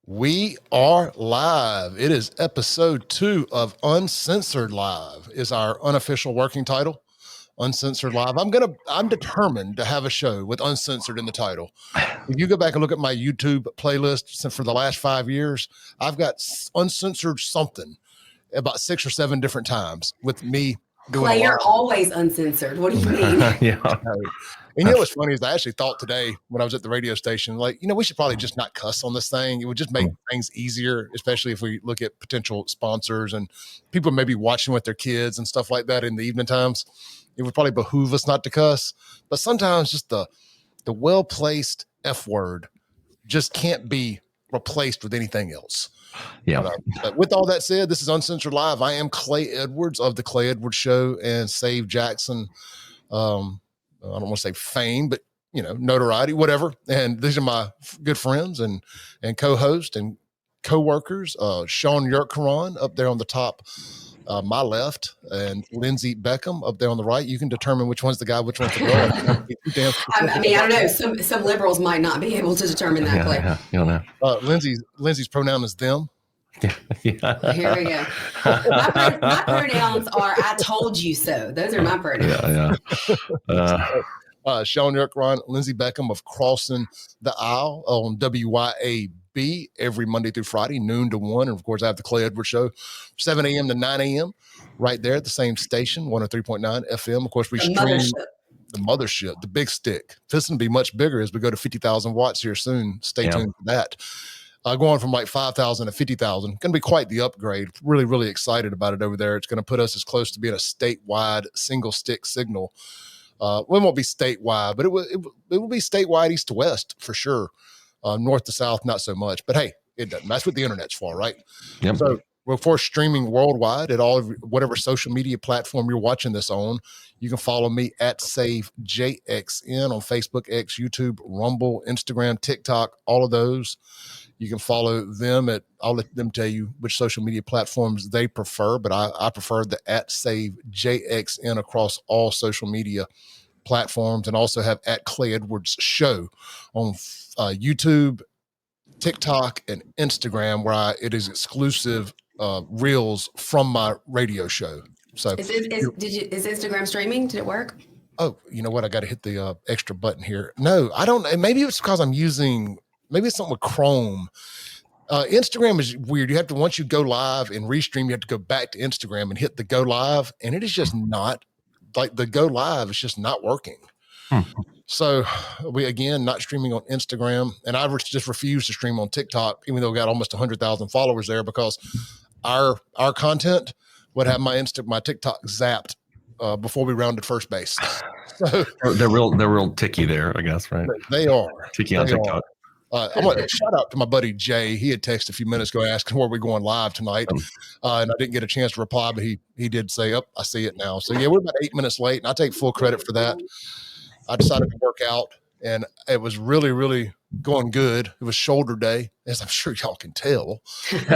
We are live. It is episode 2 of Uncensored Live is our unofficial working title. Uncensored Live. I'm determined to have a show with uncensored in the title. If you go back and look at my YouTube playlist for the last 5 years, I've got uncensored something about 6 or 7 different times with me doing Clay, you're always uncensored. What do you mean? Yeah. And you know what's funny is I actually thought today when I was at the radio station, we should probably just not cuss on this thing. It would just make things easier, especially if we look at potential sponsors and people maybe watching with their kids and stuff like that in the evening times. It would probably behoove us not to cuss. But sometimes just the well-placed F word just can't be replaced with anything else. Yeah. But with all that said, this is Uncensored Live. I am Clay Edwards of the Clay Edwards Show and Save Jackson. I don't want to say fame, but notoriety, whatever. And these are my good friends and co-host and co-workers. Shaun Yurtkuran up there on the top, my left, and Lindsey Beckham up there on the right. You can determine which one's the guy, which one's the girl. I don't know. Some liberals might not be able to determine that. Clay. Yeah, you don't know. Lindsey's pronoun is them. Yeah. Here we go. My pronouns are "I told you so." Those are my pronouns. Shaun Yurtkuran, Lindsey Beckham of Crossing the Aisle on WYAB every Monday through Friday, noon to 1. And of course, I have the Clay Edwards Show, 7 a.m. to 9 a.m. right there at the same station, 103.9 FM. Of course, we stream the mothership, the big stick. This is going to be much bigger as we go to 50,000 watts here soon. Stay tuned for that. Going from like 5,000 to 50,000. Going to be quite the upgrade. Really, really excited about it over there. It's going to put us as close to being a statewide single stick signal. It won't be statewide, but it will be statewide east to west for sure. North to south, not so much. But hey, it doesn't. That's what the internet's for, right? Yep. So we're for streaming worldwide at whatever social media platform you're watching this on. You can follow me at SaveJXN on Facebook, X, YouTube, Rumble, Instagram, TikTok, all of those. You can follow them I'll let them tell you which social media platforms they prefer, but I prefer the at SaveJXN across all social media platforms, and also have at Clay Edwards Show on YouTube, TikTok, and Instagram, where it is exclusive reels from my radio show. So is Instagram streaming? Did it work? Oh, you know what? I got to hit the extra button here. No, I don't. Maybe it's because maybe it's something with Chrome. Instagram is weird. You have to, once you go live and restream, you have to go back to Instagram and hit the go live. And it is just not like the go live is just not working. So we, again, not streaming on Instagram. And I just refuse to stream on TikTok, even though we got almost 100,000 followers there, because our content would have my TikTok zapped before we rounded first base. So they're real ticky there, I guess, right? They are. Ticky on TikTok. I want to shout out to my buddy Jay. He had texted a few minutes ago asking where we're going live tonight, and I didn't get a chance to reply, but he did say, "Oh, I see it now." So yeah, we're about 8 minutes late, and I take full credit for that. I decided to work out, and it was really, really going good. It was shoulder day, as I'm sure y'all can tell. It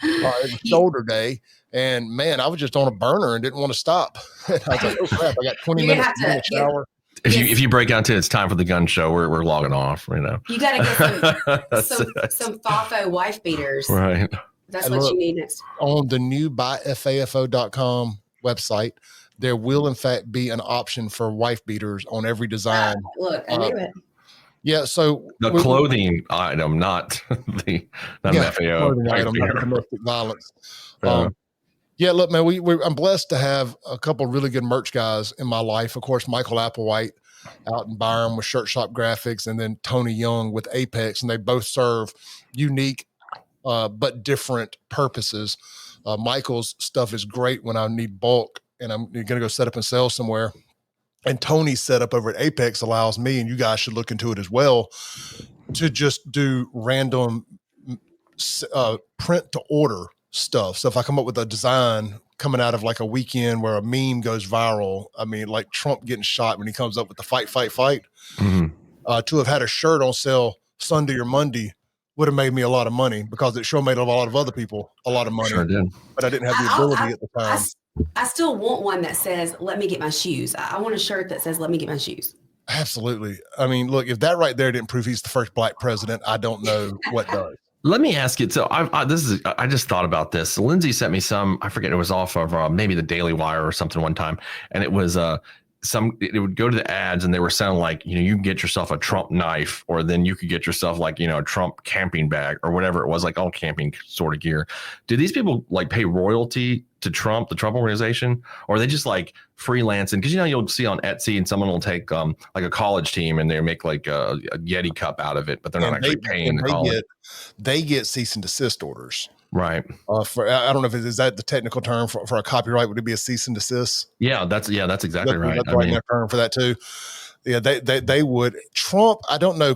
was shoulder day, and man, I was just on a burner and didn't want to stop. And I was like, "Oh crap! I got 20 minutes to get a shower." If you break down to it's time for the gun show, we're logging off. You got to get some FAFO wife beaters. Right. That's what you need next. On the new buyfafo.com website, there will in fact be an option for wife beaters on every design. Look, I knew it. Yeah, so the clothing item, not the FAO. Clothing item, not domestic violence. Yeah, look, man, I'm blessed to have a couple of really good merch guys in my life. Of course, Michael Applewhite out in Byram with Shirt Shop Graphics, and then Tony Young with Apex, and they both serve unique but different purposes. Michael's stuff is great when I need bulk and I'm going to go set up and sell somewhere. And Tony's setup over at Apex allows me, and you guys should look into it as well, to just do random print to order stuff. So if I come up with a design coming out of like a weekend where a meme goes viral, I mean, like Trump getting shot when he comes up with the fight, mm-hmm. To have had a shirt on sale Sunday or Monday would have made me a lot of money, because it sure made a lot of other people a lot of money. Sure did. But I didn't have the ability at the time. I still want one that says, "Let me get my shoes." I want a shirt that says, "Let me get my shoes." Absolutely. I mean, look, if that right there didn't prove he's the first black president, I don't know what does. Let me ask you. So I just thought about this. Lindsey sent me some, I forget, it was off of maybe the Daily Wire or something one time. And it was it would go to the ads and they were sounding like, you can get yourself a Trump knife, or then you could get yourself like, a Trump camping bag or whatever it was, like all camping sort of gear. Do these people like pay royalty to Trump, the Trump organization, or are they just like freelancing? Because you'll see on Etsy and someone will take like a college team and they make like a Yeti cup out of it, but they're not actually paying the college. They get cease and desist orders. Right. For I don't know if is that the technical term for a copyright? Would it be a cease and desist? Yeah, that's exactly right. That's right term for that too. Yeah, they would. Trump, I don't know,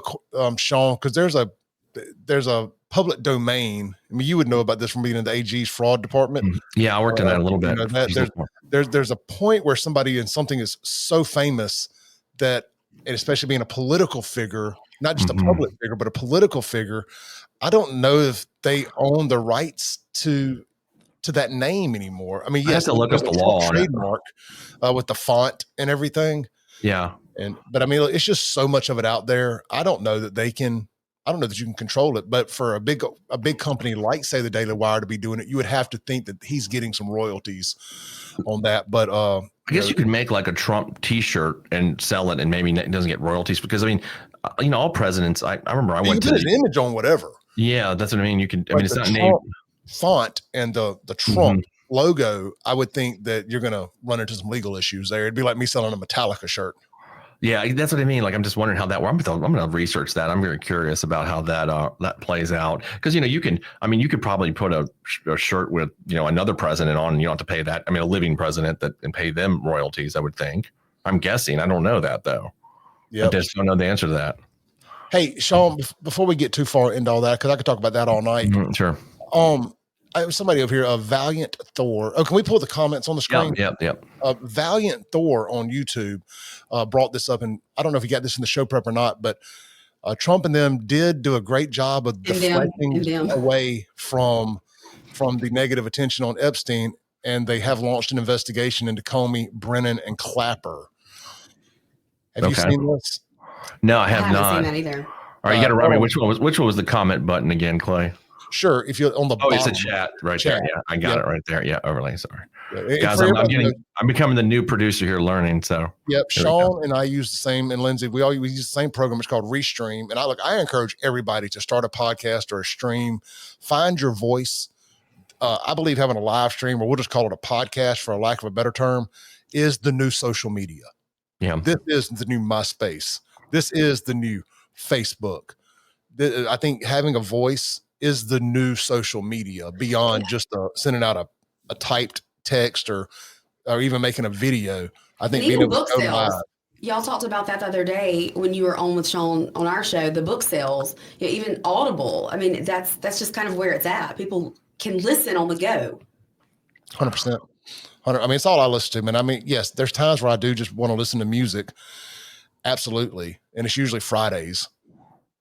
Shaun, because there's a public domain. I mean, you would know about this from being in the AG's fraud department. Yeah, I worked in that a little bit. There's a point where somebody and something is so famous that, and especially being a political figure, not just a public figure, but a political figure, I don't know if they own the rights to that name anymore. I mean, yes, I have to look up the law on trademark with the font and everything. Yeah. But I mean, it's just so much of it out there. I don't know that you can control it, but for a big company like, say, the Daily Wire to be doing it, you would have to think that he's getting some royalties on that. But I guess you could make like a Trump T-shirt and sell it, and maybe it doesn't get royalties, because I mean, all presidents. I remember I went to put an image on whatever. Yeah, that's what I mean. You can. I mean, it's not named font and the Trump logo. I would think that you're going to run into some legal issues there. It'd be like me selling a Metallica shirt. Yeah, that's what I mean. Like, I'm just wondering how that works. I'm going to research that. I'm very curious about how that plays out. Because you could probably put a shirt with another president on, and you don't have to pay that. I mean, a living president and pay them royalties, I would think. I'm guessing. I don't know that though. Yeah, I just don't know the answer to that. Hey, Shaun, before we get too far into all that, because I could talk about that all night. Sure. I have somebody over here, Valiant Thor. Oh, can we pull the comments on the screen? Yep. Valiant Thor on YouTube brought this up, and I don't know if you got this in the show prep or not, but Trump and them did do a great job of deflecting away from the negative attention on Epstein, and they have launched an investigation into Comey, Brennan, and Clapper. Have you seen this? No, I have not. Seen that either. All right, you got to remind me which one was the comment button again, Clay? Sure. If you're on the bottom. It's a chat right there. Yeah, I got it right there. Yeah, overlay. Sorry, guys. I'm becoming the new producer here, learning. So yep, Shaun and I use the same, and Lindsey, we use the same program. It's called Restream, and I encourage everybody to start a podcast or a stream. Find your voice. I believe having a live stream, or we'll just call it a podcast for a lack of a better term, is the new social media. Yeah, this is the new MySpace. This is the new Facebook. I think having a voice is the new social media beyond just sending out a typed text or even making a video. I think being able to go live. Y'all talked about that the other day when you were on with Shaun on our show, the book sales, even Audible. I mean, that's just kind of where it's at. People can listen on the go. 100%. I mean, it's all I listen to, man. I mean, yes, there's times where I do just want to listen to music. Absolutely. And it's usually Fridays.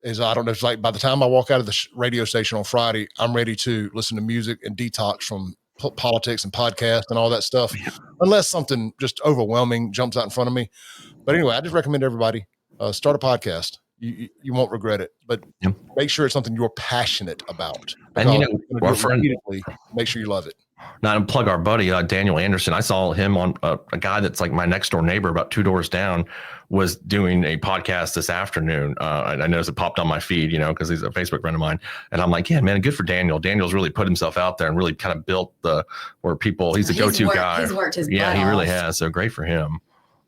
I don't know. It's like by the time I walk out of the radio station on Friday, I'm ready to listen to music and detox from politics and podcasts and all that stuff, unless something just overwhelming jumps out in front of me. But anyway, I just recommend everybody start a podcast. You won't regret it, but make sure it's something you're passionate about. And our friend, make sure you love it. Now, to plug our buddy, Daniel Anderson. I saw him on a guy that's like my next door neighbor about 2 doors down was doing a podcast this afternoon. I noticed it popped on my feed, because he's a Facebook friend of mine. And I'm like, yeah, man, good for Daniel. Daniel's really put himself out there and really kind of built he's a go-to guy. He's worked his butt he really has. So great for him.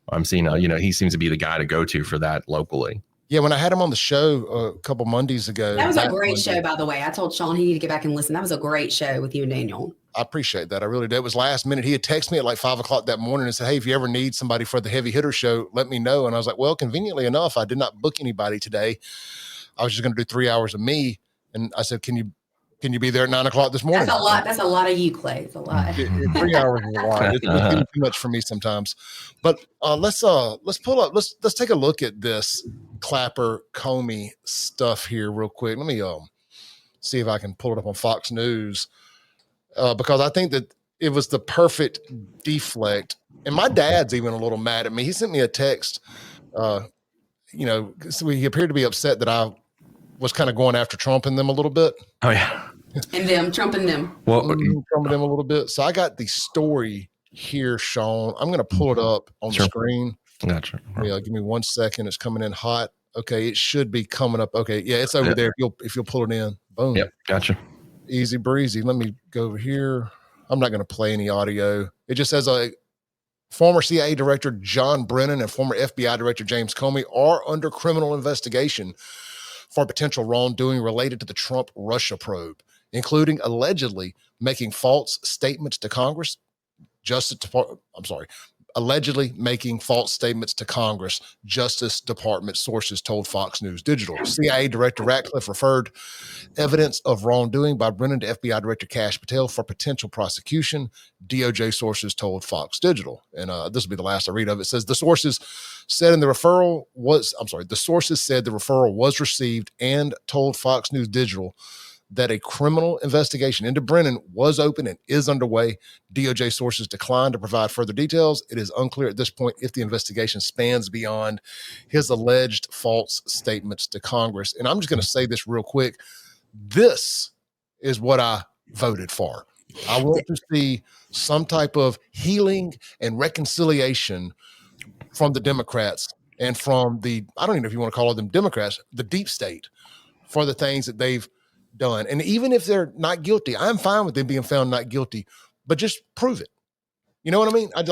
I'm seeing, he seems to be the guy to go to for that locally. Yeah, when I had him on the show a couple Mondays ago. That was a great show, by the way. I told Shaun he needed to get back and listen. That was a great show with you and Daniel. I appreciate that. I really did. It was last minute. He had texted me at like 5:00 that morning and said, hey, if you ever need somebody for the heavy hitter show, let me know. And I was like, well, conveniently enough, I did not book anybody today. I was just going to do 3 hours of me. And I said, can you be there at 9:00 this morning? That's a lot. That's a lot of you, Clay. It's a lot. 3 hours is a lot. It's too much for me sometimes. But let's pull up. Let's take a look at this Clapper Comey stuff here real quick. Let me see if I can pull it up on Fox News. Because I think that it was the perfect deflect. And my dad's even a little mad at me. He sent me a text, so he appeared to be upset that I was kind of going after Trump and them a little bit. Oh yeah. And them, Trump and them. Well, Trump and them a little bit. So I got the story here, Shaun. I'm going to pull it up on the screen. Gotcha. Yeah, give me 1 second. It's coming in hot. Okay, it should be coming up. Okay, yeah, it's over there. If you'll pull it in, boom. Yep, gotcha. Easy breezy. Let me go over here. I'm not going to play any audio. It just says former CIA Director John Brennan and former FBI Director James Comey are under criminal investigation for potential wrongdoing related to the Trump-Russia probe, including allegedly making false statements to Congress. Allegedly making false statements to Congress, Justice Department sources told Fox News Digital. CIA Director Ratcliffe referred evidence of wrongdoing by Brennan to FBI Director Kash Patel for potential prosecution, DOJ sources told Fox Digital. And this will be the last I read of it. It says the sources said the referral was received and told Fox News Digital that a criminal investigation into Brennan was open and is underway. DOJ sources declined to provide further details. It is unclear at this point if the investigation spans beyond his alleged false statements to Congress. And I'm just going to say this real quick. This is what I voted for. I want to see some type of healing and reconciliation from the Democrats and from I don't even know if you want to call them Democrats, the deep state, for the things that they've done. And even if they're not guilty, I'm fine with them being found not guilty, but just prove it. You know what I mean? I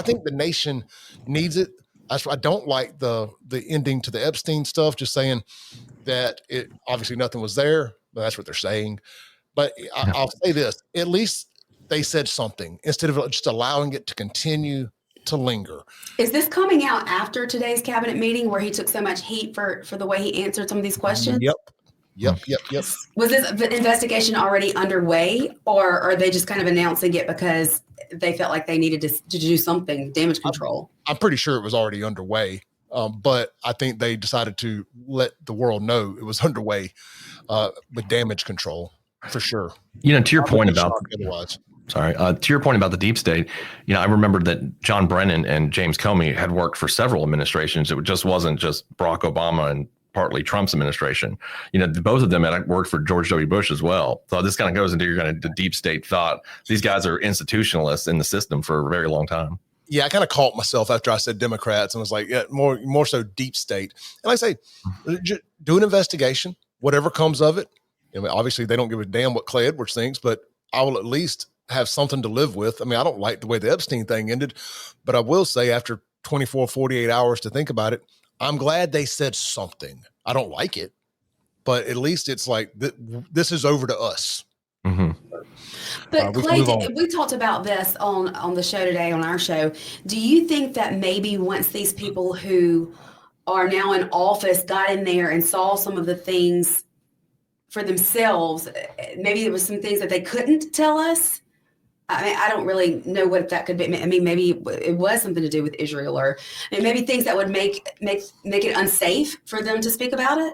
think the nation needs it. I don't like the ending to the Epstein stuff, just saying that it obviously nothing was there, but that's what they're saying. But I'll say this, at least they said something instead of just allowing it to continue to linger. Is this coming out after today's cabinet meeting where he took so much heat for the way he answered some of these questions? Yep. Was this investigation already underway, or are they just kind of announcing it because they felt like they needed to do something, damage control? I'm pretty sure it was already underway, but I think they decided to let the world know it was underway with damage control, for sure. To your point about the deep state, I remember that John Brennan and James Comey had worked for several administrations. It just wasn't just Barack Obama and partly Trump's administration. Both of them had worked for George W. Bush as well. So this kind of goes into your kind of the deep state thought. These guys are institutionalists in the system for a very long time. Yeah, I kind of caught myself after I said Democrats and was like, yeah, more so deep state. And like I say, do an investigation, whatever comes of it. Obviously, they don't give a damn what Clay Edwards thinks, but I will at least have something to live with. I mean, I don't like the way the Epstein thing ended, but I will say after 24, 48 hours to think about it, I'm glad they said something. I don't like it, but at least it's like this is over to us. Mm-hmm. But Clay, we talked about this on the show today, on our show. Do you think that maybe once these people who are now in office got in there and saw some of the things for themselves, maybe there was some things that they couldn't tell us? I mean, I don't really know what that could be. I mean, maybe it was something to do with Israel, or maybe things that would make it unsafe for them to speak about it.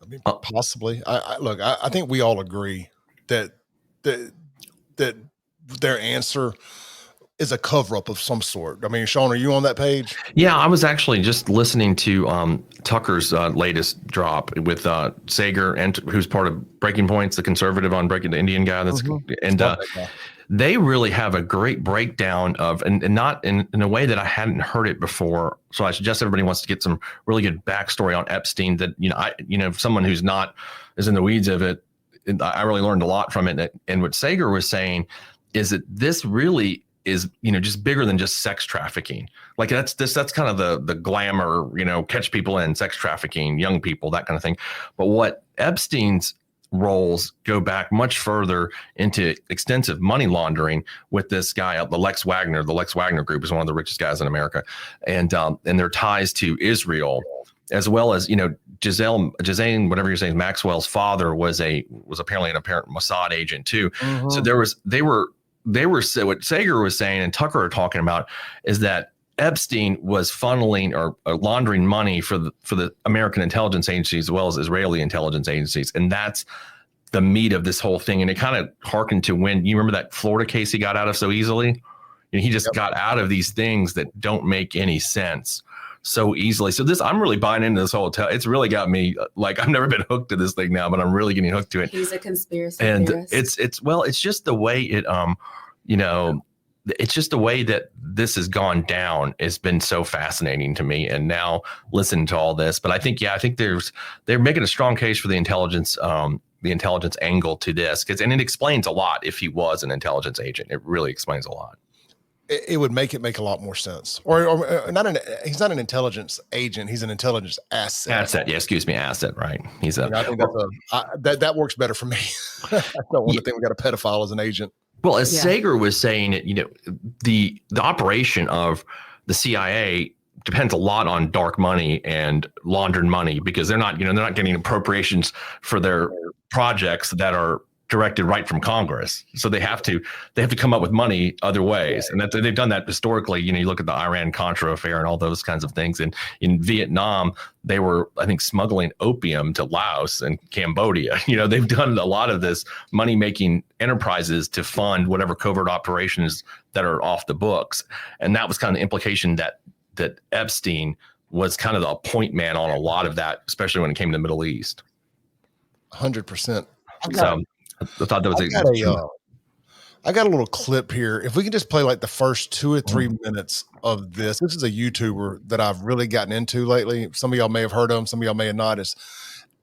I mean, possibly. I think we all agree that their answer is a cover-up of some sort. I mean, Shaun, are you on that page? Yeah, I was actually just listening to Tucker's latest drop with Sager, and who's part of Breaking Points, the conservative on Breaking, the Indian guy. They really have a great breakdown of, and not in a way that I hadn't heard it before. So I suggest everybody wants to get some really good backstory on Epstein. That someone who's is in the weeds of it, I really learned a lot from it. And what Sager was saying is that this really is just bigger than just sex trafficking. Like that's kind of the glamour, catch people in sex trafficking, young people, that kind of thing. But what Epstein's roles go back much further into extensive money laundering with this guy, the Lex Wagner. The Lex Wagner Group is one of the richest guys in America, and their ties to Israel, as well as Ghislaine, whatever you're saying, Maxwell's father was apparently an apparent Mossad agent too. Mm-hmm. So what Sager was saying and Tucker are talking about is that Epstein was funneling or laundering money for the American intelligence agencies as well as Israeli intelligence agencies. And that's the meat of this whole thing. And it kind of harkened to when you remember that Florida case he got out of so easily. He just got out of these things that don't make any sense. so easily. So I'm really buying into this whole it's really got me like, I've never been hooked to this thing now, but I'm really getting hooked to it. He's a conspiracy theorist. theorist. It's just the way it, it's just the way that this has gone down has been so fascinating to me. And now listen to all this, but I think they're making a strong case for the intelligence angle to this, and it explains a lot. If he was an intelligence agent, it really explains a lot. It would make a lot more sense. Or he's not an intelligence agent. He's an intelligence asset. Yeah, excuse me, asset. Right. I think that works better for me. I don't want to think we got a pedophile as an agent. Well, as Sager was saying, the operation of the CIA depends a lot on dark money and laundered money, because they're not getting appropriations for their projects that are directed right from Congress. So they have to come up with money other ways. And that they've done that historically. You look at the Iran-Contra affair and all those kinds of things. And in Vietnam, they were, I think, smuggling opium to Laos and Cambodia. They've done a lot of this money-making enterprises to fund whatever covert operations that are off the books. And that was kind of the implication that Epstein was kind of the point man on a lot of that, especially when it came to the Middle East. 100%. I thought that was I got a little clip here. If we can just play like the first 2 or 3 minutes of this. This is a YouTuber that I've really gotten into lately. Some of y'all may have heard of him. Some of y'all may have not. It's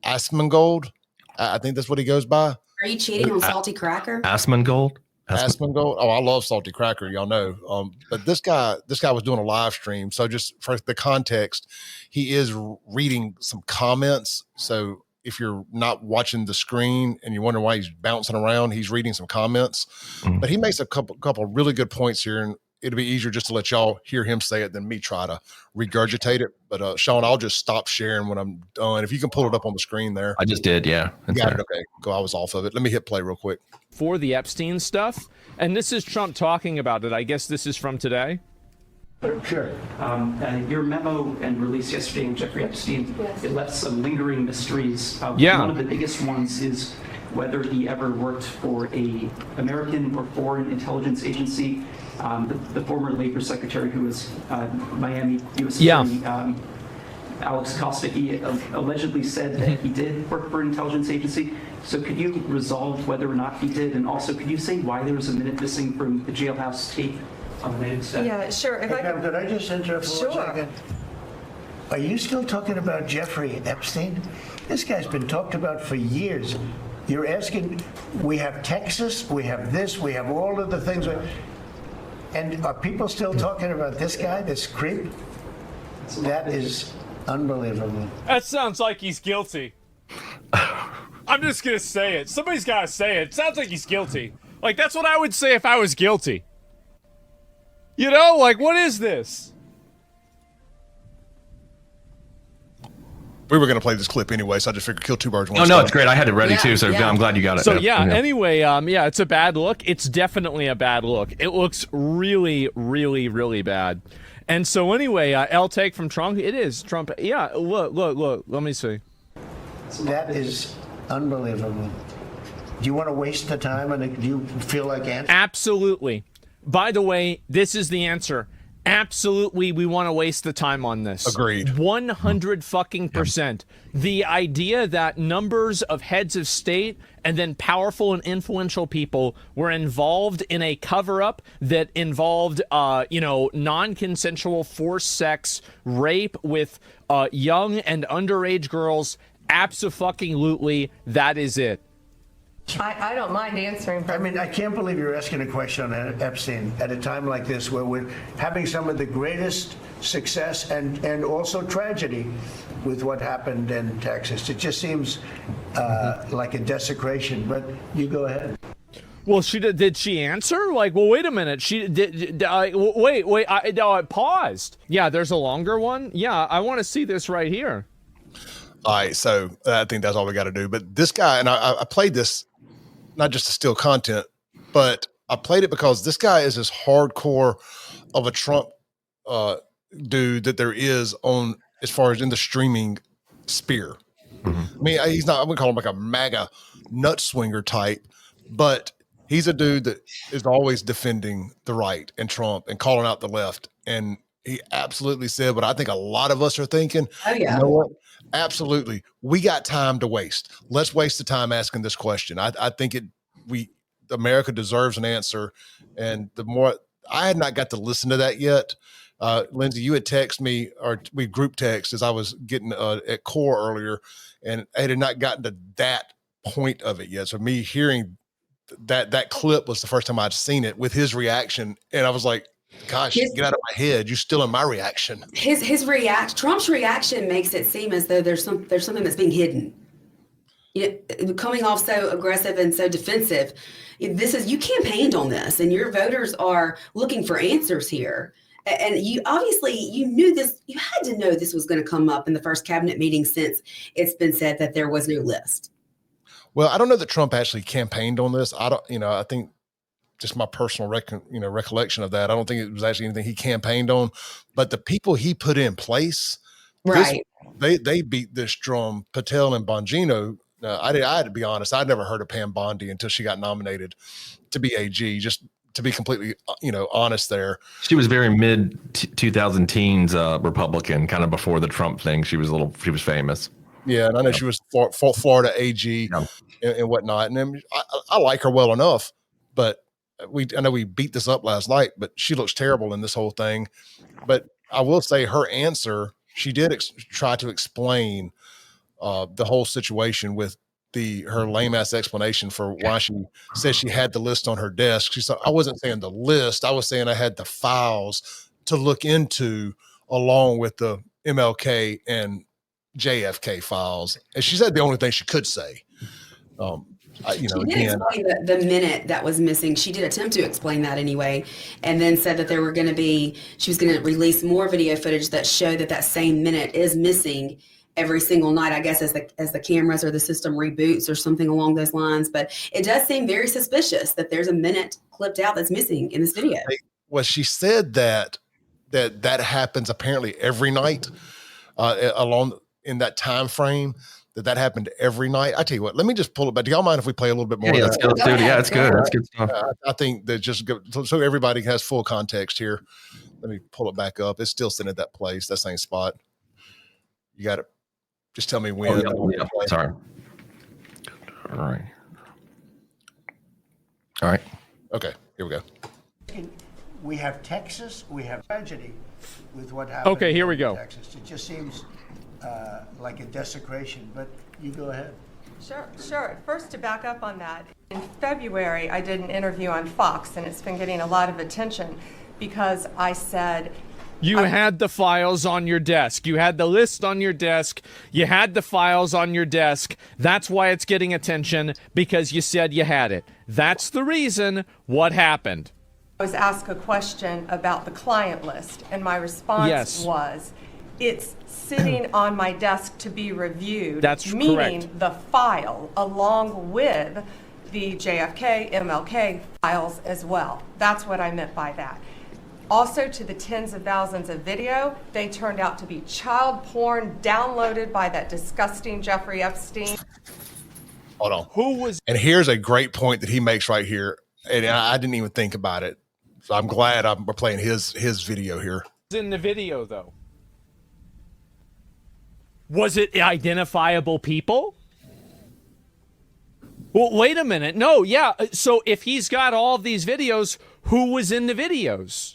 Asmongold. I think that's what he goes by. Are you cheating on Salty Cracker? Asmongold? Asmongold. Oh, I love Salty Cracker. Y'all know. But this guy was doing a live stream. So just for the context, he is reading some comments. So if you're not watching the screen and you wonder why he's bouncing around, he's reading some comments. Mm-hmm. But he makes a couple really good points here, and it'll be easier just to let y'all hear him say it than me try to regurgitate it. But Shaun, I'll just stop sharing when I'm done. If you can pull it up on the screen there. I just did, yeah. Got it, okay. Go. I was off of it. Let me hit play real quick. For the Epstein stuff, and this is Trump talking about it. I guess this is from today. Sure. Your memo and release yesterday on Jeffrey Epstein, it left some lingering mysteries. One of the biggest ones is whether he ever worked for a American or foreign intelligence agency. The former labor secretary who was Miami U.S. Attorney, Alex Costa, he allegedly said that he did work for an intelligence agency. So could you resolve whether or not he did? And also, could you say why there was a minute missing from the jailhouse tape? Yeah, sure. Hey, Pam, could I just interrupt for 1 second? Are you still talking about Jeffrey Epstein? This guy's been talked about for years. You're asking, we have Texas, we have this, we have all of the things. And are people still talking about this guy, this creep? That is unbelievable. That sounds like he's guilty. I'm just going to say it. Somebody's got to say it. It sounds like he's guilty. Like, that's what I would say if I was guilty. What is this? We were going to play this clip anyway, so I just figured kill two birds with one stone. stone. It's great. I had it ready too, so I'm glad you got it. So anyway, it's a bad look. It's definitely a bad look. It looks really, really, really bad. And so anyway, L take from Trump. It is Trump. Yeah, look. Let me see. That is unbelievable. Do you want to waste the time, and do you feel like answering? Absolutely. By the way, this is the answer. Absolutely, we want to waste the time on this. Agreed. 100%. The idea that numbers of heads of state and then powerful and influential people were involved in a cover-up that involved, non-consensual forced sex, rape with young and underage girls. Abso-fucking-lutely, that is it. I don't mind answering. I mean, I can't believe you're asking a question on Epstein at a time like this, where we're having some of the greatest success and also tragedy with what happened in Texas. It just seems like a desecration, but you go ahead. Well, did she answer? Wait a minute. She did. Wait. I paused. Yeah, there's a longer one. Yeah, I want to see this right here. All right, so I think that's all we got to do. But this guy, and I played this not just to steal content, but I played it because this guy is as hardcore of a Trump dude that there is on as far as in the streaming sphere. Mm-hmm. I mean, I wouldn't call him like a MAGA nut swinger type, but he's a dude that is always defending the right and Trump and calling out the left. And He absolutely said what I think a lot of us are thinking. Oh, yeah. You know what? Absolutely. We got time to waste. Let's waste the time asking this question. I think America deserves an answer. And the more I had not got to listen to that yet. Lindsey, you had texted me, or we group text as I was getting at core earlier, and I had not gotten to that point of it yet. So me hearing that clip was the first time I'd seen it with his reaction. And I was like, gosh, get out of my head. You're still in my reaction. Trump's reaction makes it seem as though there's something that's being hidden. Coming off so aggressive and so defensive. You campaigned on this, and your voters are looking for answers here. And you knew this, you had to know this was going to come up in the first cabinet meeting since it's been said that there was no list. Well, I don't know that Trump actually campaigned on this. I think just my personal recollection of that. I don't think it was actually anything he campaigned on, but the people he put in place, right? They beat this drum. Patel and Bongino. I had to be honest. I'd never heard of Pam Bondi until she got nominated to be AG. Just to be completely, honest there. She was very mid 2000 teens Republican, kind of before the Trump thing. She was famous. Yeah, and I know she was Florida AG and whatnot. And then I like her well enough, but I know we beat this up last night, but she looks terrible in this whole thing. But I will say her answer, she did try to explain the whole situation with her lame ass explanation for why she said she had the list on her desk. She said, I wasn't saying the list. I was saying I had the files to look into along with the MLK and JFK files. And she said the only thing she could say. She did explain the minute that was missing. She did attempt to explain that anyway, and then said that she was going to release more video footage that showed that same minute is missing every single night, I guess, as the cameras or the system reboots or something along those lines. But it does seem very suspicious that there's a minute clipped out that's missing in this video. Well, she said that happens apparently every night along in that time frame. That happened every night. I tell you what, let me just pull it back. Do y'all mind if we play a little bit more? Yeah, let's go. Yeah, it's good. That's good stuff. I think that just so everybody has full context here. Let me pull it back up. It's still sitting at that place, that same spot. You got it. Just tell me when. Sorry. All right. Okay, here we go. We have Texas. We have tragedy with what happened. Okay, here we go. Texas. It just seems like a desecration, but you go ahead. Sure. First, to back up on that, in February, I did an interview on Fox, and it's been getting a lot of attention because I said, you had the files on your desk. You had the list on your desk. You had the files on your desk. That's why it's getting attention, because you said you had it. That's the reason. What happened? I was asked a question about the client list, and my response was, it's sitting on my desk to be reviewed. That's meaning correct. The file along with the JFK, MLK files as well. That's what I meant by that. Also, to the tens of thousands of video, they turned out to be child porn downloaded by that disgusting Jeffrey Epstein. Hold on. And here's a great point that he makes right here. And I didn't even think about it. So I'm glad we're playing his video here. In the video, though, was it identifiable people? Well, wait a minute. No, yeah. So if he's got all of these videos, who was in the videos?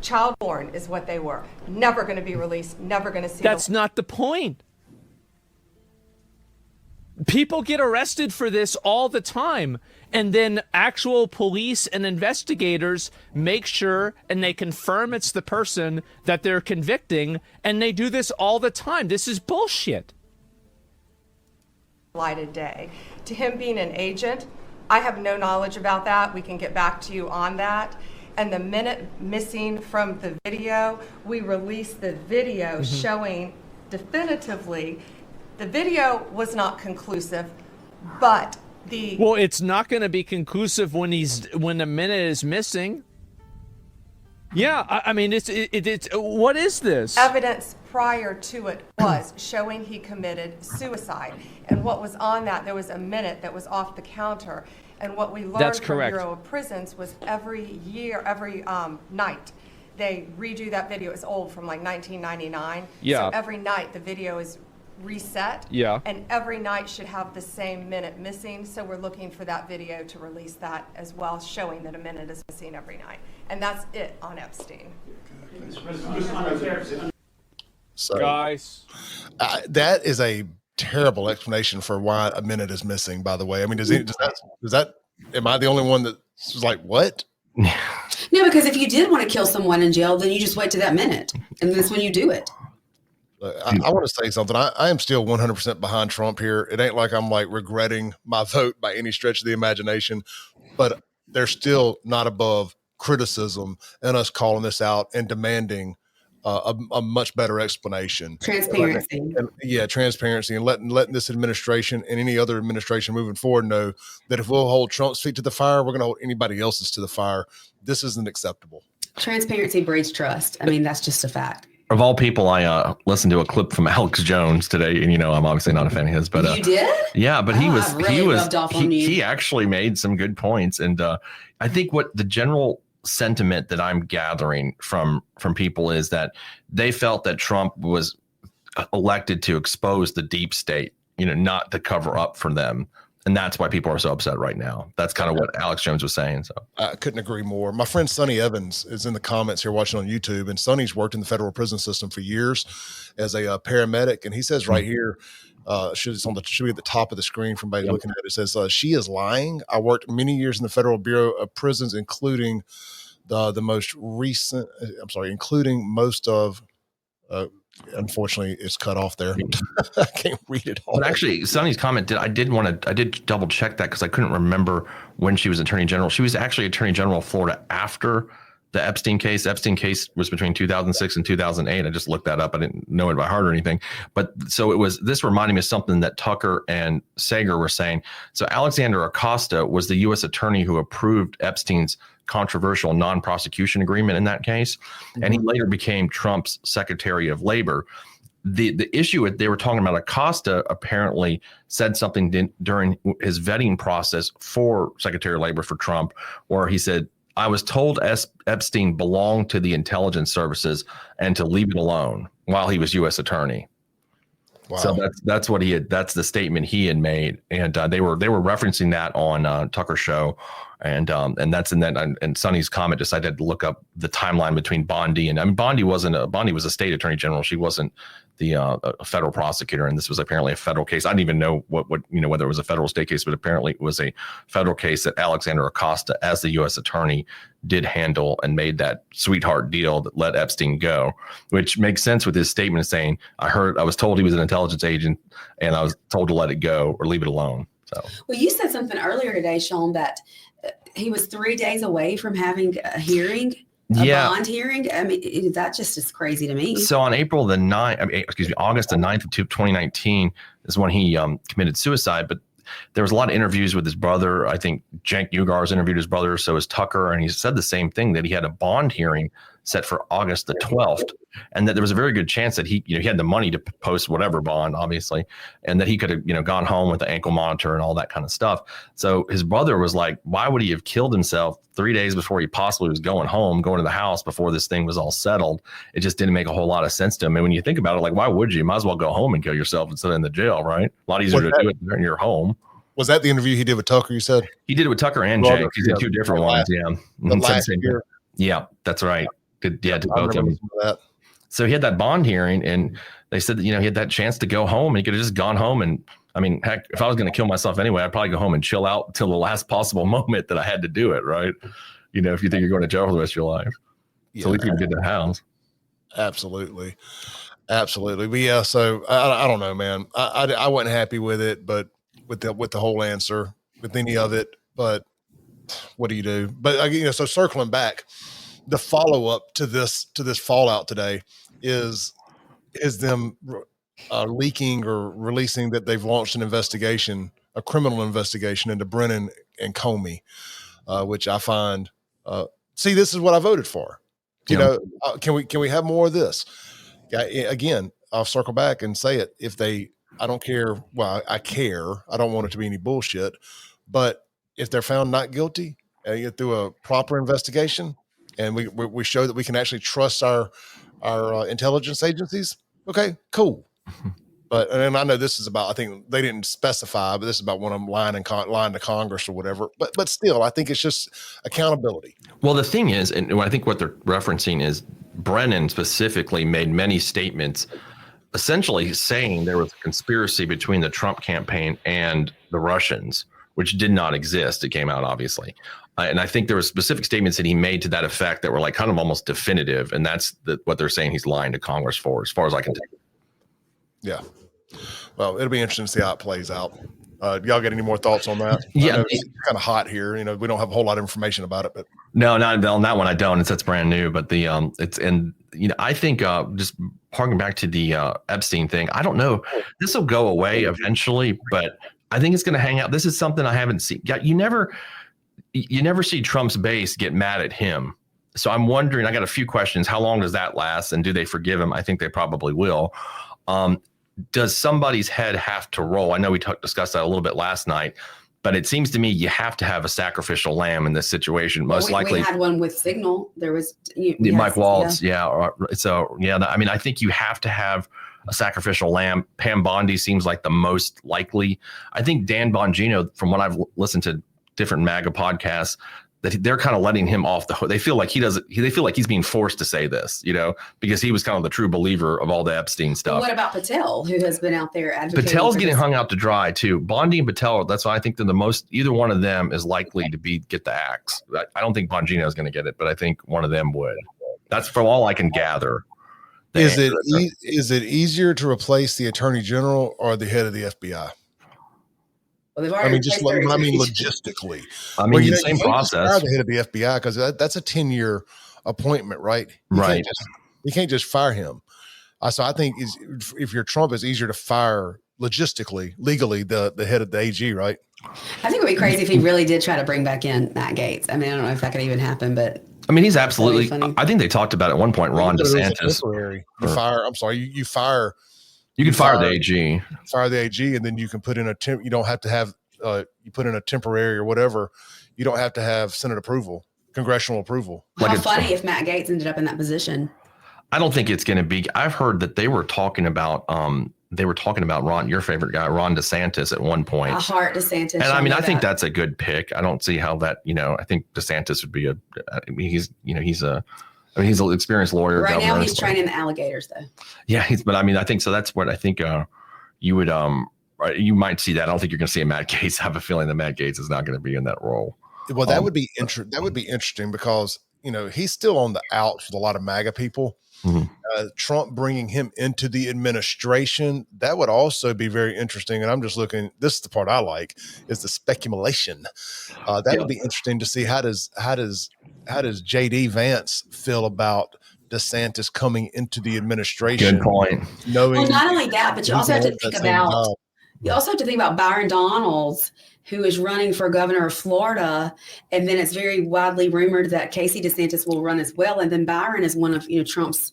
Child porn is what they were. Never going to be released. Never going to see. That's not the point. People get arrested for this all the time, and then actual police and investigators make sure and they confirm it's the person that they're convicting, and they do this all the time. This is bullshit. Light of day. To him being an agent, I have no knowledge about that. We can get back to you on that. And the minute missing from the video, we released the video showing definitively the video was not conclusive, but well, it's not going to be conclusive when the minute is missing. Yeah, I mean, it's what is this? Evidence prior to it was showing he committed suicide, and what was on that, there was a minute that was off the counter, and what we learned from Bureau of Prisons was every night they redo that video. It's old, from like 1999. Yeah. So every night the video is reset. Yeah. And every night should have the same minute missing. So we're looking for that video to release that as well, showing that a minute is missing every night. And that's it on Epstein. So, Guys, that is a terrible explanation for why a minute is missing, by the way. I mean, does that, am I the only one that's like, what? No, because if you did want to kill someone in jail, then you just wait to that minute. And that's when you do it. I want to say something. I am still 100% behind Trump here. It ain't like I'm like regretting my vote by any stretch of the imagination, but they're still not above criticism and us calling this out and demanding a much better explanation. Transparency. Transparency, and letting this administration and any other administration moving forward know that if we'll hold Trump's feet to the fire, we're going to hold anybody else's to the fire. This isn't acceptable. Transparency breeds trust. I mean, that's just a fact. Of all people, I listened to a clip from Alex Jones today, and I'm obviously not a fan of his, but you did? Yeah, but he actually made some good points, and I think what the general sentiment that I'm gathering from people is that they felt that Trump was elected to expose the deep state, not to cover up for them. And that's why people are so upset right now. That's kind of what Alex Jones was saying. So I couldn't agree more. My friend Sonny Evans is in the comments here watching on YouTube, and Sonny's worked in the federal prison system for years as a paramedic. And he says right here, should be at the top of the screen from anybody looking at it. It says, she is lying. I worked many years in the Federal Bureau of Prisons, including the most recent, including most of, unfortunately it's cut off there. I can't read it all. But actually, Sonny's comment, I did double check that because I couldn't remember when she was Attorney General. She was actually Attorney General of Florida after the Epstein case. Epstein case was between 2006 and 2008. I just looked that up. I didn't know it by heart or anything. But so this reminded me of something that Tucker and Sager were saying. So Alexander Acosta was the U.S. attorney who approved Epstein's controversial non-prosecution agreement in that case. Mm-hmm. And he later became Trump's Secretary of Labor. The issue they were talking about, Acosta apparently said something during his vetting process for Secretary of Labor for Trump, where he said, I was told Epstein belonged to the intelligence services and to leave it alone while he was U.S. attorney. Wow. So that's what that's the statement he had made. And they were referencing that on Tucker's show. And that's in that. And Sonny's comment decided to look up the timeline between Bondi and Bondi was a state attorney general. She wasn't a federal prosecutor, and this was apparently a federal case. I didn't even know what whether it was a federal state case, but apparently it was a federal case that Alexander Acosta, as the U.S. attorney, did handle and made that sweetheart deal that let Epstein go, which makes sense with his statement saying, I was told he was an intelligence agent, and I was told to let it go or leave it alone. So, well, you said something earlier today, Shaun, that he was 3 days away from having a hearing. Bond hearing. I mean, that just is crazy to me. So on August the 9th of 2019 is when he committed suicide. But there was a lot of interviews with his brother. I think Cenk Uygur's interviewed his brother, so is Tucker, and he said the same thing, that he had a bond hearing set for August the 12th, and that there was a very good chance that he had the money to post whatever bond, obviously, and that he could have gone home with the ankle monitor and all that kind of stuff. So his brother was like, why would he have killed himself 3 days before he possibly was going to the house before this thing was all settled? It just didn't make a whole lot of sense to him. And when you think about it, like, why would you? You might as well go home and kill yourself instead of in the jail, right? A lot easier to do it in your home. Was that the interview he did with Tucker, you said? He did it with Tucker and Jake. He did two different ones, yeah. The last year. Yeah, that's right. To both of them. So he had that bond hearing, and they said that he had that chance to go home, and he could have just gone home. And I mean, heck, if I was going to kill myself anyway, I'd probably go home and chill out till the last possible moment that I had to do it, right? If you think you're going to jail for the rest of your life, so at least you can get the house. Absolutely. But yeah, so I don't know, man. I wasn't happy with it, but with the whole answer, with any of it. But what do you do? But so circling back, the follow up to this fallout today is them leaking or releasing that they've launched an investigation, a criminal investigation into Brennan and Comey, which I find. See, this is what I voted for. Can we have more of this? Again, I'll circle back and say it. I don't care. Well, I care. I don't want it to be any bullshit. But if they're found not guilty through a proper investigation, and we show that we can actually trust our intelligence agencies. Okay, cool. But and I know this is about, I think they didn't specify, but this is about when I'm lying to Congress or whatever. But still, I think it's just accountability. Well, the thing is, and I think what they're referencing is Brennan specifically made many statements essentially saying there was a conspiracy between the Trump campaign and the Russians, which did not exist. It came out, obviously. And I think there were specific statements that he made to that effect that were like kind of almost definitive. And that's what they're saying he's lying to Congress for, as far as I can tell. Yeah. Well, it'll be interesting to see how it plays out. Y'all got any more thoughts on that? Yeah, it's kind of hot here. We don't have a whole lot of information about it, but no, not on that one. I don't. That's brand new. But the I think just harking back to the Epstein thing, I don't know. This will go away eventually, but I think it's going to hang out. This is something I haven't seen. You never see Trump's base get mad at him. So I'm wondering. I got a few questions. How long does that last, and do they forgive him? I think they probably will. Does somebody's head have to roll? I know we discussed that a little bit last night, but it seems to me you have to have a sacrificial lamb in this situation. Most likely, we had one with Signal. There was Mike Waltz. Yeah. So yeah, I mean, I think you have to have a sacrificial lamb. Pam Bondi seems like the most likely. I think Dan Bongino, from what I've listened to different MAGA podcasts, that they're kind of letting him off the hook. They feel like they feel like he's being forced to say this, because he was kind of the true believer of all the Epstein stuff. What about Patel, who has been out there advocating? Patel's getting hung out to dry too. Bondi and Patel, that's why I think they're the most, either one of them is likely to get the axe. I don't think Bongino is going to get it, but I think one of them would. That's from all I can gather. Is it easier to replace the Attorney General or the head of the FBI? Well, logistically. The same process. Fire the head of the FBI, because that's a 10-year appointment, right? You can't just fire him. So I think if you're Trump, it's easier to fire legally the head of the AG, right? I think it would be crazy if he really did try to bring back in Matt Gaetz. I mean, I don't know if that could even happen, but he's absolutely. I think they talked about at one point Ron DeSantis. You fire. You can fire the AG. Fire the AG, and then you can put in you don't have to have you put in a temporary or whatever. You don't have to have Senate approval, congressional approval. How funny if Matt Gaetz ended up in that position. I don't think it's going to be. I've heard that they were talking about Ron, your favorite guy, Ron DeSantis, at one point. A heart DeSantis. And I think that's a good pick. I don't see how that. I think DeSantis would be he's an experienced lawyer. Right now, he's training the alligators, though. Yeah, I think so. That's what I think you would. You might see that. I don't think you're going to see a Matt Gaetz. I have a feeling that Matt Gaetz is not going to be in that role. Well, that would be interesting because he's still on the outs with a lot of MAGA people. Mm-hmm. Trump bringing him into the administration, that would also be very interesting. And I'm just looking. This is the part I like, is the speculation. That would be interesting to see how does JD Vance feel about DeSantis coming into the administration? Good point. Well, not only that, but you also have to think about Byron Donalds, who is running for governor of Florida, and then it's very widely rumored that Casey DeSantis will run as well, and then Byron is one of Trump's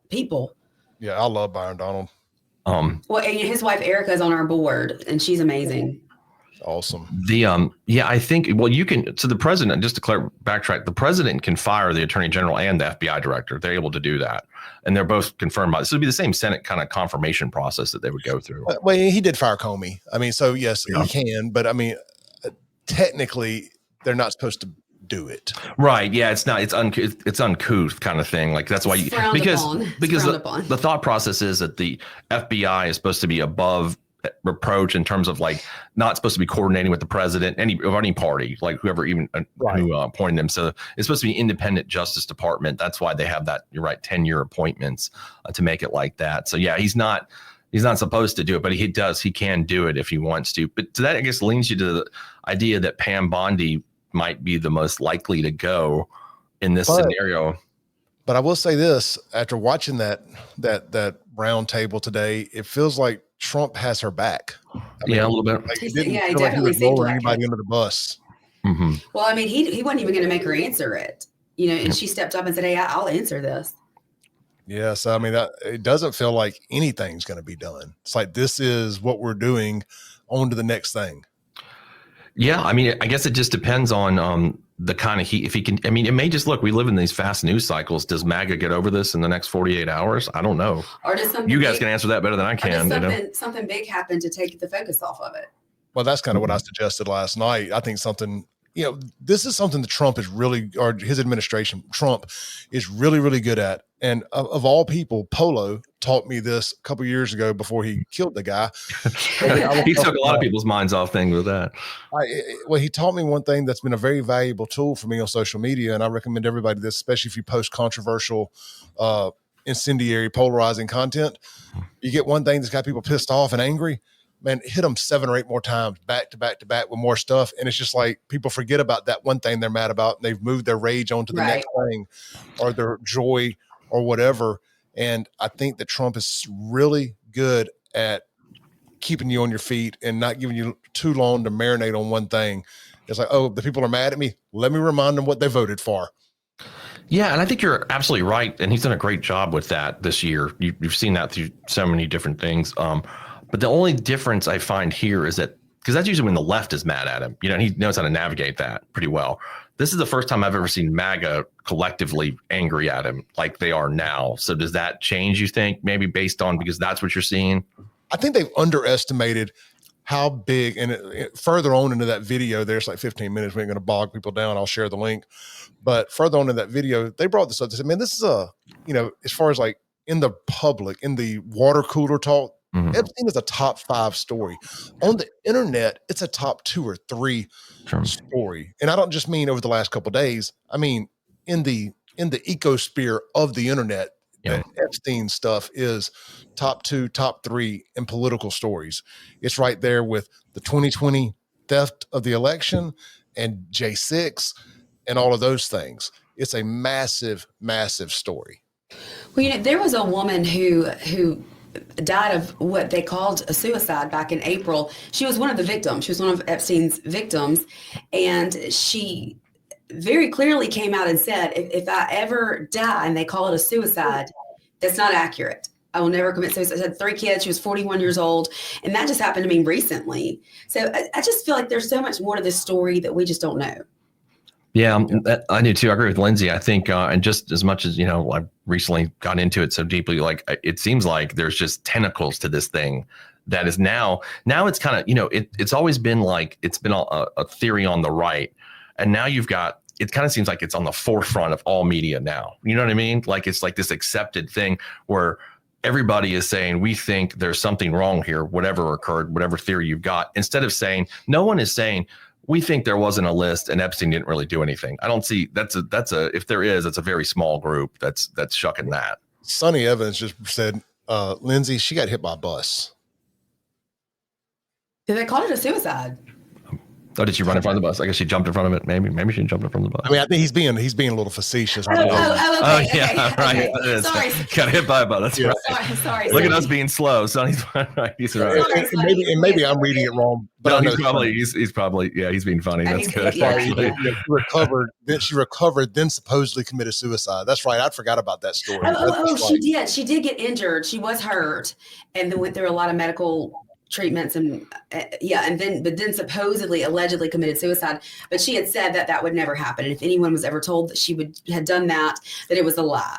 people. Yeah, I love Byron Donald. Well, and his wife Erica is on our board, and she's amazing. Awesome. I think, you can, so the president, just to backtrack, the president can fire the attorney general and the FBI director. They're able to do that. And they're both confirmed by this. It would be the same Senate kind of confirmation process that they would go through. Well, he did fire Comey. So yes, he can, but technically they're not supposed to do it. Right. Yeah. It's not, it's uncouth kind of thing. Like that's why because the thought process is that the FBI is supposed to be above reproach in terms of not supposed to be coordinating with the president, any party, like whoever even who appointed them. So it's supposed to be independent Justice Department. That's why they have that. You're right, 10-year appointments to make it like that. So yeah, he's not supposed to do it, but he does. He can do it if he wants to. But so that I guess leans you to the idea that Pam Bondi might be the most likely to go in this scenario. But I will say this: after watching that round table today, it feels like Trump has her back. A little bit. He definitely seemed like anybody under the bus. Mm-hmm. Well, he wasn't even going to make her answer it, and she stepped up and said, "Hey, I'll answer this." Yeah, so it doesn't feel like anything's going to be done. It's like this is what we're doing. On to the next thing. Yeah, I guess it just depends on the kind of heat, if he can, I mean, it may just look, we live in these fast news cycles. Does MAGA get over this in the next 48 hours? I don't know. Or does something you guys can answer that better than I can. Something big happen to take the focus off of it? Well, that's kind of what I suggested last night. I think something, this is something that Trump is really, or his administration, Trump is really, really good at. And of all people, Polo taught me this a couple years ago before he killed the guy. He took a lot of people's minds off things with that. He taught me one thing that's been a very valuable tool for me on social media. And I recommend everybody this, especially if you post controversial, incendiary, polarizing content. You get one thing that's got people pissed off and angry. Man, hit them 7 or 8 more times back to back to back with more stuff. And it's just like people forget about that one thing they're mad about, and they've moved their rage onto the next thing or their joy or whatever. And I think that Trump is really good at keeping you on your feet and not giving you too long to marinate on one thing. It's like, oh, the people are mad at me. Let me remind them what they voted for. Yeah, and I think you're absolutely right. And he's done a great job with that this year. You've seen that through so many different things. But the only difference I find here is that, because that's usually when the left is mad at him, and he knows how to navigate that pretty well. This is the first time I've ever seen MAGA collectively angry at him like they are now. So does that change, you think, maybe based on, because that's what you're seeing? I think they've underestimated how big, and further on into that video, there's like 15 minutes. We ain't going to bog people down. I'll share the link. But further on in that video, they brought this up. They said, man, this is as far as like in the public, in the water cooler talk, Epstein is a top 5 story. On the internet, it's a top 2 or 3 story. And I don't just mean over the last couple of days. I mean, in the ecosphere of the internet, the Epstein stuff is top 2, top 3 in political stories. It's right there with the 2020 theft of the election and J6 and all of those things. It's a massive, massive story. Well, there was a woman who died of what they called a suicide back in April. She was one of the victims. She was one of Epstein's victims. And she very clearly came out and said, if I ever die and they call it a suicide, that's not accurate. I will never commit suicide. She had 3 kids. She was 41 years old. And that just happened to me recently. So I just feel like there's so much more to this story that we just don't know. Yeah, I do too. I agree with Lindsey. I think, and just as much as, I recently got into it so deeply, like it seems like there's just tentacles to this thing that is now it's kind of, it's always been like, it's been a theory on the right. And now you've got, it kind of seems like it's on the forefront of all media now. You know what I mean? Like, it's like this accepted thing where everybody is saying, we think there's something wrong here, whatever occurred, whatever theory you've got, instead of saying, no one is saying, we think there wasn't a list and Epstein didn't really do anything. I don't see if there is, it's a very small group that's shucking that. Sonny Evans just said, Lindsey, she got hit by a bus. Did they call it a suicide? Oh, did she run in front of the bus? I guess she jumped in front of it. Maybe she jumped in front of the bus. I mean, I think he's being a little facetious. Okay, yeah, right. Okay. Sorry. Got hit by a bus. That's right. Sorry. Look at us being slow. Sonny's right. He's right. And maybe I'm reading it wrong. But no, he's probably he's being funny. That's good. She recovered, then supposedly committed suicide. That's right. I forgot about that story. She did. She did get injured. She was hurt, and then went through a lot of medical treatments and then supposedly allegedly committed suicide, but she had said that would never happen, and if anyone was ever told that she had done that it was a lie.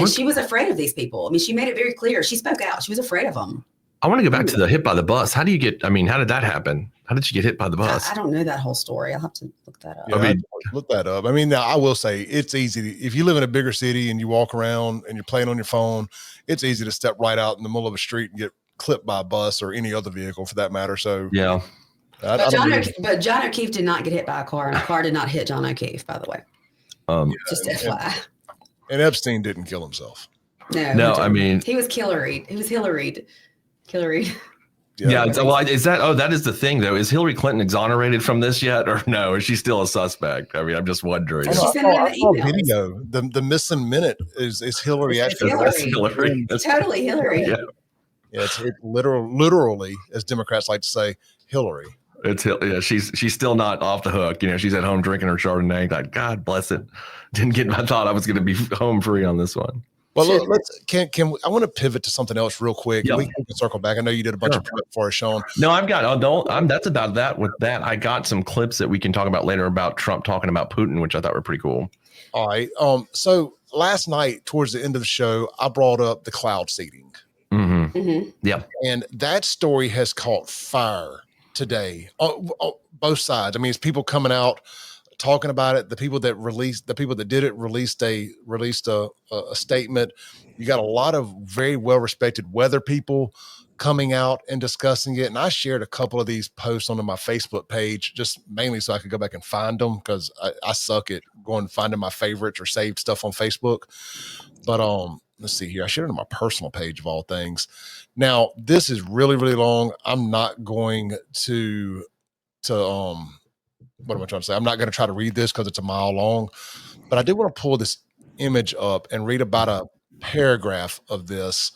She was afraid of these people. I mean, she made it very clear. She spoke out. She was afraid of them. I want to go back to the hit by the bus. How did that happen? How did she get hit by the bus? I don't know that whole story. I'll have to look that up. Look that up. I mean, now I will say it's easy if you live in a bigger city and you walk around and you're playing on your phone, it's easy to step right out in the middle of a street and get clipped by a bus or any other vehicle for that matter. So yeah. But John O'Keefe did not get hit by a car, and a car did not hit John O'Keefe, by the way. Just FYI. And Epstein didn't kill himself. No. I mean, he was Hillaried. He was Hillaried. Yeah. Well, that is the thing though. Is Hillary Clinton exonerated from this yet, or no? Is she still a suspect? I mean, I'm just wondering. I saw a video. The missing minute is Hillary actually. Hillary. It's totally Hillary. Yeah. Yeah, it's literally, as Democrats like to say, Hillary. She's still not off the hook. She's at home drinking her Chardonnay. Like, God bless it. I thought I was going to be home free on this one. Well, look, I want to pivot to something else real quick. Yep. We can circle back. I know you did a bunch of prep for us, Shaun. No, I've got, that's about that. With that, I got some clips that we can talk about later about Trump talking about Putin, which I thought were pretty cool. All right. So last night, towards the end of the show, I brought up the cloud seeding. Yeah. And that story has caught fire today on both sides. I mean, it's people coming out talking about it. The people that did it released a statement. You got a lot of very well-respected weather people coming out and discussing it. And I shared a couple of these posts onto my Facebook page, just mainly so I could go back and find them, because I suck at going and finding my favorites or saved stuff on Facebook. But let's see here. I shared it on my personal page of all things. Now, this is really, really long. I'm not going to what am I trying to say? I'm not going to try to read this because it's a mile long, but I did want to pull this image up and read about a paragraph of this,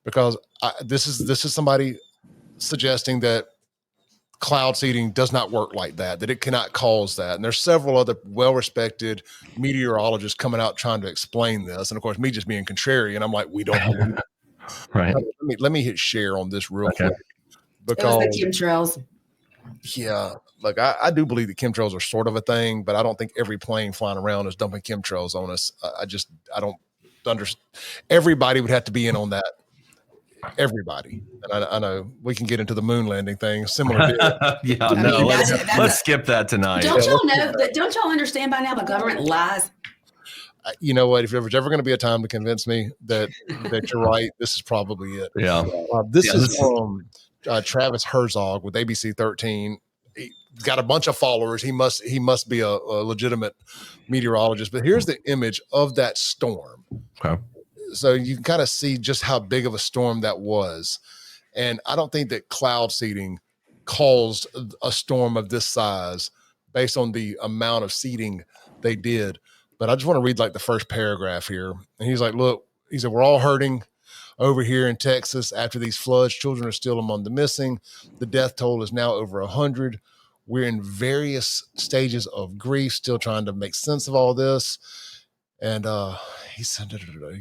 because this is somebody suggesting that cloud seeding does not work like that it cannot cause that. And there's several other well-respected meteorologists coming out trying to explain this. And of course, me just being contrarian, I'm like, we don't believe it. Right. Let me hit share on this real quick. Because it was the chemtrails. Yeah, like I do believe that chemtrails are sort of a thing, but I don't think every plane flying around is dumping chemtrails on us. I don't understand. Everybody would have to be in on that. Everybody. And I know we can get into the moon landing thing. Similar. Let's skip that tonight. Don't y'all know that? Don't y'all understand by now the government lies? You know what? If there's ever going to be a time to convince me that you're right, this is probably it. Yeah. This is from Travis Herzog with ABC 13. He's got a bunch of followers. He must be a legitimate meteorologist. But here's the image of that storm. Okay. So you can kind of see just how big of a storm that was. And I don't think that cloud seeding caused a storm of this size based on the amount of seeding they did. But I just want to read like the first paragraph here. And he's like, look, he said, we're all hurting over here in Texas after these floods. Children are still among the missing. The death toll is now over 100. We're in various stages of grief, still trying to make sense of all this. And he said,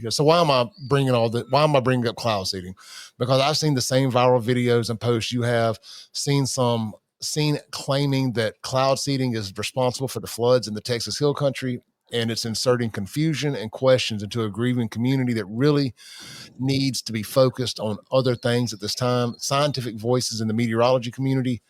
so why am I bringing up cloud seeding? Because I've seen the same viral videos and posts you have seen claiming that cloud seeding is responsible for the floods in the Texas Hill Country. And it's inserting confusion and questions into a grieving community that really needs to be focused on other things at this time. Scientific voices in the meteorology community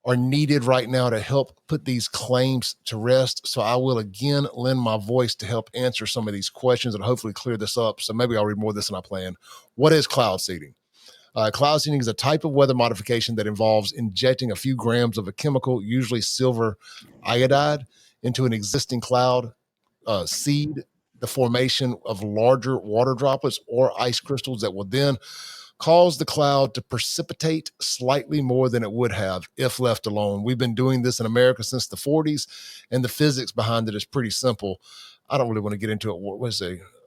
are needed right now to help put these claims to rest. So I will again lend my voice to help answer some of these questions and hopefully clear this up. So maybe I'll read more of this than I planned. What is cloud seeding? Cloud seeding is a type of weather modification that involves injecting a few grams of a chemical, usually silver iodide, into an existing cloud, seed the formation of larger water droplets or ice crystals that will then cause the cloud to precipitate slightly more than it would have if left alone. We've been doing this in America since the 40s, and the physics behind it is pretty simple. I don't really want to get into it. I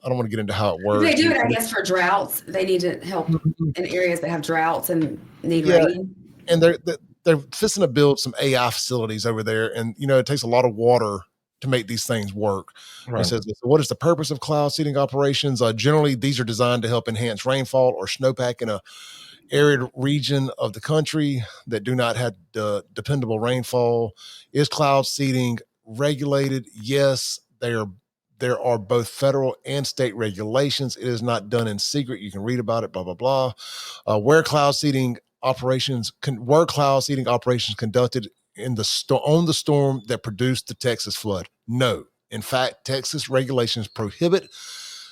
don't want to get into how it works. They do it, I guess, for droughts. They need to help in areas that have droughts and need rain. And they're fixing to build some AI facilities over there, and it takes a lot of water to make these things work. Right. It says, what is the purpose of cloud seeding operations? Generally, these are designed to help enhance rainfall or snowpack in a arid region of the country that do not have dependable rainfall. Is cloud seeding regulated? Yes, there are both federal and state regulations. It is not done in secret. You can read about it, blah, blah, blah. Were cloud seeding operations conducted on the storm that produced the Texas flood? No. In fact, Texas regulations prohibit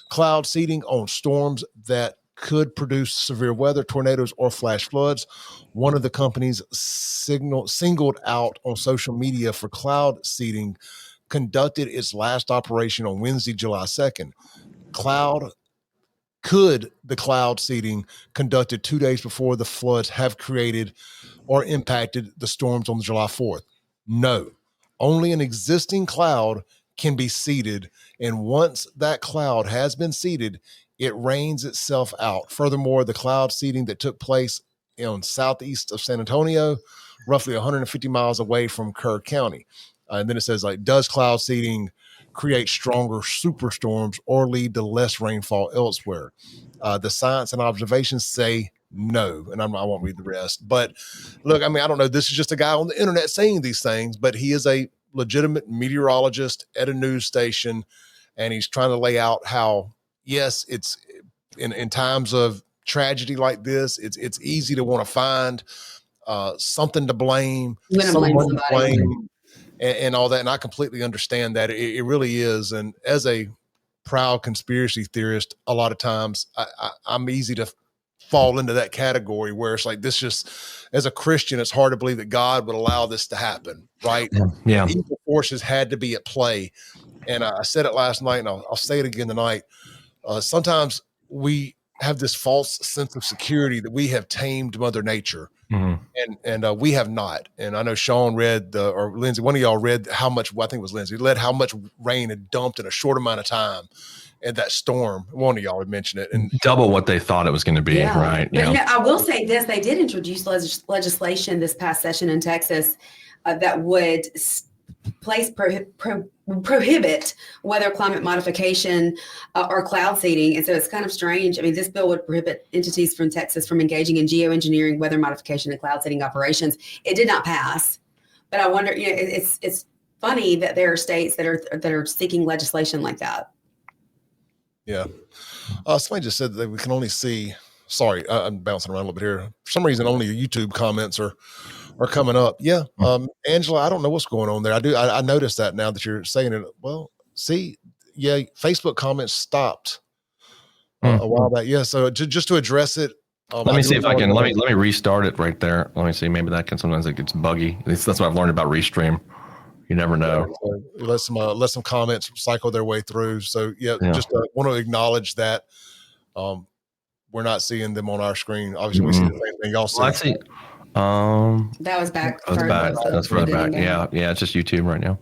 cloud seeding on storms that could produce severe weather, tornadoes, or flash floods. One of the companies singled out on social media for cloud seeding conducted its last operation on Wednesday, July 2nd. The cloud seeding conducted 2 days before the floods have created or impacted the storms on July 4th? No. Only an existing cloud can be seeded, and once that cloud has been seeded, it rains itself out. Furthermore, the cloud seeding that took place in southeast of San Antonio, roughly 150 miles away from Kerr County. And then it says, does cloud seeding create stronger superstorms or lead to less rainfall elsewhere. The science and observations say no, and I won't read the rest. But look, I mean, I don't know. This is just a guy on the internet saying these things, but he is a legitimate meteorologist at a news station, and he's trying to lay out how, yes, it's in times of tragedy like this, it's easy to want to find something to blame, someone to blame, and all that. And I completely understand that. It really is. And as a proud conspiracy theorist, a lot of times I'm easy to fall into that category where it's like, this just, as a Christian, it's hard to believe that God would allow this to happen, right? Yeah. Evil forces had to be at play. And I said it last night, and I'll say it again tonight. Sometimes we have this false sense of security that we have tamed Mother Nature, and we have not. And I know Shaun read or Lindsey, one of y'all read how much, I think it was Lindsey, read how much rain had dumped in a short amount of time. And that storm, one of y'all had mentioned it, and double what they thought it was going to be, right? But I will say this: they did introduce legislation this past session in Texas that would prohibit weather climate modification or cloud seeding. And so it's kind of strange. I mean, this bill would prohibit entities from Texas from engaging in geoengineering, weather modification, and cloud seeding operations. It did not pass, but I wonder. It's funny that there are states that are seeking legislation like that. Yeah. Somebody just said that we can only see, sorry, I'm bouncing around a little bit here. For some reason, only YouTube comments are coming up. Yeah. Angela, I don't know what's going on there. I noticed that now that you're saying it. Well, see, yeah, Facebook comments stopped a while back. Yeah. So just to address it. Let me see if I can, let me restart it right there. Let me see. Maybe that can, sometimes it gets buggy. That's what I've learned about Restream. You never know. Yeah, so let some comments cycle their way through. So just want to acknowledge that we're not seeing them on our screen. Obviously, we see the same thing y'all see. Well, I see. That was back. That's further back. Yeah. It's just YouTube right now.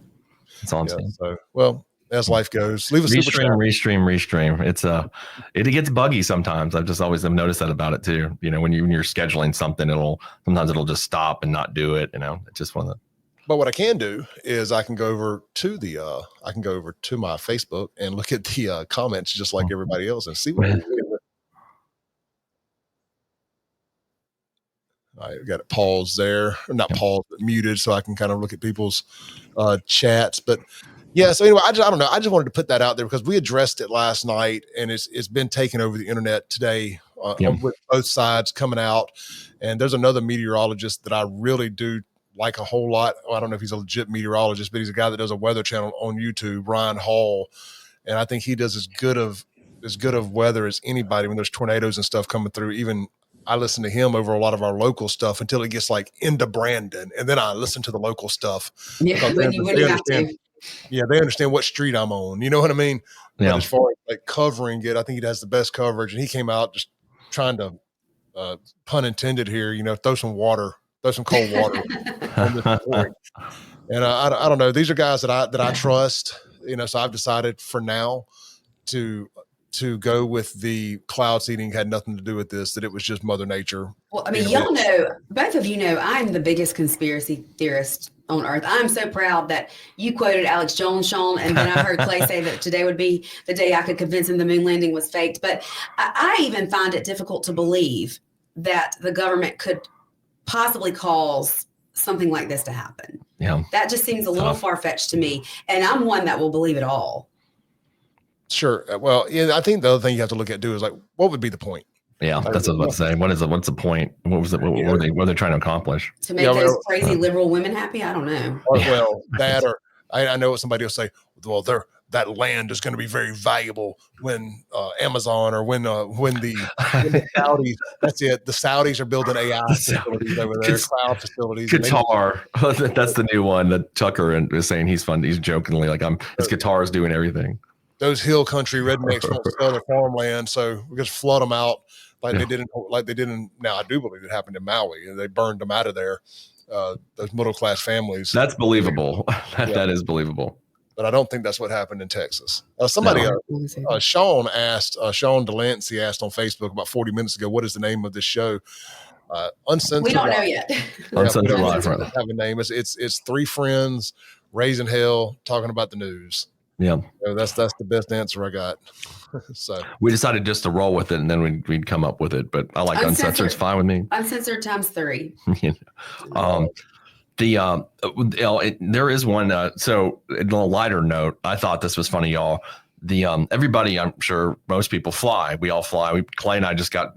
It's on. So, well, as life goes, leave a restream. It gets buggy sometimes. I've always noticed that about it too. You know, when you're scheduling something, sometimes it'll just stop and not do it. You know, it's just one of the. But what I can do is I can go over to my Facebook and look at the comments just like everybody else and see what they're doing. I got it paused there, not paused, but muted, so I can kind of look at people's chats. But yeah, so anyway, I don't know. I just wanted to put that out there because we addressed it last night, and it's been taken over the internet today with both sides coming out. And there's another meteorologist that I really do like a whole lot. I don't know if he's a legit meteorologist, but he's a guy that does a weather channel on YouTube, Ryan Hall. And I think he does as good of weather as anybody when there's tornadoes and stuff coming through. Even I listen to him over a lot of our local stuff until it gets like into Brandon. And then I listen to the local stuff. Yeah, they understand what street I'm on. You know what I mean? Yeah. But as far as like covering it, I think he has the best coverage. And he came out just trying to, pun intended here, throw some cold water on this report. And I don't know. These are guys that I trust, so I've decided for now to go with the cloud seeding had nothing to do with this, that it was just Mother Nature. Well, I mean, y'all know, both of you know, I'm the biggest conspiracy theorist on earth. I'm so proud that you quoted Alex Jones, Shaun, and then I heard Clay say that today would be the day I could convince him the moon landing was faked. But I even find it difficult to believe that the government could possibly cause something like this to happen. Yeah. That just seems a little far-fetched to me. And I'm one that will believe it all. Sure. Well, I think the other thing you have to look at too is like, what would be the point? Yeah, that's what I was about to say. What's the point? What were they trying to accomplish? To make those crazy liberal women happy? I don't know. Well, that or I know what somebody will say, well, that land is going to be very valuable when Amazon or when the Saudis, that's it. The Saudis are building AI facilities over there, cloud facilities. Qatar, that's the new one that Tucker is saying he's fun. He's jokingly like, it's Qatar's doing everything. Those hill country rednecks won't sell their farmland, so we just flood them out like they didn't. Now I do believe it happened in Maui, and they burned them out of there. Those middle class families. That's believable. That is believable. But I don't think that's what happened in Texas. Shaun Delancey asked on Facebook about 40 minutes ago, what is the name of this show? Uncensored. We don't know yet. Uncensored Live. Have a name. It's three friends raising hell talking about the news. Yeah. So that's the best answer I got. So we decided just to roll with it, and then we'd come up with it. But I like uncensored. It's fine with me. Uncensored times 3. There is one. So on a lighter note, I thought this was funny, y'all. Everybody, I'm sure most people fly. We all fly. Clay and I just got,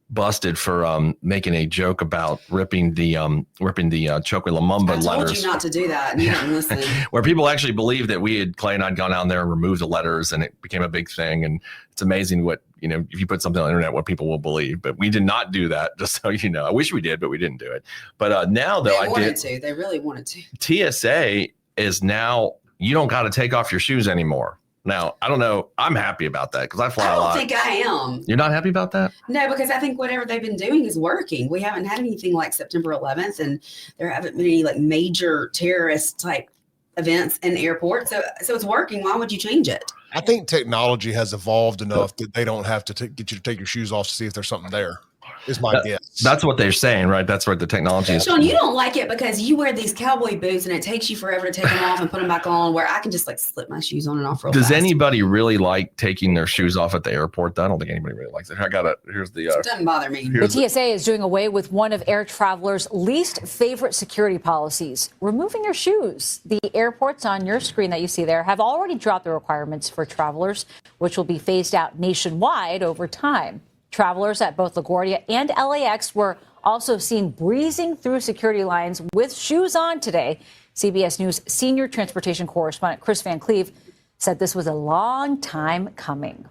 busted for making a joke about ripping the Chokwe Lumumba letters. I told you not to do that, and you didn't listen. Where people actually believe that Clay and I'd gone down there and removed the letters, and it became a big thing. And it's amazing what, if you put something on the internet, what people will believe. But we did not do that, just so you know. I wish we did, but we didn't do it. But now, though, They really wanted to. TSA is now, you don't got to take off your shoes anymore. Now, I don't know. I'm happy about that because I fly a lot. I don't think I am. You're not happy about that? No, because I think whatever they've been doing is working. We haven't had anything like September 11th, and there haven't been any like major terrorist type events in airports. So it's working. Why would you change it? I think technology has evolved enough that they don't have to get you to take your shoes off to see if there's something there. Is my guess. That's what they're saying, right? That's what the technology is. Shaun, you don't like it because you wear these cowboy boots and it takes you forever to take them off and put them back on, where I can just like slip my shoes on and off real fast. Does anybody really like taking their shoes off at the airport? I don't think anybody really likes it. Here's the. It doesn't bother me. The TSA is doing away with one of air travelers' least favorite security policies, removing your shoes. The airports on your screen that you see there have already dropped the requirements for travelers, which will be phased out nationwide over time. Travelers at both LaGuardia and LAX were also seen breezing through security lines with shoes on today. CBS News senior transportation correspondent Chris Van Cleve said this was a long time coming.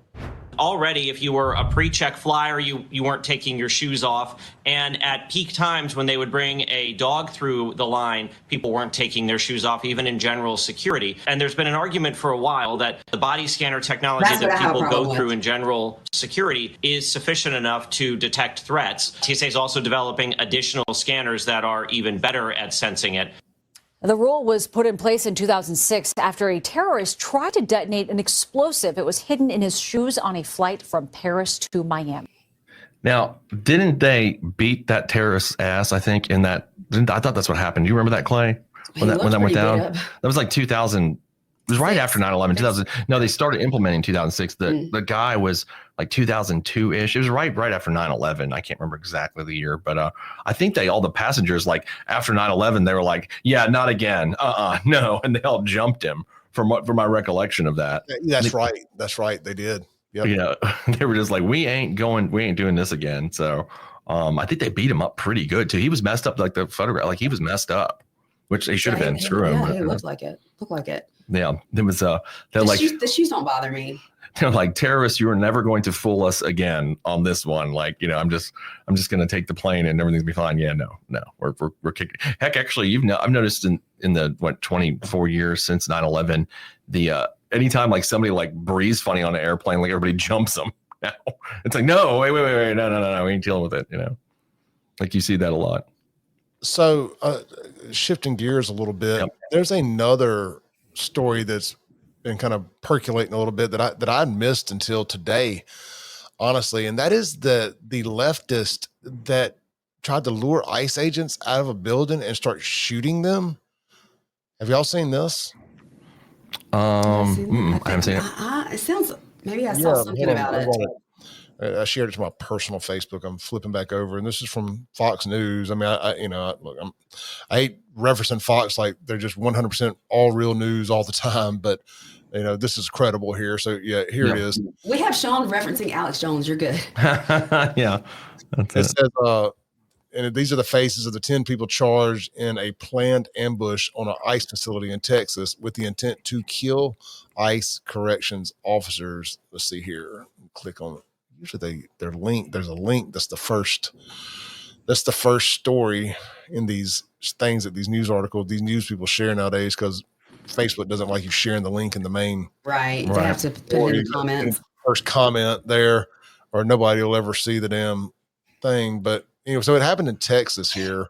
Already, if you were a pre-check flyer, you weren't taking your shoes off. And at peak times when they would bring a dog through the line, people weren't taking their shoes off, even in general security. And there's been an argument for a while that the body scanner technology that people go through in general security is sufficient enough to detect threats. TSA is also developing additional scanners that are even better at sensing it. The rule was put in place in 2006 after a terrorist tried to detonate an explosive. It was hidden in his shoes on a flight from Paris to Miami. Now, didn't they beat that terrorist's ass, I think, in that? I thought that's what happened. Do you remember that, Clay? When that went down? That was like 2000. It was right after 9/11, 2000. No, they started implementing 2006. The guy was like 2002-ish. It was right after 9/11. I can't remember exactly the year, but I think all the passengers, like after 9/11, they were like, yeah, not again. No. And they all jumped him from my recollection of that. That's right. That's right. They did. Yep. Yeah. They were just like, we ain't doing this again. So I think they beat him up pretty good too. He was messed up, like the photograph, like he was messed up, which they should have been. Screw him. Yeah, it looked like it. Yeah, there was the shoes don't bother me. They're like, terrorists, you are never going to fool us again on this one. Like, I'm just going to take the plane and everything's gonna be fine. Yeah, no, we're kicking. Heck, actually, I've noticed in the 24 years since 9/11, the anytime like somebody like breathes funny on an airplane, like everybody jumps them. Now it's like, no, wait, no, we ain't dealing with it. Like you see that a lot. So shifting gears a little bit, There's another story that's been kind of percolating a little bit that I missed until today, honestly, and that is the leftist that tried to lure ICE agents out of a building and start shooting them. Have y'all seen this? I haven't seen it. It sounds. Maybe I saw something about it. I shared it to my personal Facebook. I'm flipping back over, and this is from Fox News. I mean, I hate referencing Fox like they're just 100% all real news all the time, but this is credible here. So here it is. We have Shaun referencing Alex Jones. You're good. Yeah. It says, and these are the faces of the 10 people charged in a planned ambush on an ICE facility in Texas with the intent to kill ICE corrections officers. Let's see here. Click on it. Usually they're linked. There's a link. That's the first story in these things that these news articles, these news people share nowadays, because Facebook doesn't like you sharing the link in the main. Right. They have to put it in the comments. First comment there, or nobody will ever see the damn thing. But so it happened in Texas here.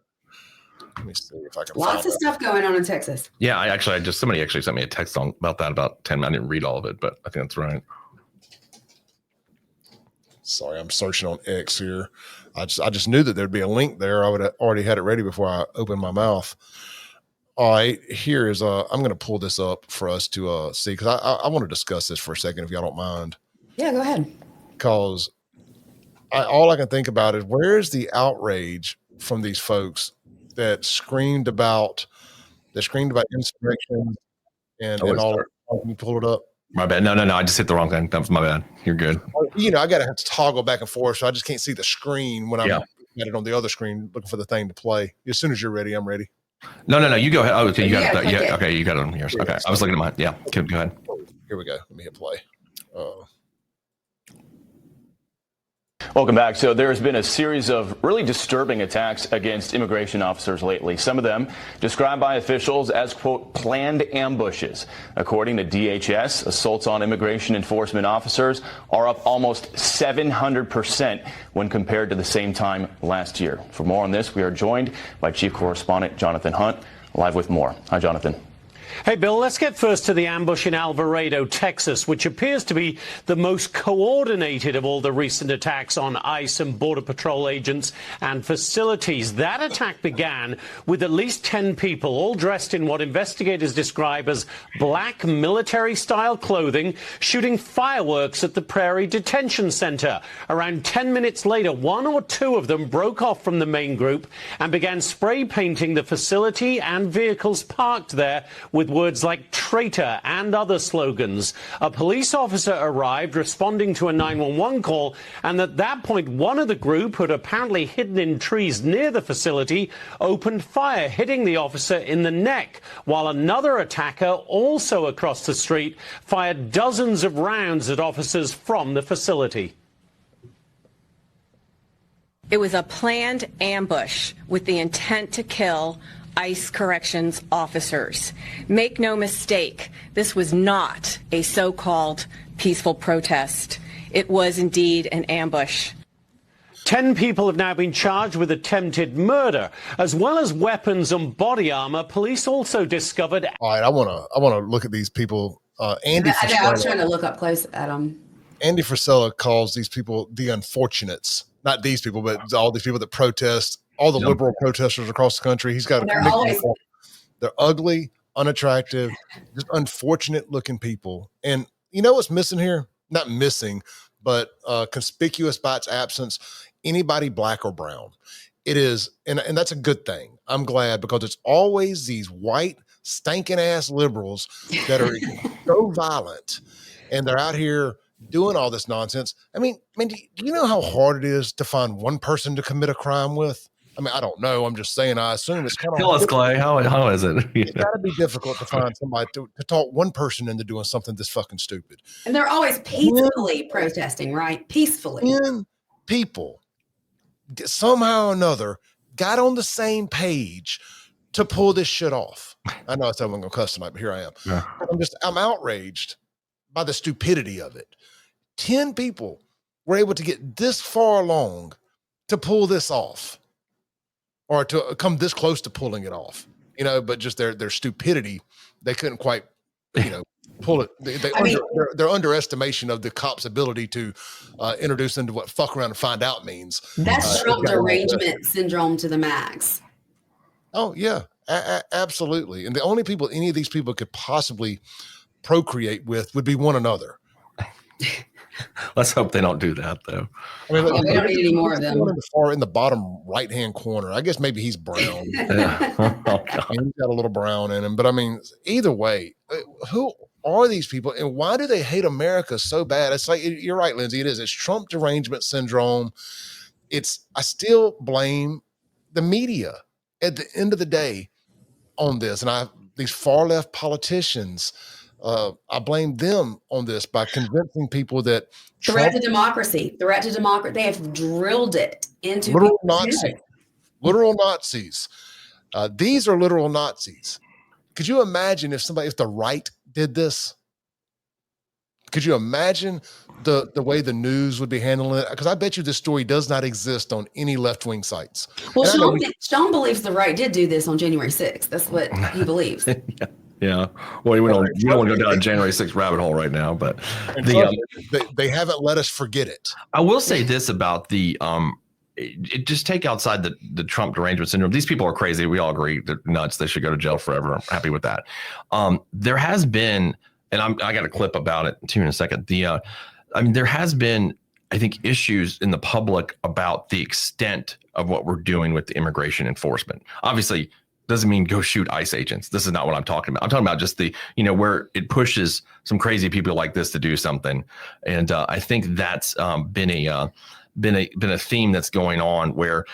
Let me see if I can. Lots of stuff going on in Texas. Yeah, somebody actually sent me a text about that about 10 minutes. I didn't read all of it, but I think that's right. Sorry, I'm searching on X here. I just knew that there'd be a link there. I would have already had it ready before I opened my mouth. All right, here is I'm going to pull this up for us to see, because I want to discuss this for a second, if y'all don't mind. Yeah, go ahead. Because all I can think about is, where's the outrage from these folks that screamed about insurrection and all. Can you pull it up? My bad. No. I just hit the wrong thing. That was my bad. You're good. I got to have to toggle back and forth, so I just can't see the screen when I'm at it on the other screen looking for the thing to play. As soon as you're ready, I'm ready. No. You go ahead. Oh, okay. You got it. Yeah. Okay. You got it on yours. Okay. I was looking at mine. Yeah. Go ahead. Here we go. Let me hit play. Welcome back. So there has been a series of really disturbing attacks against immigration officers lately. Some of them described by officials as, quote, planned ambushes. According to DHS, assaults on immigration enforcement officers are up almost 700% when compared to the same time last year. For more on this, we are joined by Chief Correspondent Jonathan Hunt, live with more. Hi, Jonathan. Hey, Bill, let's get first to the ambush in Alvarado, Texas, which appears to be the most coordinated of all the recent attacks on ICE and Border Patrol agents and facilities. That attack began with at least 10 people, all dressed in what investigators describe as black military-style clothing, shooting fireworks at the Prairie Detention Center. Around 10 minutes later, one or two of them broke off from the main group and began spray painting the facility and vehicles parked there with words like traitor and other slogans. A police officer arrived responding to a 911 call, and at that point, one of the group, who had apparently hidden in trees near the facility, opened fire, hitting the officer in the neck, while another attacker, also across the street, fired dozens of rounds at officers from the facility. It was a planned ambush with the intent to kill ICE corrections officers. Make no mistake, this was not a so-called peaceful protest. It was indeed an ambush. 10 people have now been charged with attempted murder, as well as weapons and body armor. Police also discovered. All right, I want to look at these people. Andy, I was trying to look up close at them. Andy Frisella calls these people the unfortunates. Not these people, but all these people that protest. All the liberal protesters across the country. He's got they're ugly, unattractive, just unfortunate looking people. And you know what's missing here? Not missing, but conspicuous by its absence, anybody black or brown. It is, and that's a good thing. I'm glad, because it's always these white, stinking ass liberals that are so violent, and they're out here doing all this nonsense. I mean, do you know how hard it is to find one person to commit a crime with? I mean, I don't know. I'm just saying, I assume it's kind of. Tell us, Clay. How is it? It's got to be difficult to find somebody to talk one person into doing something this fucking stupid. And they're always peacefully protesting, right? Peacefully. 10 people somehow or another got on the same page to pull this shit off. I know I said I'm going to cuss tonight, but here I am. Yeah. I'm outraged by the stupidity of it. 10 people were able to get this far along to pull this off, or to come this close to pulling it off, but just their stupidity, they couldn't quite, pull it. Their underestimation of the cop's ability to introduce into what fuck around and find out means. That's Trump derangement syndrome to the max. Oh yeah, absolutely. And the only people any of these people could possibly procreate with would be one another. Let's hope they don't do that, though. I mean, we don't need any more of them. In the bottom right-hand corner. I guess maybe he's brown. He's got a little brown in him. But I mean, either way, who are these people, and why do they hate America so bad? It's like, you're right, Lindsey. It is. It's Trump derangement syndrome. I still blame the media at the end of the day on this, and these far left politicians. I blame them on this by convincing people that threat to democracy. They have drilled it into literal Nazis. Literal Nazis. These are literal Nazis. Could you imagine if the right did this? Could you imagine the way the news would be handling it? Because I bet you this story does not exist on any left-wing sites. Well, Shaun believes the right did do this on January 6th. That's what he believes. Yeah. Well, you don't want to go down a January 6th rabbit hole right now, but they haven't let us forget it. I will say this about the just take outside the Trump derangement syndrome. These people are crazy. We all agree they're nuts. They should go to jail forever. I'm happy with that. There has been, and I got a clip about it too in a second. There has been, I think, issues in the public about the extent of what we're doing with the immigration enforcement. Obviously, doesn't mean go shoot ICE agents. This is not what I'm talking about. I'm talking about just where it pushes some crazy people like this to do something. And I think that's been a theme that's going on where,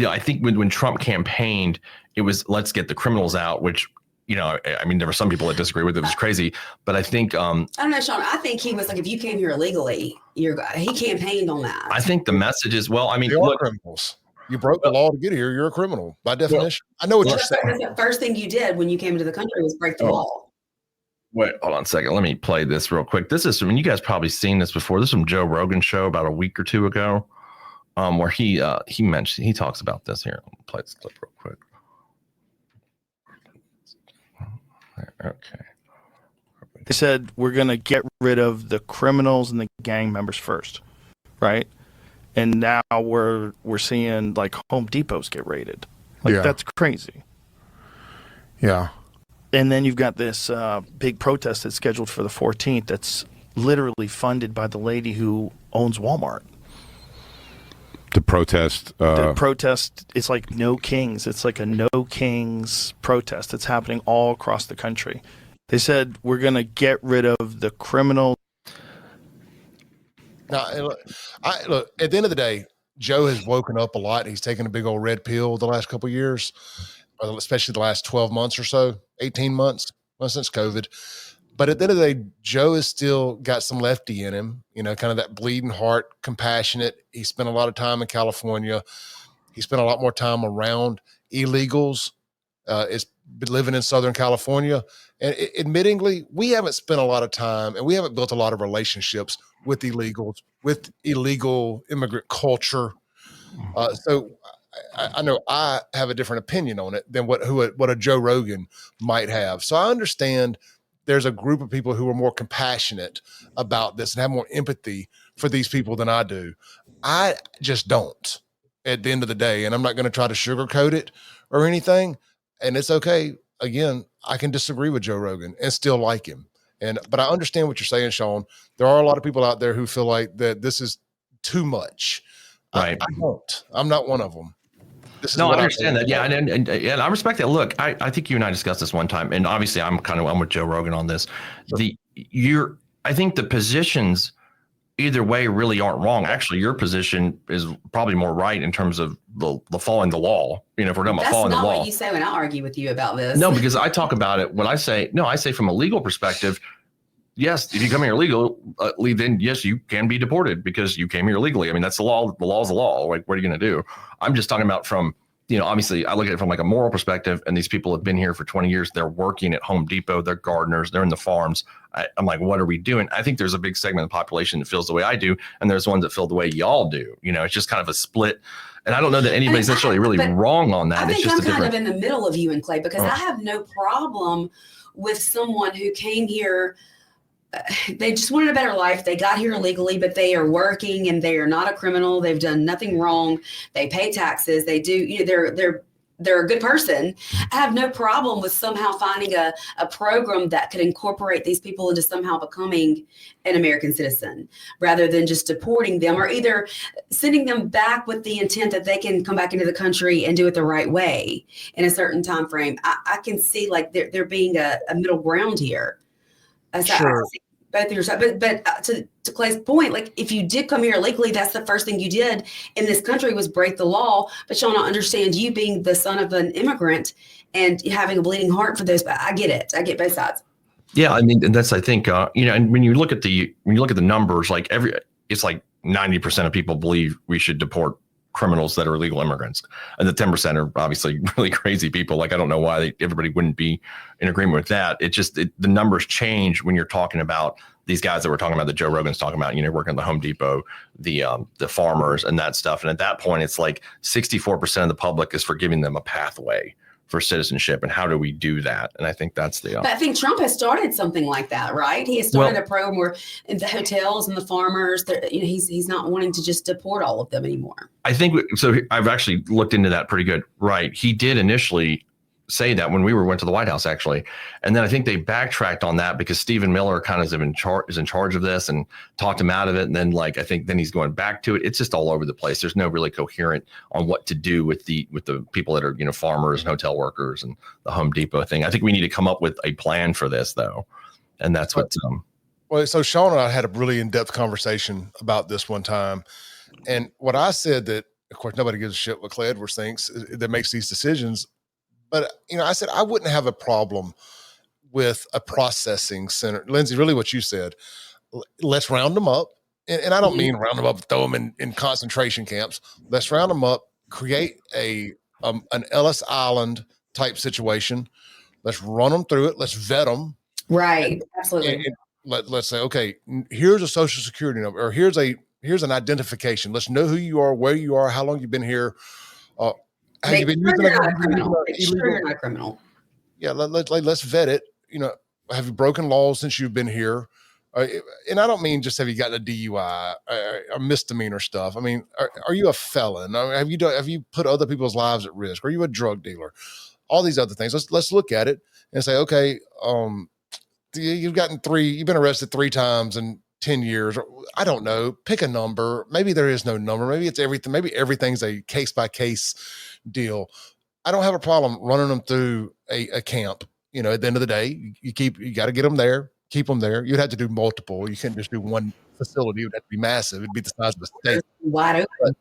I think when Trump campaigned, it was let's get the criminals out, which, there were some people that disagree with it. It was crazy. But I think I don't know, Shaun. I think he was like, if you came here illegally, he campaigned on that. I think the message is, they are criminals. You broke the law to get here. You're a criminal by definition. I know what you're saying. The first thing you did when you came into the country was break the law. Wait, hold on a second. Let me play this real quick. This is you guys probably seen this before. This is from Joe Rogan's show about a week or two ago, where he talks about this here. I'll play this clip real quick. Okay. They said we're going to get rid of the criminals and the gang members first, right? And now we're seeing like Home Depots get raided. That's crazy. Yeah. And then you've got this big protest that's scheduled for the 14th that's literally funded by the lady who owns Walmart. The protest. It's like No Kings. It's like a No Kings protest that's happening all across the country. They said we're going to get rid of the criminals. Now, look, at the end of the day, Joe has woken up a lot. He's taken a big old red pill the last couple of years, especially the last 12 months or so, 18 months, since COVID. But at the end of the day, Joe has still got some lefty in him, kind of that bleeding heart, compassionate. He spent a lot of time in California. He spent a lot more time around illegals. Is living in Southern California. And admittingly, we haven't spent a lot of time and we haven't built a lot of relationships with illegals, with illegal immigrant culture. So I know I have a different opinion on it than what a Joe Rogan might have. So I understand there's a group of people who are more compassionate about this and have more empathy for these people than I do. I just don't at the end of the day. And I'm not going to try to sugarcoat it or anything. And it's okay. Again, I can disagree with Joe Rogan and still like him. But I understand what you're saying, Shaun. There are a lot of people out there who feel like that this is too much. Right. I don't. I'm not one of them. No, I understand that. Yeah, and I respect that. Look, I think you and I discussed this one time, and obviously I'm with Joe Rogan on this. Sure. I think the positions either way really aren't wrong. Actually, your position is probably more right in terms of the following the law. If we're talking about following the law. That's not what you say when I argue with you about this. No, because I talk about it when I say from a legal perspective. Yes, if you come here illegally, then yes, you can be deported because you came here illegally. That's the law. The law is the law. Like, what are you going to do? I'm just talking about from, obviously I look at it from like a moral perspective, and these people have been here for 20 years. They're working at Home Depot. They're gardeners. They're in the farms. I'm like, what are we doing? I think there's a big segment of the population that feels the way I do, and there's ones that feel the way y'all do. It's just kind of a split. And I don't know that anybody's necessarily really wrong on that. I think I'm kind of in the middle of you and Clay, because I have no problem with someone who came here. They just wanted a better life. They got here illegally, but they are working and they are not a criminal. They've done nothing wrong. They pay taxes. They do, they're a good person. I have no problem with somehow finding a program that could incorporate these people into somehow becoming an American citizen rather than just deporting them or either sending them back with the intent that they can come back into the country and do it the right way in a certain time frame. I can see like there being a middle ground here. Sure. Both of your side, but to Clay's point, like if you did come here illegally, that's the first thing you did in this country was break the law. But Shaun, I understand you being the son of an immigrant and having a bleeding heart for those. But I get it. I get both sides. Yeah, and that's I think and when you look at the numbers, like it's like 90% of people believe we should deport criminals that are illegal immigrants, and the 10% are obviously really crazy people. Like I don't know why everybody wouldn't be in agreement with that. The numbers change when you're talking about these guys that we're talking about, that Joe Rogan's talking about, working at the Home Depot, the farmers and that stuff. And at that point, it's like 64% of the public is for giving them a pathway, for citizenship, and how do we do that? And I think that's the. But I think Trump has started something like that, right? He has started a program where in the hotels and the farmers, he's not wanting to just deport all of them anymore. I think so. I've actually looked into that pretty good. Right, he did initially say that when we went to the White House, actually, and then I think they backtracked on that because Stephen Miller kind of is in charge of this and talked him out of it, and then I think then he's going back to it. It's just all over the place. There's no really coherent on what to do with the people that are farmers and hotel workers and the Home Depot thing. I think we need to come up with a plan for this though, and that's what. Well, so Shaun and I had a really in-depth conversation about this one time, and what I said that, of course, nobody gives a shit what Clay Edwards thinks that makes these decisions. But, I said I wouldn't have a problem with a processing center. Lindsey, really what you said, let's round them up. And I don't mean round them up, throw them in concentration camps. Let's round them up, create an Ellis Island type situation. Let's run them through it. Let's vet them. Right. Absolutely. And let's say, okay, here's a social security number, or here's an identification. Let's know who you are, where you are, how long you've been here. Have you been using you're not a criminal? Yeah, let's vet it. Have you broken laws since you've been here? And I don't mean just have you gotten a DUI or misdemeanor stuff. I mean, are you a felon? Have you put other people's lives at risk? Are you a drug dealer? All these other things. Let's look at it and say, okay, you've been arrested 3 times in 10 years. I don't know. Pick a number. Maybe there is no number. Maybe it's everything. Maybe everything's a case by case deal. I don't have a problem running them through a camp. At the end of the day, you got to get them there, keep them there. You'd have to do multiple. You can't just do one facility. It would have to be massive. It'd be the size of a state. Wide open.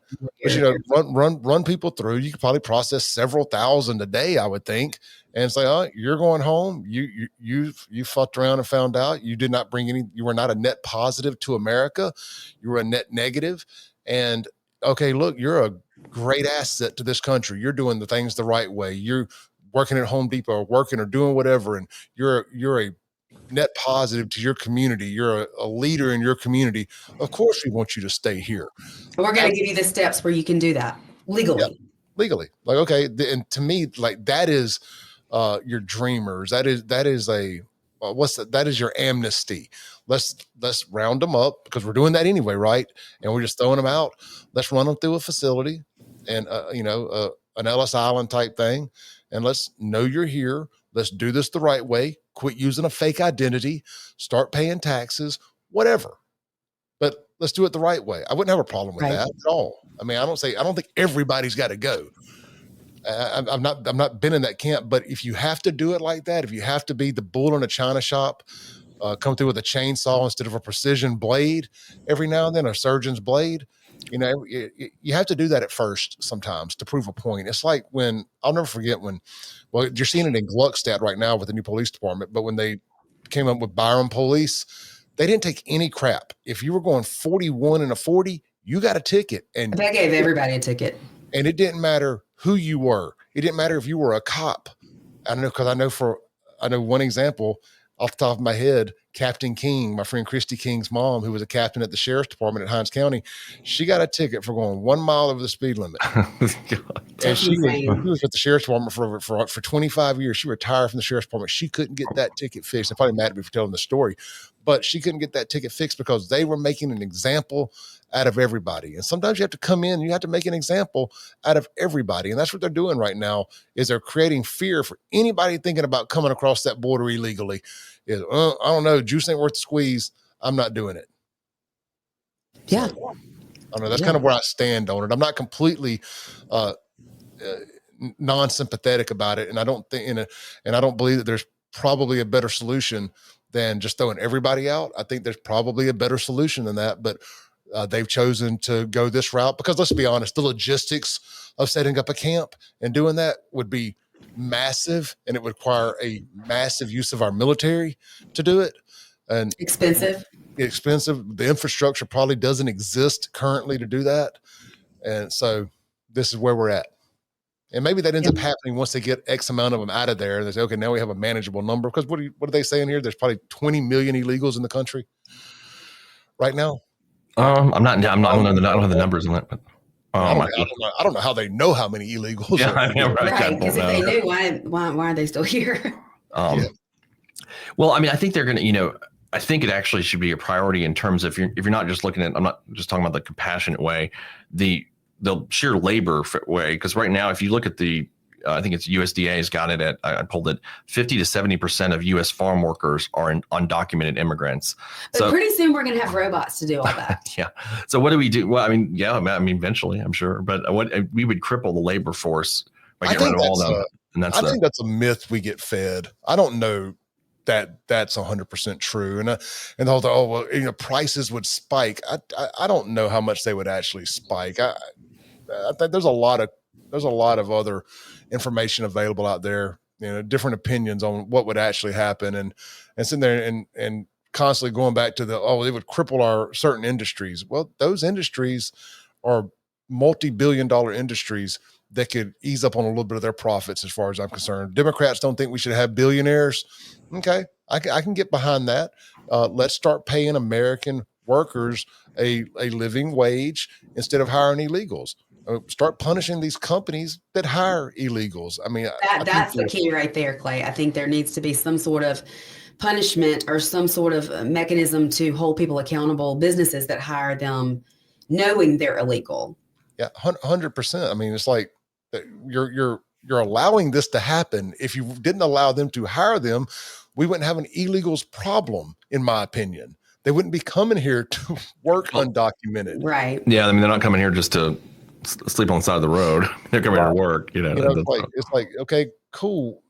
But, run people through. You could probably process several thousand a day, I would think, and say, "Oh, you're going home. You fucked around and found out you did not bring any. You were not a net positive to America. You were a net negative. And okay, look, you're a great asset to this country. You're doing the things the right way. You're working at Home Depot or working or doing whatever, and you're a net positive to your community. You're a leader in your community. Of course, we want you to stay here. We're going to give you the steps where you can do that legally. Yeah, legally. Okay. And to me, that is your dreamers. That is that is your amnesty. Let's round them up because we're doing that anyway, right? And we're just throwing them out. Let's run them through a facility and an Ellis Island type thing, and let's know you're here. Let's do this the right way. Quit using a fake identity. Start paying taxes. Whatever. But let's do it the right way. I wouldn't have a problem with that at all. I mean, I don't think everybody's got to go. I've not been in that camp, but if you have to do it like that, if you have to be the bull in a china shop, come through with a chainsaw instead of a precision blade every now and then, a surgeon's blade, you have to do that at first sometimes to prove a point. It's like I'll never forget well, you're seeing it in Gluckstadt right now with the new police department, but when they came up with Byram Police, they didn't take any crap. If you were going 41 and a 40, you got a ticket. And they gave everybody a ticket. And it didn't matter who you were. It didn't matter if you were a cop. I know because I know one example off the top of my head. Captain King, my friend Christy King's mom, who was a captain at the sheriff's department at Hinds County, she got a ticket for going 1 mile over the speed limit. And she was at the sheriff's department for 25 years. She retired from the sheriff's department. She couldn't get that ticket fixed. They're probably mad at me for telling the story, but she couldn't get that ticket fixed because they were making an example out of everybody. And sometimes you have to come in and you have to make an example out of everybody. And that's what they're doing right now is they're creating fear for anybody thinking about coming across that border illegally. I don't know. Juice ain't worth the squeeze. I'm not doing it. Yeah. So, I don't know. That's kind of where I stand on it. I'm not completely non-sympathetic about it. And I don't think and I don't believe that there's probably a better solution than just throwing everybody out. I think there's probably a better solution than that, but they've chosen to go this route because let's be honest, the logistics of setting up a camp and doing that would be massive, and it would require a massive use of our military to do it. And expensive. The infrastructure probably doesn't exist currently to do that. And so this is where we're at. And maybe that ends up happening once they get X amount of them out of there. And they say, okay, now we have a manageable number. Because what are they saying here? There's probably 20 million illegals in the country right now. I don't have the numbers on that. But. I don't know how they know how many illegals. Yeah, right. Because if they knew, why are they still here? Well, I mean, I think they're going to, I think it actually should be a priority in terms of if you're not just looking at, I'm not just talking about the compassionate way, the sheer labor way. Because right now, if you look at I think it's USDA's got it at, I pulled it, 50 to 70% of U.S. farm workers are undocumented immigrants. But pretty soon we're going to have robots to do all that. Yeah. So what do we do? Well, I mean, eventually, I'm sure. But we would cripple the labor force by getting rid of all them. I think that's a myth we get fed. I don't know that's 100% true. And the whole thing, prices would spike. I don't know how much they would actually spike. I think there's a lot of other information available out there, different opinions on what would actually happen, and sitting there and constantly going back to it would cripple our certain industries. Well, those industries are multi-billion-dollar industries that could ease up on a little bit of their profits, as far as I'm concerned. Democrats don't think we should have billionaires. Okay, I can get behind that. Let's start paying American workers a living wage instead of hiring illegals. Start punishing these companies that hire illegals. I mean, that's the key right there, Clay. I think there needs to be some sort of punishment or some sort of mechanism to hold people accountable, businesses that hire them knowing they're illegal. Yeah, 100%. I mean, it's like you're allowing this to happen. If you didn't allow them to hire them, we wouldn't have an illegals problem, in my opinion. They wouldn't be coming here to work undocumented. Right. Yeah, I mean, they're not coming here just to sleep on the side of the road. They're coming here to work. It's like, okay, cool.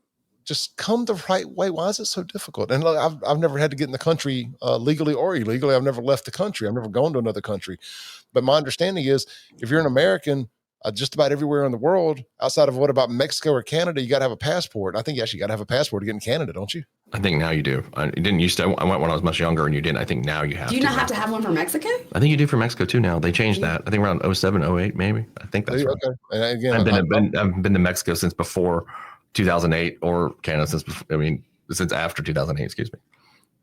Just come the right way. Why is it so difficult? And look, I've never had to get in the country legally or illegally. I've never left the country. I've never gone to another country. But my understanding is, if you're an American, just about everywhere in the world, outside of what about Mexico or Canada, you got to have a passport. I think you actually got to have a passport to get in Canada, don't you? I think now you do. You didn't used to. I went when I was much younger, and you didn't. I think now you have. Do you not have to have one for Mexico? I think you do for Mexico too now. They changed that. I think around 07, 08, maybe. I think that's right. Okay. And again, I've been to Mexico since before 2008, or Canada since after 2008. Excuse me.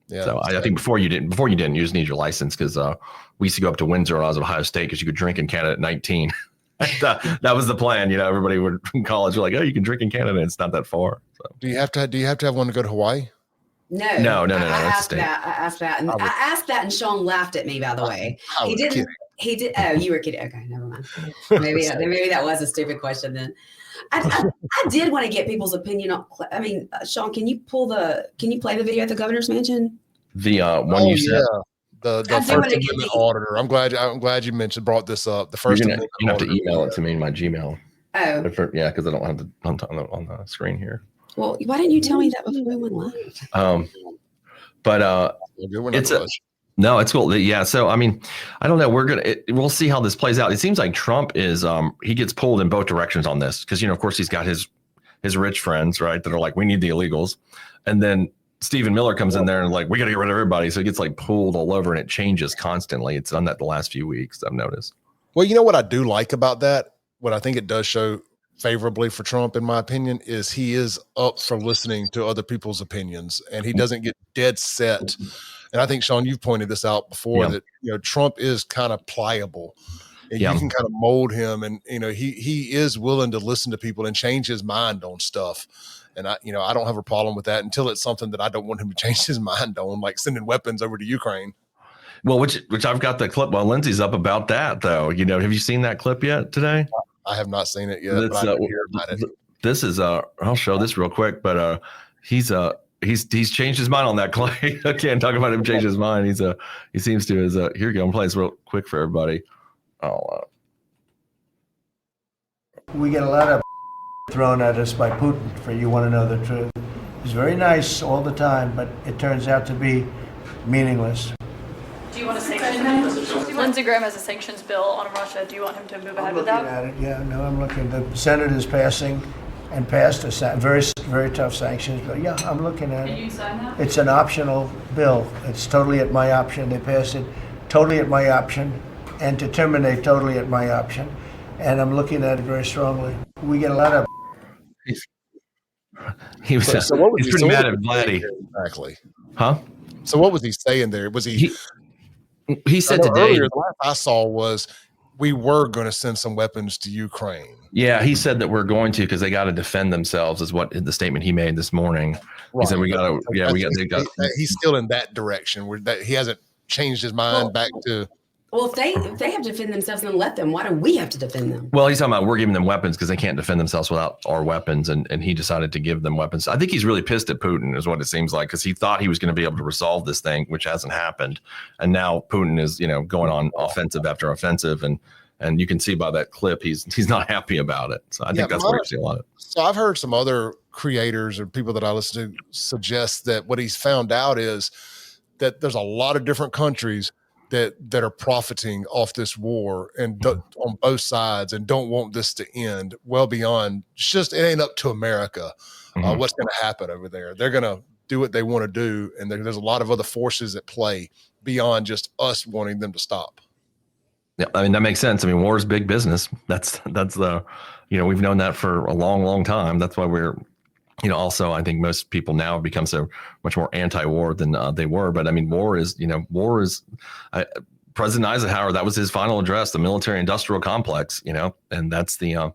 Yeah. So I think before you didn't. You just need your license, because we used to go up to Windsor when I was at Ohio State, because you could drink in Canada at 19. That was the plan. Everybody would in college were like, oh, you can drink in Canada. It's not that far. So. Do you have to have one to go to Hawaii? No. I asked that, and I asked that, and Shaun laughed at me. By the way, he didn't. Kidding. He did. Oh, you were kidding. Okay, never mind. Maybe that was a stupid question then. I did want to get people's opinion on. I mean, Shaun, can you play the video at the governor's mansion? The one you said. The First Amendment auditor. I'm glad you brought this up. The First Amendment. You have to email it to me in my Gmail. Oh. Because I don't have on the screen here. Well, why didn't you tell me that before we went live? It's cool. Yeah. So, I mean, I don't know. We'll see how this plays out. It seems like Trump is, he gets pulled in both directions on this, because, of course, he's got his rich friends, right, that are like, we need the illegals. And then Stephen Miller comes in there and like, we got to get rid of everybody. So it gets like pulled all over, and it changes constantly. It's done that the last few weeks, I've noticed. Well, you know what I do like about that? What I think it does show favorably for Trump, in my opinion, is he is up for listening to other people's opinions, and he doesn't get dead set. And I think, Shaun, you've pointed this out before, that Trump is kind of pliable, and you can kind of mold him, and he is willing to listen to people and change his mind on stuff. And I don't have a problem with that until it's something that I don't want him to change his mind on, like sending weapons over to Ukraine. Well, which I've got the clip while Lindsey's up about that, though. Have you seen that clip yet today? I have not seen it yet, but I didn't hear about it. This is I'll show this real quick, but he's changed his mind on that, Clay. I can't talk about him change his mind. He seems to here you go. I'm playing this real quick for everybody. We get a lot of thrown at us by Putin, for you want to know the truth. He's very nice all the time, but it turns out to be meaningless. Do you want to sanction him? Lindsey Graham has a sanctions bill on Russia. Do you want him to move ahead with that? I'm looking at it. Yeah, no, I'm looking. The Senate is passed a very, very tough sanctions bill. Yeah, I'm looking at it. Can you sign that? It's an optional bill. It's totally at my option. They passed it totally at my option, and to terminate totally at my option. And I'm looking at it very strongly. We get a lot of. He was pretty mad at Vladdy. Exactly. Huh? So what was he saying there? Was he? He said today. Earlier, the last I saw was we were going to send some weapons to Ukraine. Yeah, he said that we're going to because they got to defend themselves, is what the statement he made this morning. Right. He said we got to. Yeah, he's still in that direction where he hasn't changed his mind back to. Well, if they have to defend themselves, then let them. Why do we have to defend them? Well, he's talking about we're giving them weapons because they can't defend themselves without our weapons, and he decided to give them weapons. I think he's really pissed at Putin, is what it seems like, because he thought he was going to be able to resolve this thing, which hasn't happened, and now Putin is going on offensive after offensive, and you can see by that clip he's not happy about it. So I think that's where you see a lot of it. So I've heard some other creators or people that I listen to suggest that what he's found out is that there's a lot of different countries that are profiting off this war and on both sides and don't want this to end well beyond it ain't up to America. What's going to happen over there. They're going to do what they want to do. And there's a lot of other forces at play beyond just us wanting them to stop. Yeah. I mean, that makes sense. I mean, war is big business. That's the, we've known that for a long, long time. That's why we're, also, I think most people now have become so much more anti-war than they were. But I mean, war is President Eisenhower, that was his final address, the military-industrial complex, and that's the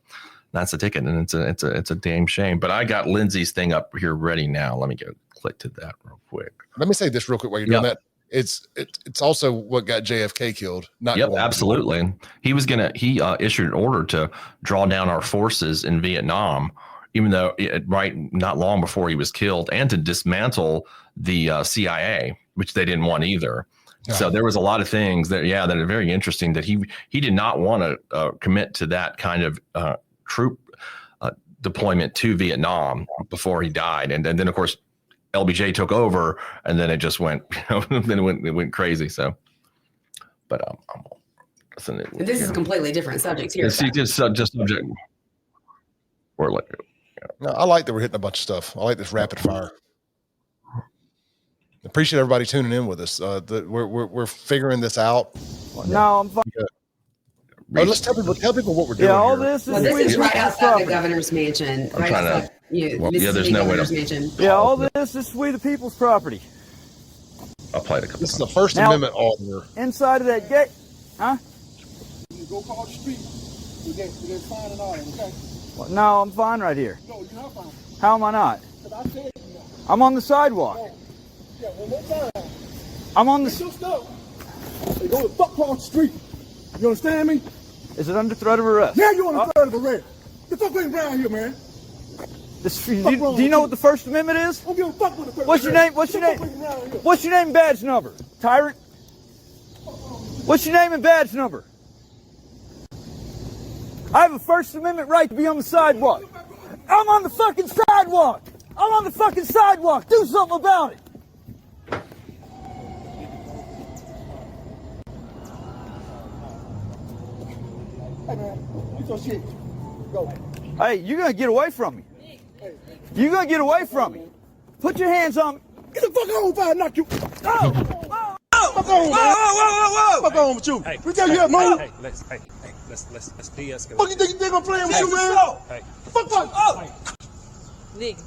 ticket. And it's a damn shame. But I got Lindsey's thing up here ready now. Let me go click to that real quick. Let me say this real quick while you're doing that. It's also what got JFK killed. Absolutely. He issued an order to draw down our forces in Vietnam, even though not long before he was killed, and to dismantle the CIA, which they didn't want either. Yeah. So there was a lot of things that are very interesting that he did not want to commit to that kind of troop deployment to Vietnam before he died. And then of course, LBJ took over, and then it just went, it went crazy. So, but this is a completely different subject here. Just subject. We're like, no, I like that we're hitting a bunch of stuff. I like this rapid fire. Appreciate everybody tuning in with us. We're figuring this out. No, I'm fine. Let's tell people what we're doing. Yeah, this is right outside the governor's mansion. There's no way to. Yeah, all this is we the people's property. I'll play it a couple. This is the First Amendment order. Inside of that gate, huh? You go across the street. You get fine and all that, okay? Well, no, I'm fine right here. No, you're not fine. How am I not? Because I said you're not. I'm on the sidewalk. No. Yeah, one more time. I'm on the. Get your stuff. They go the fuck across the street. You understand me? Is it under threat of arrest? Yeah, you're under threat of arrest. Get the fuck around here, man. Do you know what the First Amendment is? I don't give a fuck what the First What's your name? What's your name? What's your name and badge number? Tyrant? What's your name and badge number? I have a First Amendment right to be on the sidewalk. I'm on the fucking sidewalk. I'm on the fucking sidewalk. Do something about it. Hey, man, get your shit. Go. Hey, you're going to get away from me. You're going to get away from me. Put your hands on me. Get the fuck on fire, knock you. Oh! Whoa! Fuck on, man. Whoa! Fuck on with you. Hey, we tell you that, man. Hey, let's de-escalate. Fuck you think I'm playing with you, man? Hey. Fuck. Oh! Nigga.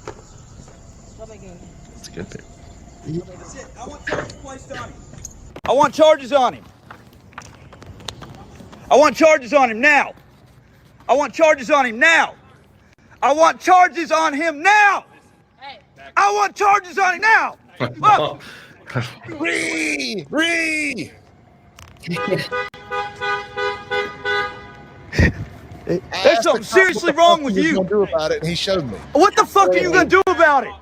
It's a good thing. That's it. I want charges placed on him. I want charges on him. I want charges on him now. I want charges on him now. I want charges on him now. Hey. I want charges on him now. Look. Bree. There's something seriously wrong with you. What do about it? And he showed me. What the fuck are you gonna do about it?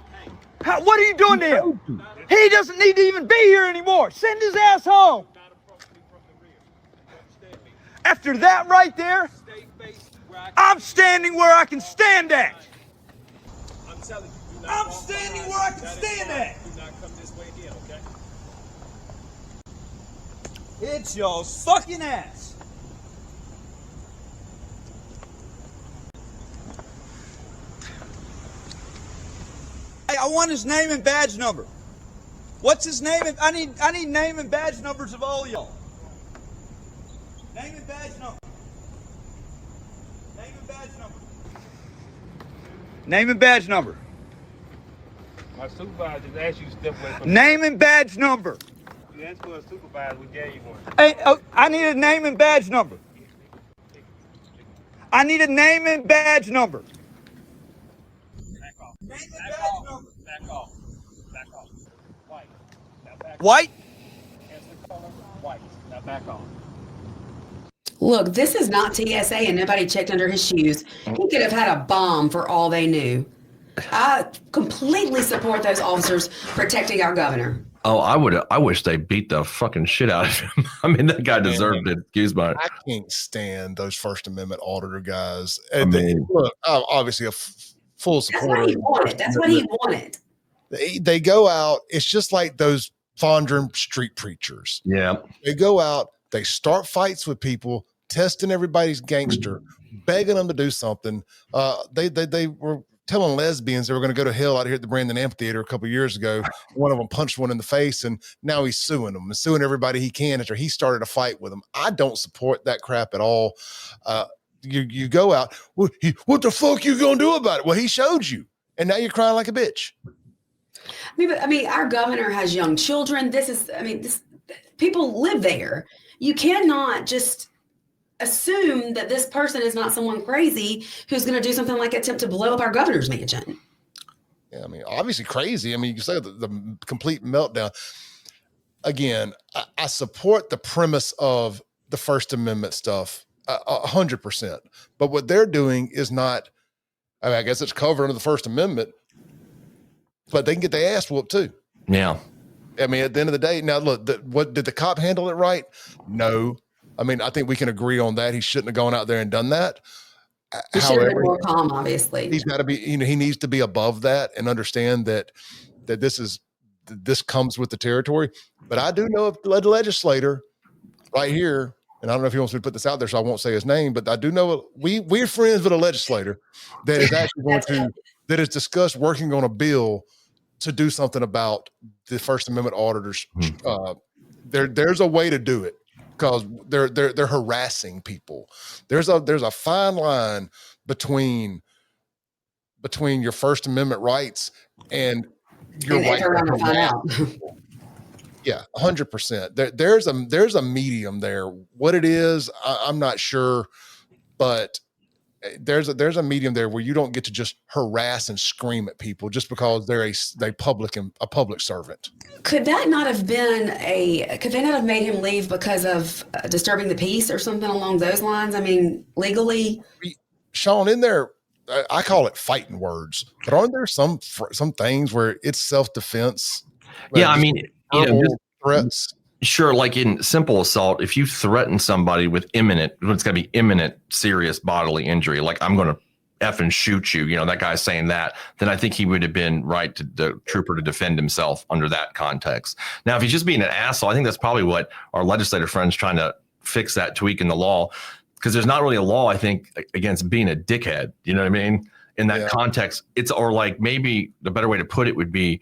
What are you doing to him? He doesn't need to even be here anymore. Send his ass home. After that right there, I'm standing where I can stand at. I'm telling you. I'm standing where I can stand at. Do not come this way again, okay? It's your fucking ass. Hey, I want his name and badge number. What's his name? I need name and badge numbers of all y'all. Name and badge number. Name and badge number. Name and badge number. My supervisor just asked you to step away from Name and badge number. You asked for a supervisor, we gave you one. Hey, I need a name and badge number. I need a name and badge number. Back off. Name and badge number. Back off. Back off. White. Now back White? Here's the color. White. Now back off. Look, this is not TSA and nobody checked under his shoes. He could have had a bomb for all they knew. I completely support those officers protecting our governor. Oh, I wish they beat the fucking shit out of him. I mean, that guy deserved it. Excuse me. I can't stand those First Amendment auditor guys. I mean, look, I'm obviously a full supporter. That's what he wanted. They go out. It's just like those Fondren street preachers. Yeah. They go out. They start fights with people, testing everybody's gangster, begging them to do something. They were telling lesbians they were going to go to hell out here at the Brandon Amphitheater a couple of years ago. One of them punched one in the face, and now he's suing them and suing everybody he can after he started a fight with them. I don't support that crap at all. You go out. What the fuck you going to do about it? Well, he showed you, and now you're crying like a bitch. I mean, our governor has young children. People live there. You cannot just assume that this person is not someone crazy who's going to do something like attempt to blow up our governor's mansion. Yeah, I mean, obviously crazy. I mean, you can say the complete meltdown. Again, I support the premise of the First Amendment stuff 100%. But what they're doing is not, I guess it's covered under the First Amendment, but they can get their ass whooped too. Yeah. I mean, at the end of the day, now look, what did the cop handle it right? No. I mean, I think we can agree on that. He shouldn't have gone out there and done that. He should have been more calm, obviously. He's got to be, he needs to be above that and understand that this comes with the territory. But I do know a legislator right here, and I don't know if he wants me to put this out there, so I won't say his name, but I do know we're friends with a legislator that is actually that has discussed working on a bill to do something about the First Amendment auditors. There's a way to do it. Because they're harassing people. There's a fine line between your First Amendment rights and your right to harass. Yeah, 100%. There's a medium there. What it is, I'm not sure, but there's a medium there where you don't get to just harass and scream at people just because they're a public servant. Could that not have could they not have made him leave because of disturbing the peace or something along those lines? I mean, legally? Shaun, in there, I call it fighting words, but aren't there some things where it's self-defense? Yeah, I mean, threats. Sure, like in simple assault, if you threaten somebody with it's going to be imminent serious bodily injury, like I'm going to effing shoot you, that guy's saying that, then I think he would have been right to the trooper to defend himself under that context. Now, if he's just being an asshole, I think that's probably what our legislator friend's trying to fix, that tweak in the law, because there's not really a law, I think, against being a dickhead. You know what I mean? In that context, or like maybe the better way to put it would be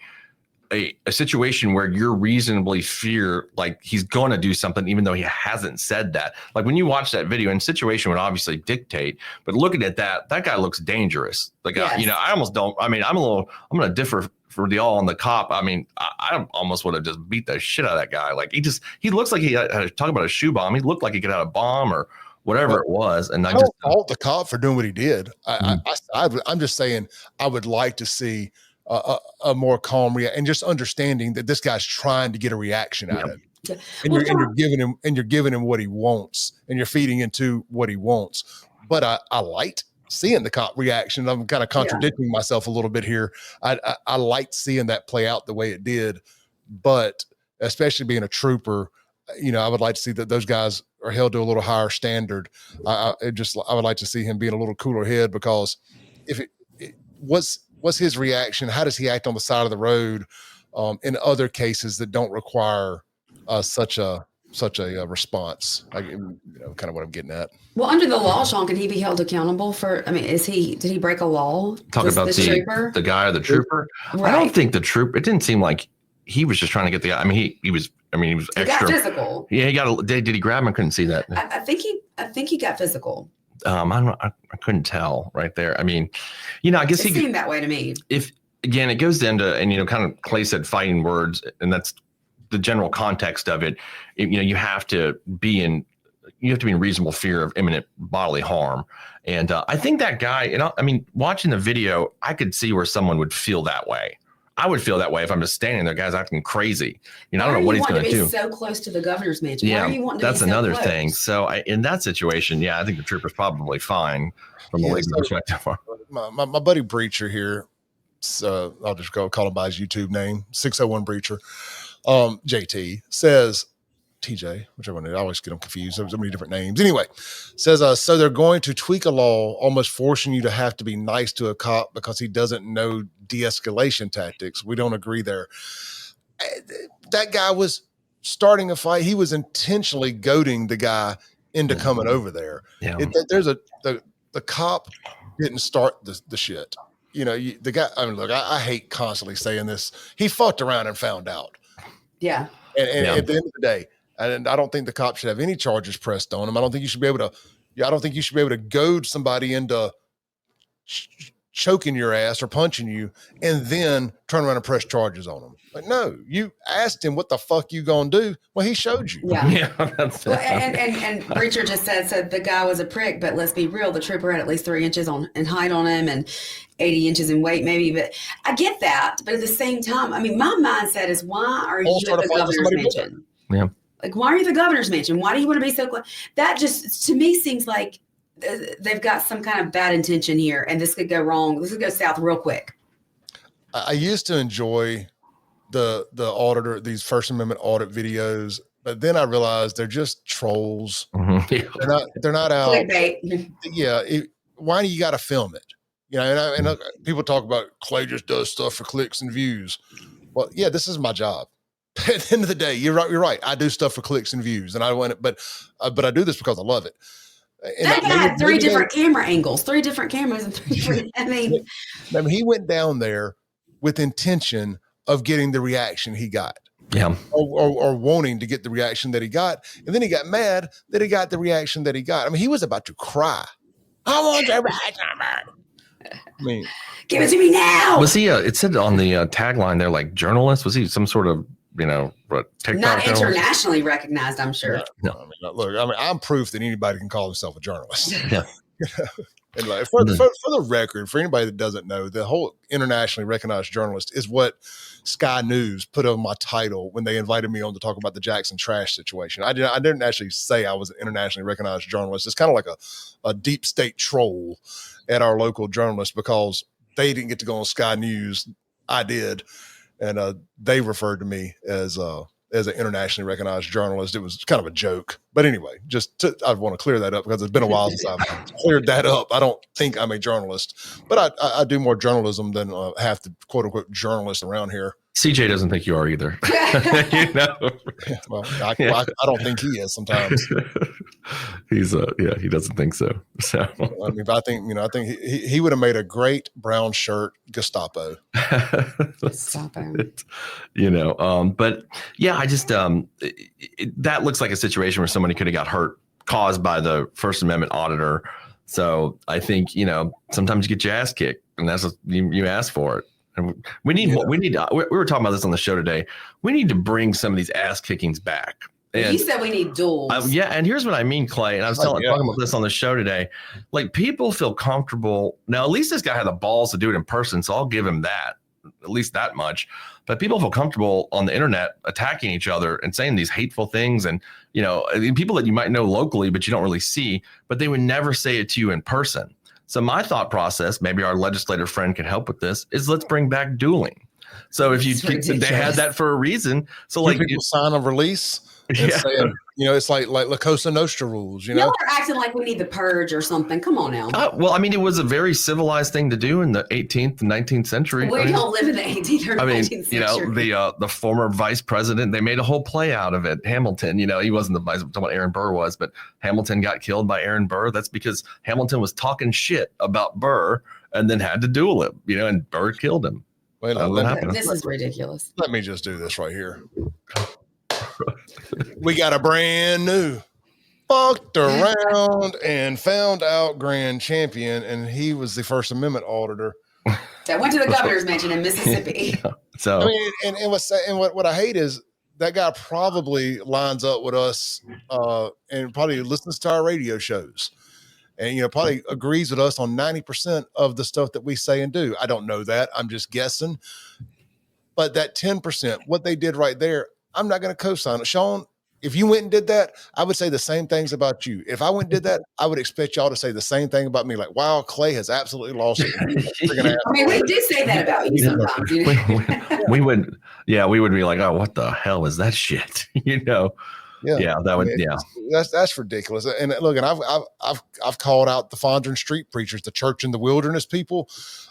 a situation where you're reasonably fear like he's going to do something, even though he hasn't said that. Like when you watch that video, and situation would obviously dictate, but looking at that guy looks dangerous. Like, yes. I almost don't, I mean, I'm going to differ for the all on the cop. I mean, I almost would have just beat the shit out of that guy. Like he looks like he had talk about a shoe bomb. He looked like he could have a bomb or whatever it was. And I don't fault the cop for doing what he did. I'm just saying I would like to see a more calm and just understanding that this guy's trying to get a reaction out of it. And you're giving him what he wants, and you're feeding into what he wants. But I liked seeing the cop reaction. I'm kind of contradicting myself a little bit here. I liked seeing that play out the way it did, but especially being a trooper, I would like to see that those guys are held to a little higher standard. I would like to see him being a little cooler head, because what's his reaction? How does he act on the side of the road in other cases that don't require such a response? Kind of what I'm getting at. Well, under the law, Shaun, can he be held accountable for? I mean, did he break a law? Talking about the guy or the trooper? Right. I don't think the trooper. It didn't seem like he was just trying to get the guy. I mean, he was extra. He got physical. Yeah, he got. Did he grab him? I couldn't see that. I think he got physical. I couldn't tell right there. I mean, I guess it seemed that way to me. If again, it goes into, and kind of Clay said fighting words, and that's the general context of it. You have to be in you have to be in reasonable fear of imminent bodily harm. And I think that guy, I mean, watching the video, I could see where someone would feel that way. I would feel that way if I'm just standing there, guys acting crazy. I don't know what he's going to do. So close to the governor's mansion. Yeah, why are you wanting to that's be so another close? thing. So in that situation, I think the trooper's probably fine from a legal perspective. My buddy Breacher here, so I'll just call him by his YouTube name, 601 Breacher. JT says, TJ, whichever one, I always get them confused. There's so many different names. Anyway, says, so they're going to tweak a law, almost forcing you to have to be nice to a cop because he doesn't know de-escalation tactics. We don't agree there. That guy was starting a fight. He was intentionally goading the guy into coming over there. Yeah. The cop didn't start the shit. The guy, I mean, look, I hate constantly saying this. He fucked around and found out. Yeah. And at the end of the day, and I don't think the cop should have any charges pressed on him. I don't think you should be able to goad somebody into choking your ass or punching you and then turn around and press charges on him. Like, no, you asked him what the fuck you gonna do. Well, he showed you. Yeah. And Breacher just said the guy was a prick, but let's be real, the trooper had at least 3 inches in height on him and 80 inches in weight, maybe. But I get that. But at the same time, I mean, my mindset is, why are you at the governor's mansion? Yeah. Like, why are you at the governor's mansion? Why do you want to be so close? That just, to me, seems like they've got some kind of bad intention here, and this could go wrong. This could go south real quick. I used to enjoy the auditor, these First Amendment audit videos, but then I realized they're just trolls. Mm-hmm. They're not out. Clickbait. Yeah. Why do you got to film it? And people talk about Clay just does stuff for clicks and views. Well, yeah, this is my job. At the end of the day, you're right. I do stuff for clicks and views, and I want it, but I do this because I love it. And that guy had 3 different camera angles, 3 different cameras, and 3 different. I mean, he went down there with intention of getting the reaction he got. Yeah. Or wanting to get the reaction that he got, and then he got mad that he got the reaction that he got. I mean, he was about to cry. I want your reaction. I mean, give it to me now. Was he? It said on the tagline there, like journalist. Was he some sort of TikTok not internationally recognized? I'm sure. No. I'm proof that anybody can call himself a journalist. Yeah. And for the record, for anybody that doesn't know, the whole internationally recognized journalist is what Sky News put on my title when they invited me on to talk about the Jackson trash situation. I didn't actually say I was an internationally recognized journalist. It's kind of like a deep state troll at our local journalist because they didn't get to go on Sky News. I did. And they referred to me as an internationally recognized journalist. It was kind of a joke. But anyway, I want to clear that up because it's been a while since I've cleared that up. I don't think I'm a journalist, but I do more journalism than half the quote unquote journalists around here. CJ doesn't think you are either. Well, I don't think he is sometimes. He's he doesn't think so. So I mean, I think he would have made a great brown shirt Gestapo. But yeah, I just that looks like a situation where somebody could have got hurt caused by the First Amendment auditor. So I think sometimes you get your ass kicked, and that's what you ask for it. And we were talking about this on the show today. We need to bring some of these ass kickings back. And you said we need duels. And here's what I mean, Clay. And I was talking about this on the show today. Like, people feel comfortable. Now, at least this guy had the balls to do it in person, so I'll give him that, at least that much. But people feel comfortable on the internet attacking each other and saying these hateful things. And, people that you might know locally, but you don't really see, but they would never say it to you in person. So my thought process, maybe our legislative friend can help with this, is let's bring back dueling. So if they had that for a reason. So like people sign a release and saying, it's like La Cosa Nostra rules. Y'all are acting like we need the purge or something. Come on now. Well, I mean, it was a very civilized thing to do in the 18th and 19th century. We don't live in the 18th or 19th century. The former vice president, they made a whole play out of it. Hamilton, he wasn't the vice president, Aaron Burr was, but Hamilton got killed by Aaron Burr. That's because Hamilton was talking shit about Burr and then had to duel him, and Burr killed him. Wait, this is ridiculous. Let me just do this right here. We got a brand new fucked around and found out grand champion, and he was the First Amendment auditor that went to the governor's mansion in Mississippi. So I mean, and what I hate is that guy probably lines up with us and probably listens to our radio shows. And, probably agrees with us on 90% of the stuff that we say and do. I don't know that. I'm just guessing. But that 10%, what they did right there, I'm not going to co-sign it. Shaun, if you went and did that, I would say the same things about you. If I went and did that, I would expect y'all to say the same thing about me. Like, wow, Clay has absolutely lost it. I mean, we do say that about you sometimes. We would be like, oh, what the hell is that shit? That's ridiculous. And look, and I've called out the Fondren Street preachers, the church in the wilderness people.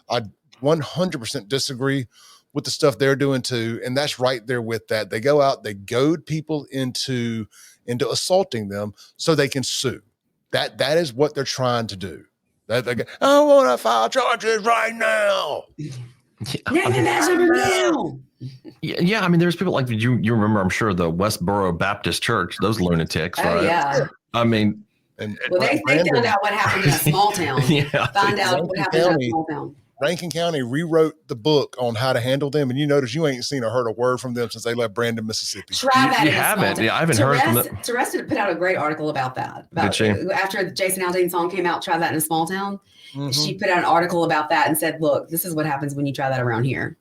I 100% disagree with the stuff they're doing too, and that's right there with that. They go out, they goad people into assaulting them so they can sue. That is what they're trying to do. I want to file charges right now. Yeah, I mean, there's people like you remember, I'm sure, the Westboro Baptist Church, those lunatics, right? Yeah. I mean, they found out what happened in a small town. Find out what happened in a small town. Rankin County rewrote the book on how to handle them, and you notice you ain't seen or heard a word from them since they left Brandon, Mississippi. Try that. You haven't. Yeah, I haven't heard from them. Teresa put out a great article about that. After the Jason Aldean song came out, Try That in a Small Town. Mm-hmm. She put out an article about that and said, look, this is what happens when you try that around here.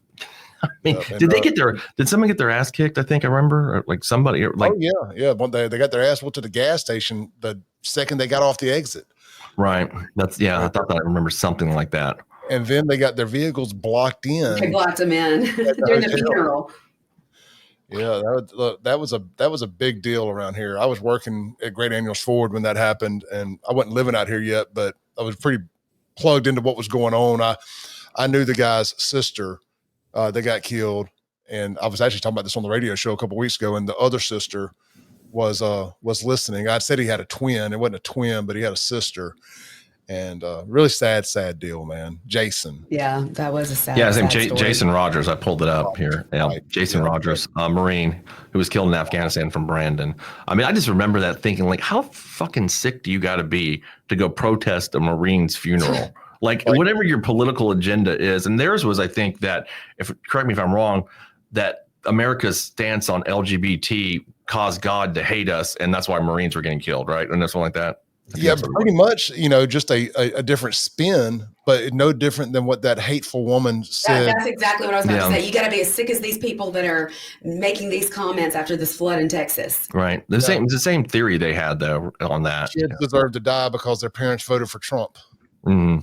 I mean, did someone get their ass kicked? I think I remember, or like somebody. Like, oh yeah. They got their ass whooped to the gas station the second they got off the exit. Right. I thought that I remember something like that. And then they got their vehicles blocked in. They blocked them in during the funeral. Yeah, that was a big deal around here. I was working at Great Daniels Ford when that happened, and I wasn't living out here yet, but I was pretty plugged into what was going on. I knew the guy's sister that got killed, and I was actually talking about this on the radio show a couple of weeks ago, and the other sister was listening. I said he had a twin. It wasn't a twin, but he had a sister. And really sad deal, man. Jason. Yeah, that was a sad. Yeah, his name story. Jason Rogers. I pulled it up here. Yeah, right. Jason Rogers, Marine, who was killed in Afghanistan from Brandon. I mean, I just remember that thinking, like, how fucking sick do you got to be to go protest a Marine's funeral? Like, whatever your political agenda is. And theirs was, I think, that, correct me if I'm wrong, that America's stance on LGBT caused God to hate us, and that's why Marines were getting killed, right? And something like that. Yeah, pretty much, just a different spin, but no different than what that hateful woman said. That's exactly what I was about to say. You got to be as sick as these people that are making these comments after this flood in Texas. Right. The same theory they had, though, on that. Kids deserve to die because their parents voted for Trump. Mm-hmm.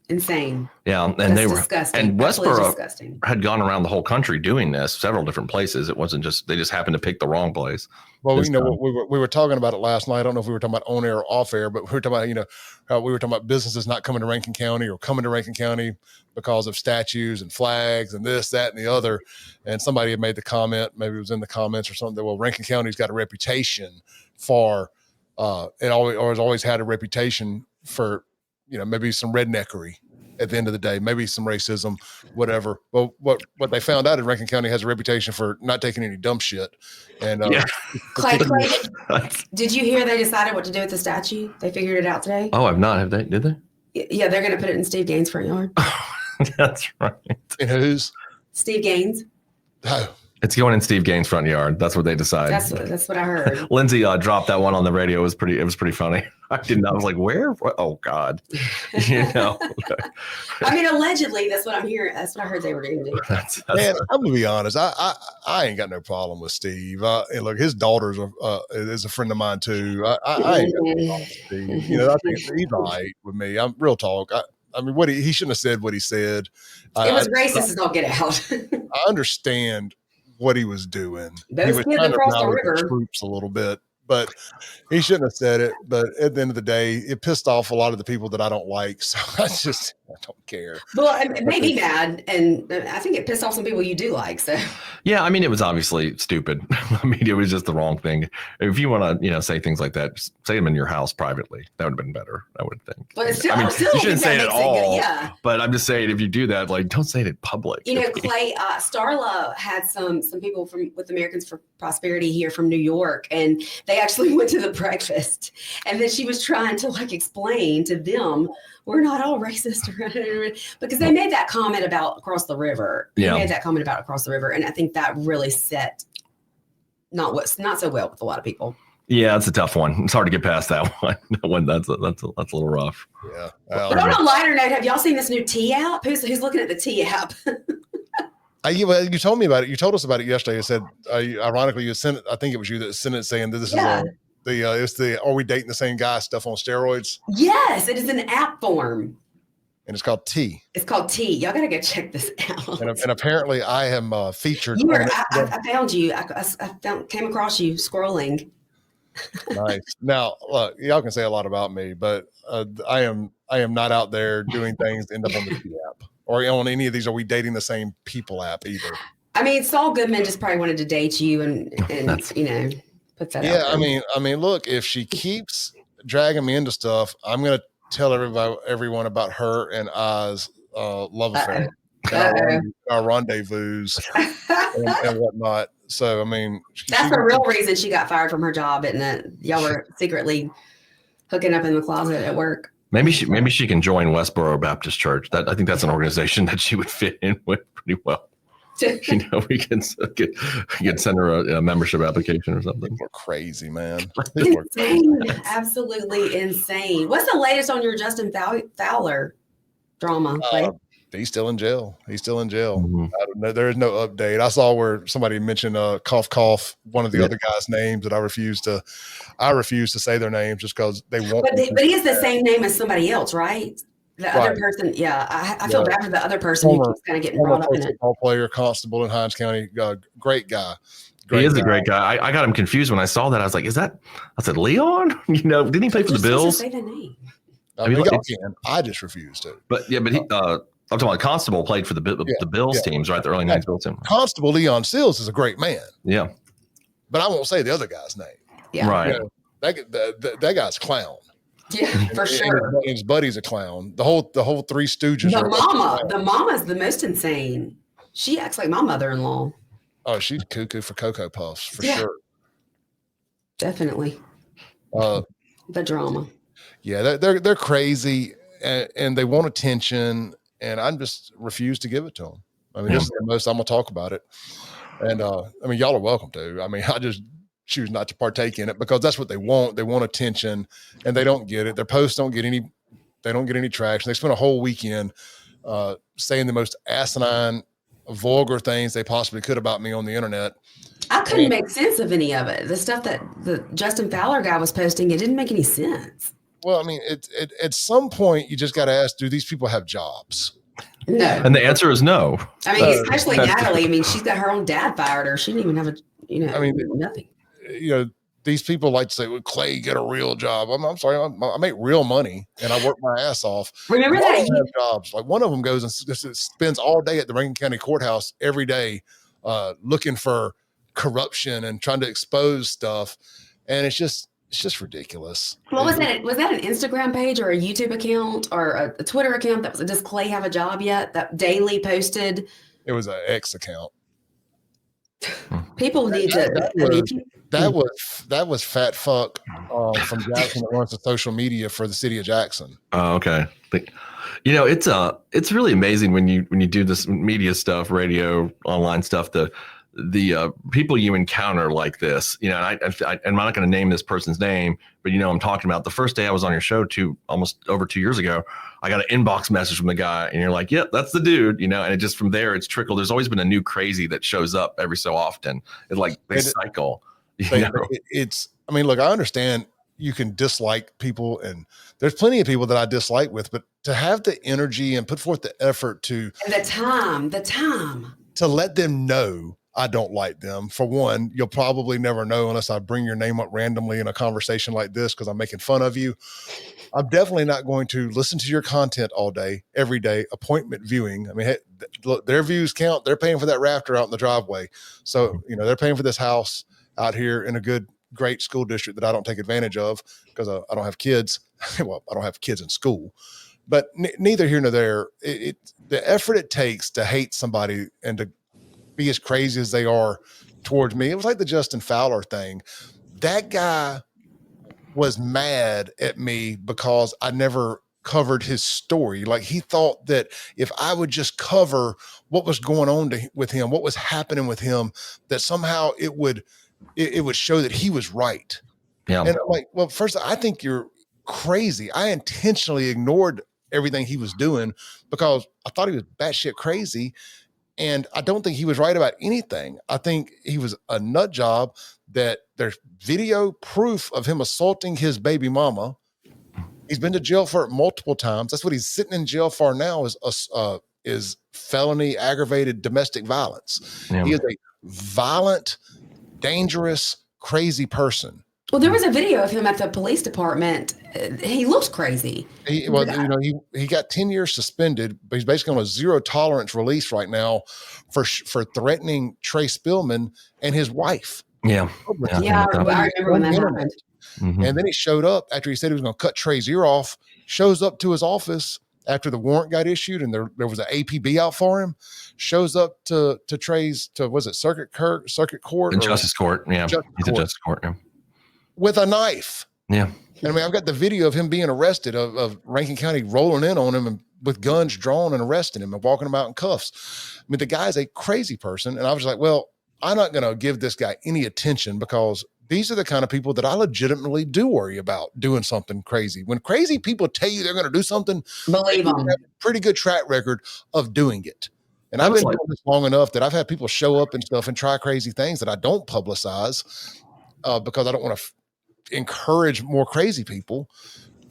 Insane. Yeah, and that's they were disgusting. And Westboro had gone around the whole country doing this, several different places. It wasn't just they just happened to pick the wrong place. Well, we were talking about it last night. I don't know if we were talking about on air or off air, but we were talking about how we were talking about businesses not coming to Rankin County or coming to Rankin County because of statues and flags and this, that, and the other. And somebody had made the comment, maybe it was in the comments or something, that well, Rankin County's got a reputation for has always had a reputation for maybe some redneckery. At the end of the day, maybe some racism, whatever. Well, what they found out is Rankin County has a reputation for not taking any dumb shit. And Clay, did you hear they decided what to do with the statue? They figured it out today. Oh, I've not. Have they? Did they? Yeah, they're going to put it in Steve Gaines' front yard. That's right. And whose? Steve Gaines. Oh. It's going in Steve Gaines' front yard. That's what they decided. That's what I heard. Lindsey dropped that one on the radio. It was pretty funny. I was like, where? Oh God. I mean, allegedly, that's what I'm hearing. That's what I heard they were going to do. Man, I'm gonna be honest. I ain't got no problem with Steve. And look, his daughter's is a friend of mine too. I ain't got no problem with Steve. I think he's all right with me. I'm real talk. I mean, he shouldn't have said what he said. It was racist as all get out. I understand what he was doing. Those he was kids trying across to the rally river. the troops a little bit, but he shouldn't have said it. But at the end of the day, it pissed off a lot of the people that I don't like. So I don't care. Well, it made me mad, and I think it pissed off some people you do like. So yeah, I mean, it was obviously stupid. I mean, it was just the wrong thing. If you want to, say things like that, just say them in your house privately. That would have been better, I would think. But still, you shouldn't say it at all. Yeah. But I'm just saying, if you do that, don't say it in public. Clay, Starla had some people with Americans for Prosperity here from New York, and they actually went to the breakfast, and then she was trying to explain to them, we're not all racist, because they made that comment about across the river. They made that comment about across the river, and I think that really set not so well with a lot of people. Yeah, it's a tough one. It's hard to get past that one. That's a little rough. Yeah. But on a lighter note, have y'all seen this new T app? Who's looking at the T app? You told me about it. You told us about it yesterday. You said, ironically, you sent it. I think it was you that sent it, saying that this is it's the "Are we dating the same guy?" stuff on steroids. Yes, it is an app form. And it's called T. It's called T. Y'all gotta go check this out. And apparently, I am featured. I found you. I came across you scrolling. Nice. Now, look, y'all can say a lot about me, but I am not out there doing things to end up on the T app or on any of these "Are we dating the same people?" app either. I mean, Saul Goodman just probably wanted to date you and put that. Yeah, out there. I mean, look, if she keeps dragging me into stuff, I'm gonna tell everyone about her and I's love affair, our rendezvous, and whatnot. So, I mean, that's the real reason she got fired from her job, isn't it? Y'all were secretly hooking up in the closet at work. Maybe she can join Westboro Baptist Church. I think that's an organization that she would fit in with pretty well. We can send her a membership application or something. People are crazy, man. Insane. Absolutely insane. What's the latest on your Justin Fowler drama? He's still in jail. Mm-hmm. I don't know. There is no update. I saw where somebody mentioned cough, one of the other guys' names that I refuse to say their names just because they won't. But he has the same name as somebody else, right? The other person, I feel bad for the other person who keeps kind of getting brought up in it. Football player, constable in Hinds County, great guy. He is a great guy. I got him confused when I saw that. I was like, I said, Leon? Didn't he play for the Bills? Say the name. I just refused to. But he, I'm talking about Constable played for the Bills teams, right? The early 90s Bills team. Constable Leon Sills is a great man. Yeah. But I won't say the other guy's name. Yeah. Right. That guy's a clown. Yeah, for sure. And his buddy's a clown. The whole Three Stooges. The mama's the most insane. She acts like my mother-in-law. Oh, she's cuckoo for Cocoa Puffs for sure. Definitely. The drama. Yeah, they're crazy and they want attention, and I just refuse to give it to them. I mean, this is the most I'm gonna talk about it. And I mean, y'all are welcome to. I mean, I just choose not to partake in it because that's what they want. They want attention, and they don't get it. Their posts don't get any. They don't get any traction. They spend a whole weekend saying the most asinine, vulgar things they possibly could about me on the internet. I couldn't make sense of any of it. The stuff that the Justin Fowler guy was posting, it didn't make any sense. Well, I mean, at some point, you just got to ask, do these people have jobs? No. And the answer is no. I mean, especially Natalie. I mean, she's got her own dad fired her. She didn't even have nothing. These people like to say, well, Clay, get a real job. I'm sorry. I make real money and I work my ass off. Remember that? Jobs. Like one of them goes and spends all day at the Rankin County Courthouse every day looking for corruption and trying to expose stuff. And it's just ridiculous. What was that? Was that an Instagram page or a YouTube account or a Twitter account that was? Does Clay have a job yet? That daily posted. It was an X account. People need to. That was fat fuck from Jackson that runs the social media for the city of Jackson. Oh, okay. It's really amazing when you do this media stuff, radio, online stuff. The people you encounter like this, and I'm not going to name this person's name, but I'm talking about the first day I was on your show almost over 2 years ago, I got an inbox message from the guy and you're like, yep, that's the dude, and it just from there, it's trickled. There's always been a new crazy that shows up every so often. It's like they cycle. I mean, look, I understand you can dislike people and there's plenty of people that I dislike with, but to have the energy and put forth the effort and the time to let them know I don't like them. For one, you'll probably never know unless I bring your name up randomly in a conversation like this because I'm making fun of you. I'm definitely not going to listen to your content all day, every day, appointment viewing. I mean, hey, look, their views count. They're paying for that rafter out in the driveway. So, they're paying for this house out here in a great school district that I don't take advantage of because I don't have kids. Well, I don't have kids in school. But neither here nor there. The effort it takes to hate somebody and to be as crazy as they are towards me. It was like the Justin Fowler thing. That guy was mad at me because I never covered his story. Like he thought that if I would just cover what was going on with him, what was happening with him, that somehow it would it would show that he was right. Yeah. And I'm like, well, first, I think you're crazy. I intentionally ignored everything he was doing because I thought he was batshit crazy. And I don't think he was right about anything. I think he was a nut job, that there's video proof of him assaulting his baby mama. He's been to jail for it multiple times. That's what he's sitting in jail for now, is felony aggravated domestic violence. Yeah. He is a violent, dangerous, crazy person. Well, there was a video of him at the police department. He looks crazy. He got 10 years suspended, but he's basically on a zero tolerance release right now for threatening Trey Spillman and his wife. Yeah, I remember when that happened. Mm-hmm. And then he showed up after he said he was going to cut Trey's ear off, shows up to his office after the warrant got issued and there was an APB out for him, shows up to Trey's, was it Circuit Court? Justice Court. Yeah. He's in Justice Court. Yeah. With a knife. Yeah. And I mean, I've got the video of him being arrested, of Rankin County rolling in on him and with guns drawn and arresting him and walking him out in cuffs. I mean, the guy's a crazy person. And I was like, well, I'm not going to give this guy any attention because these are the kind of people that I legitimately do worry about doing something crazy. When crazy people tell you they're going to do something, believe them. Have a pretty good track record of doing it. And I've been doing this long enough that I've had people show up and stuff and try crazy things that I don't publicize because I don't want to encourage more crazy people.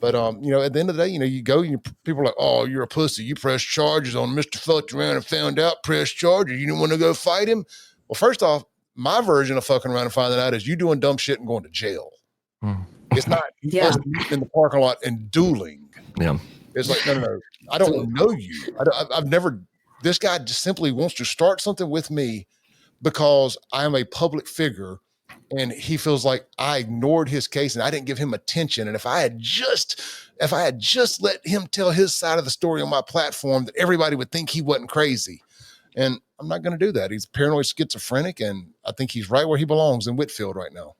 But at the end of the day, you go, people are like, oh, you're a pussy. You pressed charges on Mr. Fucked Around and Found Out, pressed charges. You didn't want to go fight him. Well, first off, my version of fucking around and finding out is you doing dumb shit and going to jail. It's not us in the parking lot and dueling. Yeah. It's like, no. I don't know you. I've never, this guy just simply wants to start something with me because I am a public figure and he feels like I ignored his case and I didn't give him attention. And if I had just let him tell his side of the story on my platform, that everybody would think he wasn't crazy. And I'm not going to do that. He's paranoid schizophrenic, and I think he's right where he belongs in Whitfield right now.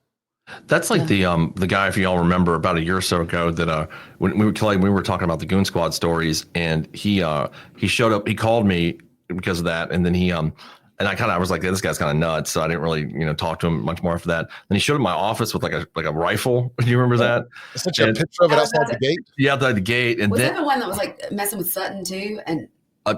That's like the guy, if you all remember, about a year or so ago, that when we were talking about the Goon Squad stories, and he showed up. He called me because of that, and then I was like, this guy's kind of nuts. So I didn't really talk to him much more after that. Then he showed up in my office with like a rifle. Do you remember that? I sent you a picture of it outside the gate. Yeah, outside the gate. And was that the one that was like messing with Sutton too? And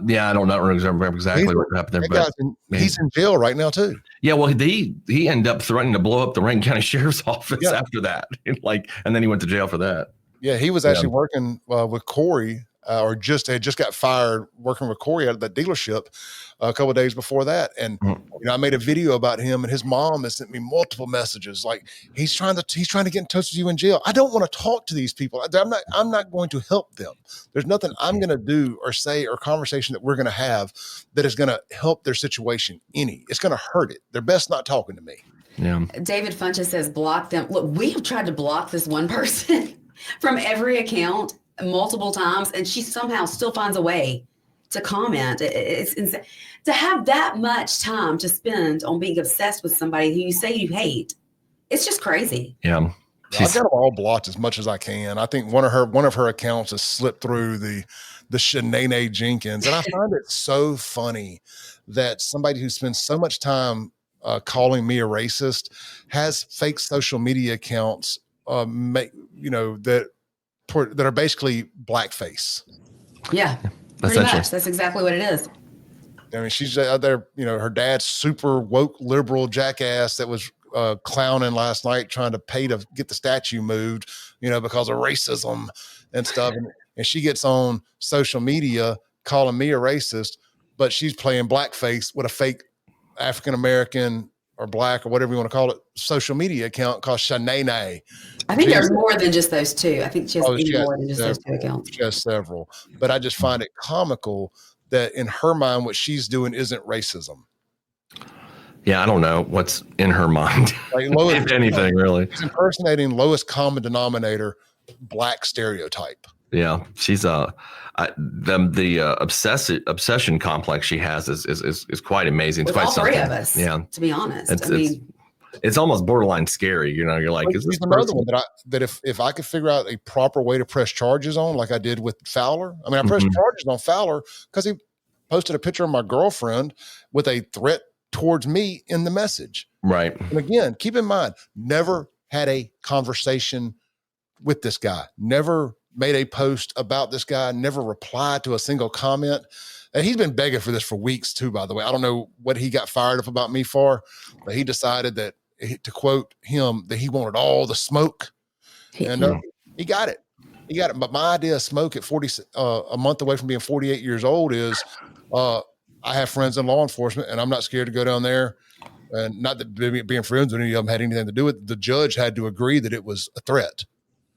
yeah, I don't remember exactly what happened there, but he's in jail right now too. Yeah, well, he ended up threatening to blow up the Rankin County Sheriff's Office after that, and then he went to jail for that. Yeah, he was actually working with Corey, or had just got fired working with Corey out of that dealership a couple of days before that. And I made a video about him, and his mom has sent me multiple messages like he's trying to get in touch with you in jail. I don't want to talk to these people. I'm not going to help them. There's nothing I'm going to do or say or conversation that we're going to have that is going to help their situation any. It's going to hurt it. They're best not talking to me. Yeah. David Funches says block them. Look, we have tried to block this one person from every account multiple times, and she somehow still finds a way to comment. It's insane to have that much time to spend on being obsessed with somebody who you say you hate. It's just crazy. Yeah. I've got them all blocked as much as I can. I think one of her accounts has slipped through the Shanae Jenkins, and I find it so funny that somebody who spends so much time calling me a racist has fake social media accounts that are basically blackface. Yeah, pretty much. That's exactly what it is. I mean, she's out there, her dad's super woke liberal jackass that was clowning last night trying to pay to get the statue moved, because of racism and stuff. And she gets on social media calling me a racist, but she's playing blackface with a fake African-American or black or whatever you want to call it, social media account called Shanae. I think there's more than just those two. I think she has more than just those two accounts. She has several. But I just find it comical that in her mind, what she's doing isn't racism. Yeah, I don't know what's in her mind, if anything, really. She's impersonating lowest common denominator, black stereotype. Yeah, she's the obsession complex she has is quite amazing. With it's quite all something. Three of us, to be honest. It's almost borderline scary. You're like, is this another one that if I could figure out a proper way to press charges on, like I did with Fowler. I mean, I pressed charges on Fowler because he posted a picture of my girlfriend with a threat towards me in the message. Right. And again, keep in mind, never had a conversation with this guy, never made a post about this guy, never replied to a single comment. And he's been begging for this for weeks too, by the way. I don't know what he got fired up about me for, but he decided that, to quote him, that he wanted all the smoke. And he got it. He got it. But my idea of smoke at 40, a month away from being 48 years old is I have friends in law enforcement, and I'm not scared to go down there. And not that being friends with any of them had anything to do with it. The judge had to agree that it was a threat.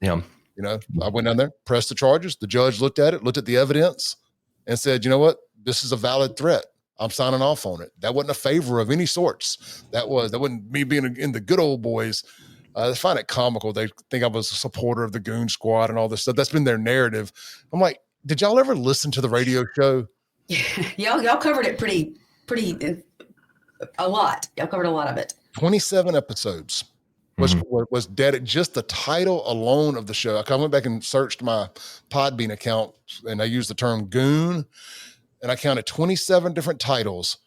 Yeah. You know, I went down there, pressed the charges. The judge looked at it, looked at the evidence, and said, you know what? This is a valid threat. I'm signing off on it. That wasn't a favor of any sorts. That wasn't me being in the good old boys. I find it comical. They think I was a supporter of the Goon Squad and all this stuff. That's been their narrative. I'm like, did y'all ever listen to the radio show? Yeah, y'all covered it pretty a lot. Y'all covered a lot of it. 27 episodes was dead. Just the title alone of the show. I went back and searched my Podbean account, and I used the term goon, and I counted 27 different titles.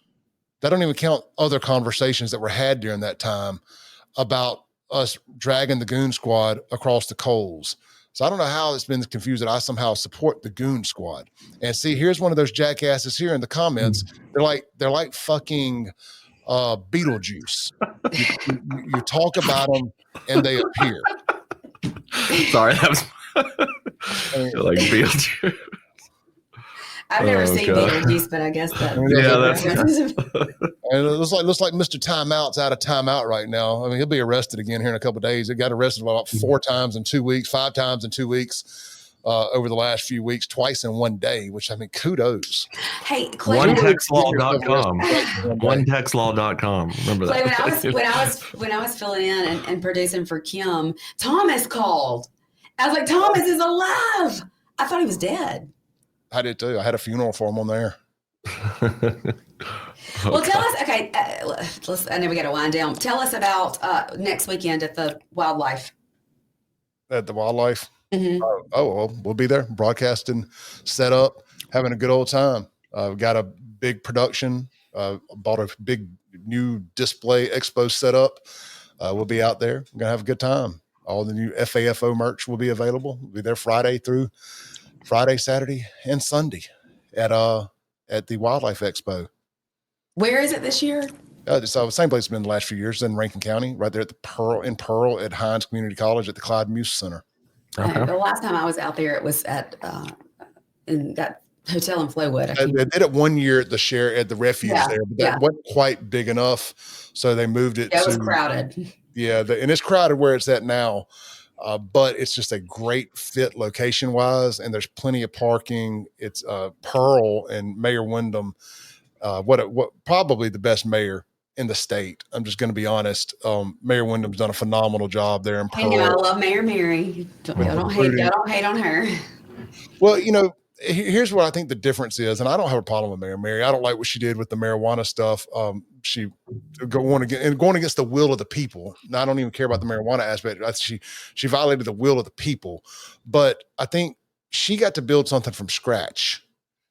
That don't even count other conversations that were had during that time about us dragging the Goon Squad across the coals. So I don't know how it's been confused that I somehow support the Goon Squad. And see, here's one of those jackasses here in the comments. They're like fucking Beetlejuice. You talk about them and they appear. Sorry, that was like Beetlejuice. I've never seen Beetlejuice, but I guess that. And it looks like Mr. Timeout's out of timeout right now. I mean, he'll be arrested again here in a couple of days. He got arrested about 4 times in 2 weeks, 5 times in 2 weeks over the last few weeks, twice in one day, which, I mean, kudos. Hey, Clay. OneTextLaw.com. OneTextLaw.com. Remember that. Clay, when I was filling in and producing for Kim, Thomas called. I was like, Thomas is alive. I thought he was dead. I did too. I had a funeral for him on there. Well, tell us. Okay, I know we got to wind down. Tell us about next weekend at the Wildlife. At the Wildlife. Well, we'll be there, broadcasting, set up, having a good old time. We've got a big production. Bought a big new display expo set up. We'll be out there. We're gonna have a good time. All the new FAFO merch will be available. We'll be there Friday, Saturday, and Sunday at the Wildlife Expo. Where is it this year? So same place it's been the last few years in Rankin County, right there at the Pearl at Hines Community College at the Clyde Muse Center. Okay. The last time I was out there, it was at in that hotel in Flowood. They did it one year at the refuge there, but that wasn't quite big enough, so they moved it. It was crowded. Yeah, and it's crowded where it's at now. But it's just a great fit location wise, and there's plenty of parking. It's Pearl and Mayor Wyndham, what probably the best mayor in the state. I'm just going to be honest. Mayor Wyndham's done a phenomenal job there in Pearl. I love Mayor Mary. Don't hate on her. Well, you know, here's what I think the difference is, and I don't have a problem with Mayor Mary. I don't like what she did with the marijuana stuff. She going against the will of the people. Now, I don't even care about the marijuana aspect. She violated the will of the people, but I think she got to build something from scratch,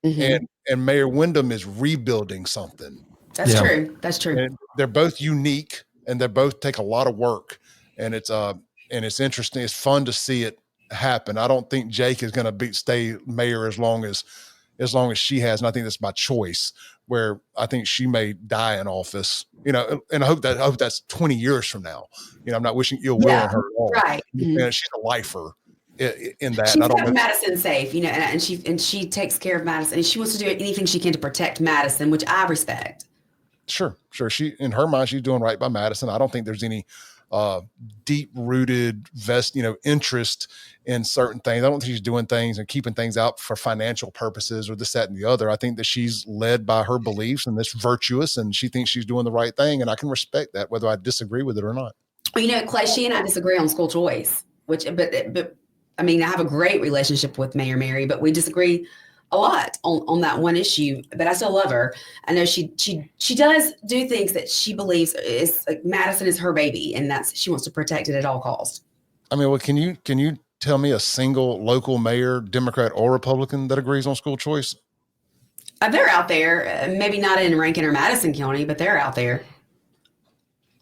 and Mayor Wyndham is rebuilding something. That's true. That's true. And they're both unique, and they both take a lot of work, and it's interesting. It's fun to see it happen. I don't think Jake is going to stay mayor as long as she has, and I think that's by choice. Where I think she may die in office, you know, and I hope that's 20 years from now. You know, I'm not wishing ill will on her at all. Right. And she's a lifer in that. She's kept Madison safe, you know, and she takes care of Madison, and she wants to do anything she can to protect Madison, which I respect. Sure. She, in her mind, she's doing right by Madison. I don't think there's any deep-rooted interest in certain things. I don't think she's doing things and keeping things out for financial purposes or this, that, and the other. I think that she's led by her beliefs and that's virtuous, and she thinks she's doing the right thing, and I can respect that, whether I disagree with it or not. Well, you know, Clay, she and I disagree on school choice, but I mean, I have a great relationship with Mayor Mary, but we disagree a lot on that one issue, but I still love her. I know she does do things that she believes is like Madison is her baby, and she wants to protect it at all costs. I mean, well, can you tell me a single local mayor, Democrat or Republican, that agrees on school choice? They're out there, maybe not in Rankin or Madison County, but they're out there.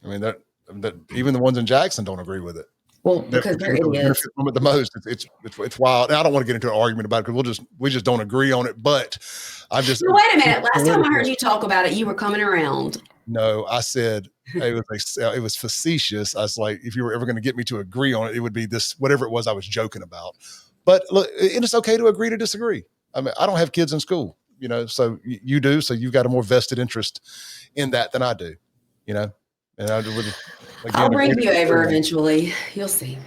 I mean, that even the ones in Jackson don't agree with it. Well, because they're idiots. From it the most. It's wild. And I don't want to get into an argument about it because we just don't agree on it. But I'm just. No, wait a minute. Last time I heard you talk about it, you were coming around. No, I said it was facetious. I was like, if you were ever going to get me to agree on it, it would be this, whatever it was I was joking about. But look, it's okay to agree to disagree. I mean, I don't have kids in school, so you do. So you've got a more vested interest in that than I do, And I'll bring you over eventually. You'll see.